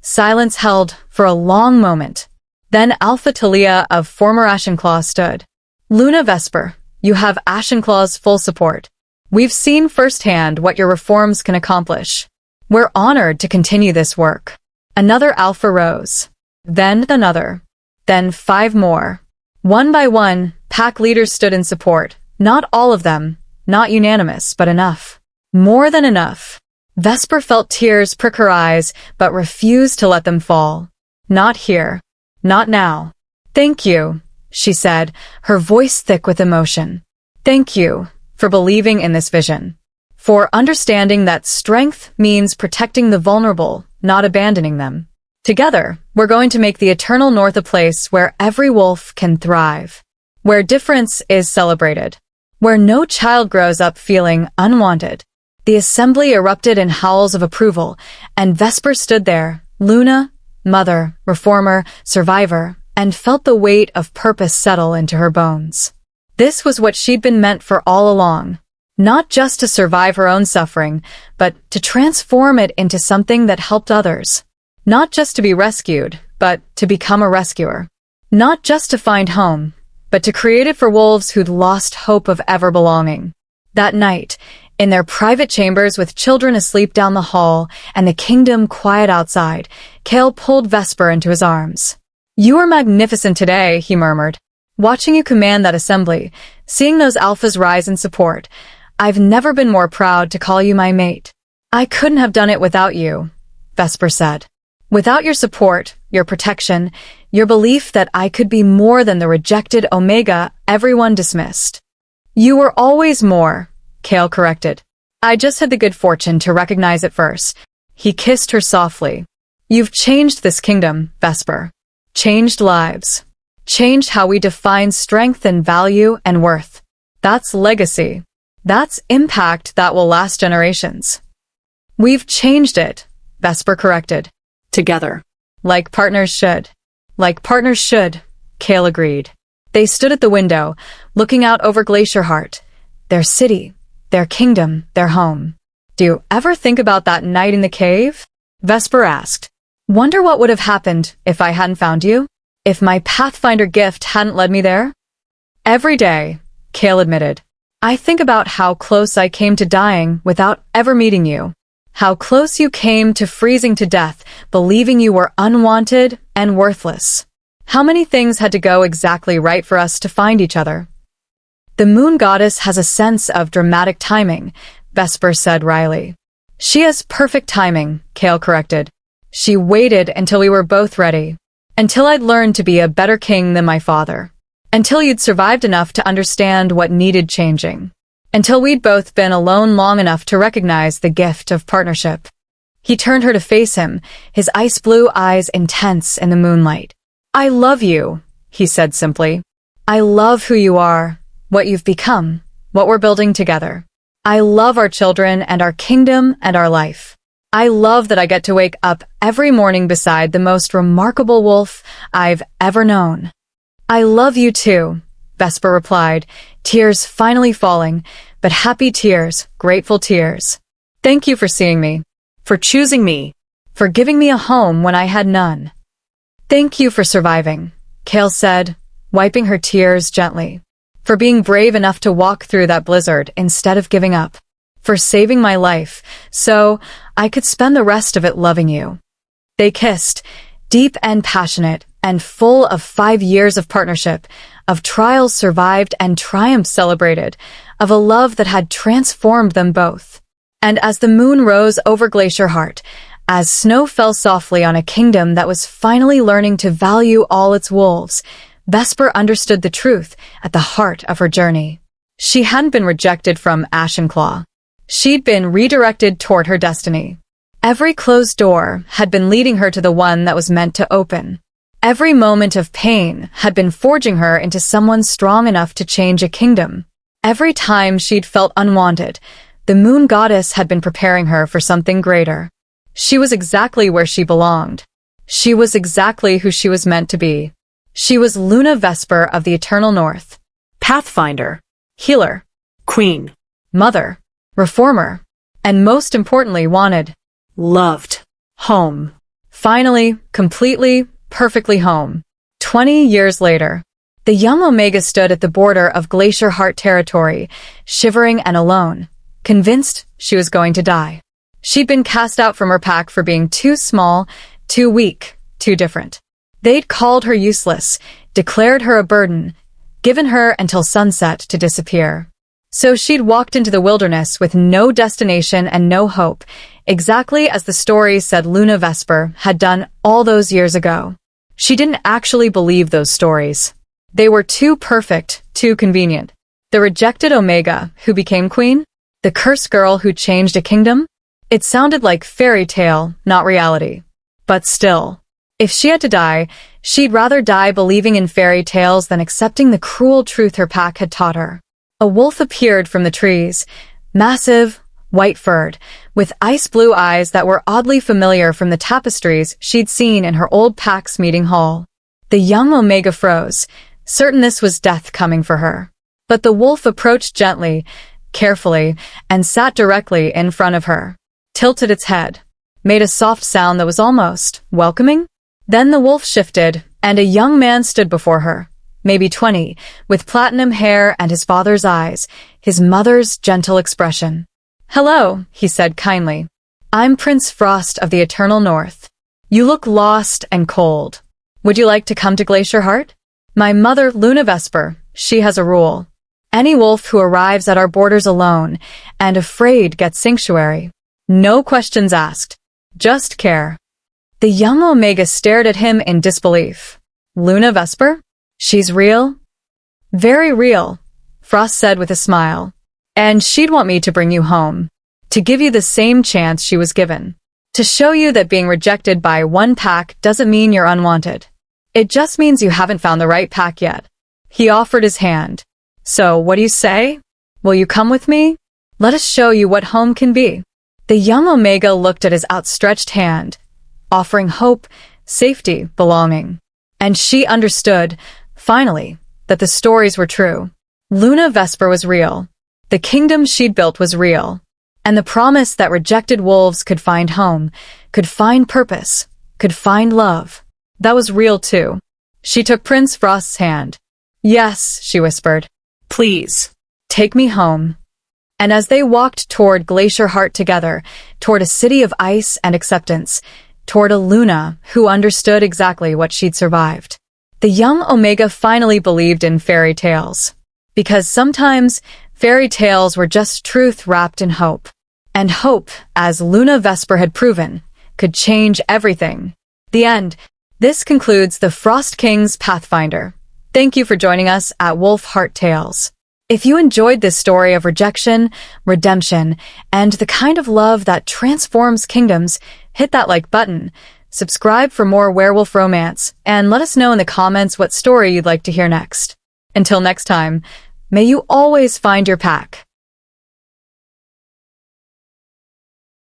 Silence held for a long moment. Then Alpha Talia of former Ashenclaw stood. Luna Vesper, you have Ashenclaw's full support. We've seen firsthand what your reforms can accomplish. We're honored to continue this work. Another Alpha rose. Then another. Then 5 more. One by one, pack leaders stood in support. Not all of them. Not unanimous, but enough. More than enough. Vesper felt tears prick her eyes, but refused to let them fall. Not here. Not now. Thank you, she said, her voice thick with emotion. Thank you for believing in this vision. For understanding that strength means protecting the vulnerable, not abandoning them. Together, we're going to make the Eternal North a place where every wolf can thrive. Where difference is celebrated. Where no child grows up feeling unwanted. The assembly erupted in howls of approval, and Vesper stood there, Luna, mother, reformer, survivor, and felt the weight of purpose settle into her bones. This was what she'd been meant for all along. Not just to survive her own suffering, but to transform it into something that helped others. Not just to be rescued, but to become a rescuer. Not just to find home, but to create it for wolves who'd lost hope of ever belonging. That night, in their private chambers with children asleep down the hall and the kingdom quiet outside, Kale pulled Vesper into his arms. You are magnificent today, he murmured. Watching you command that assembly, seeing those alphas rise in support, I've never been more proud to call you my mate. I couldn't have done it without you, Vesper said. Without your support, your protection, your belief that I could be more than the rejected Omega everyone dismissed. You were always more, Kale corrected. I just had the good fortune to recognize it first. He kissed her softly. You've changed this kingdom, Vesper. Changed lives. Changed how we define strength and value and worth. That's legacy. That's impact that will last generations. We've changed it, Vesper corrected. Together. Like partners should. Like partners should, Kale agreed. They stood at the window, looking out over Glacier Heart. Their city, their kingdom, their home. Do you ever think about that night in the cave? Vesper asked. Wonder what would have happened if I hadn't found you? If my Pathfinder gift hadn't led me there? Every day, Kale admitted. I think about how close I came to dying without ever meeting you. How close you came to freezing to death, believing you were unwanted and worthless. How many things had to go exactly right for us to find each other? The moon goddess has a sense of dramatic timing, Vesper said wryly. She has perfect timing, Kale corrected. She waited until we were both ready. Until I'd learned to be a better king than my father. Until you'd survived enough to understand what needed changing. Until we'd both been alone long enough to recognize the gift of partnership. He turned her to face him, his ice-blue eyes intense in the moonlight. I love you, he said simply. I love who you are, what you've become, what we're building together. I love our children and our kingdom and our life. I love that I get to wake up every morning beside the most remarkable wolf I've ever known. I love you too, Vesper replied, tears finally falling, but happy tears, grateful tears. Thank you for seeing me, for choosing me, for giving me a home when I had none. Thank you for surviving, Kale said, wiping her tears gently. For being brave enough to walk through that blizzard instead of giving up. For saving my life, so I could spend the rest of it loving you. They kissed, deep and passionate, and full of 5 years of partnership, of trials survived and triumphs celebrated, of a love that had transformed them both. And as the moon rose over Glacier Heart, as snow fell softly on a kingdom that was finally learning to value all its wolves, Vesper understood the truth at the heart of her journey. She hadn't been rejected from Ashenclaw. She'd been redirected toward her destiny. Every closed door had been leading her to the one that was meant to open. Every moment of pain had been forging her into someone strong enough to change a kingdom. Every time she'd felt unwanted, the moon goddess had been preparing her for something greater. She was exactly where she belonged. She was exactly who she was meant to be. She was Luna Vesper of the Eternal North. Pathfinder. Healer. Queen. Mother. Reformer. And most importantly, wanted. Loved. Home. Finally, completely, perfectly home. 20 years later, the young Omega stood at the border of Glacier Heart territory, shivering and alone, convinced she was going to die. She'd been cast out from her pack for being too small, too weak, too different. They'd called her useless, declared her a burden, given her until sunset to disappear. So she'd walked into the wilderness with no destination and no hope, exactly as the story said Luna Vesper had done all those years ago. She didn't actually believe those stories. They were too perfect, too convenient. The rejected Omega who became queen? The cursed girl who changed a kingdom? It sounded like fairy tale, not reality. But still, if she had to die, she'd rather die believing in fairy tales than accepting the cruel truth her pack had taught her. A wolf appeared from the trees, massive, white-furred, with ice-blue eyes that were oddly familiar from the tapestries she'd seen in her old pack's meeting hall. The young Omega froze, certain this was death coming for her. But the wolf approached gently, carefully, and sat directly in front of her, tilted its head, made a soft sound that was almost welcoming. Then the wolf shifted, and a young man stood before her, maybe 20, with platinum hair and his father's eyes, his mother's gentle expression. "Hello," he said kindly. "I'm Prince Frost of the Eternal North. You look lost and cold. Would you like to come to Glacier Heart? My mother, Luna Vesper, she has a rule. Any wolf who arrives at our borders alone and afraid gets sanctuary. No questions asked. Just care." The young Omega stared at him in disbelief. "Luna Vesper? She's real?" "Very real," Frost said with a smile. "And she'd want me to bring you home. To give you the same chance she was given. To show you that being rejected by one pack doesn't mean you're unwanted. It just means you haven't found the right pack yet." He offered his hand. "So, what do you say? Will you come with me? Let us show you what home can be." The young Omega looked at his outstretched hand, offering hope, safety, belonging. And she understood, finally, that the stories were true. Luna Vesper was real. The kingdom she'd built was real. And the promise that rejected wolves could find home, could find purpose, could find love, that was real too. She took Prince Frost's hand. "Yes," she whispered. "Please, take me home." And as they walked toward Glacier Heart together, toward a city of ice and acceptance, toward a Luna who understood exactly what she'd survived, the young Omega finally believed in fairy tales. Because sometimes fairy tales were just truth wrapped in hope. And hope, as Luna Vesper had proven, could change everything. The end. This concludes the Frost King's Pathfinder. Thank you for joining us at Wolf Heart Tales. If you enjoyed this story of rejection, redemption, and the kind of love that transforms kingdoms, hit that like button, subscribe for more werewolf romance, and let us know in the comments what story you'd like to hear next. Until next time, may you always find your pack.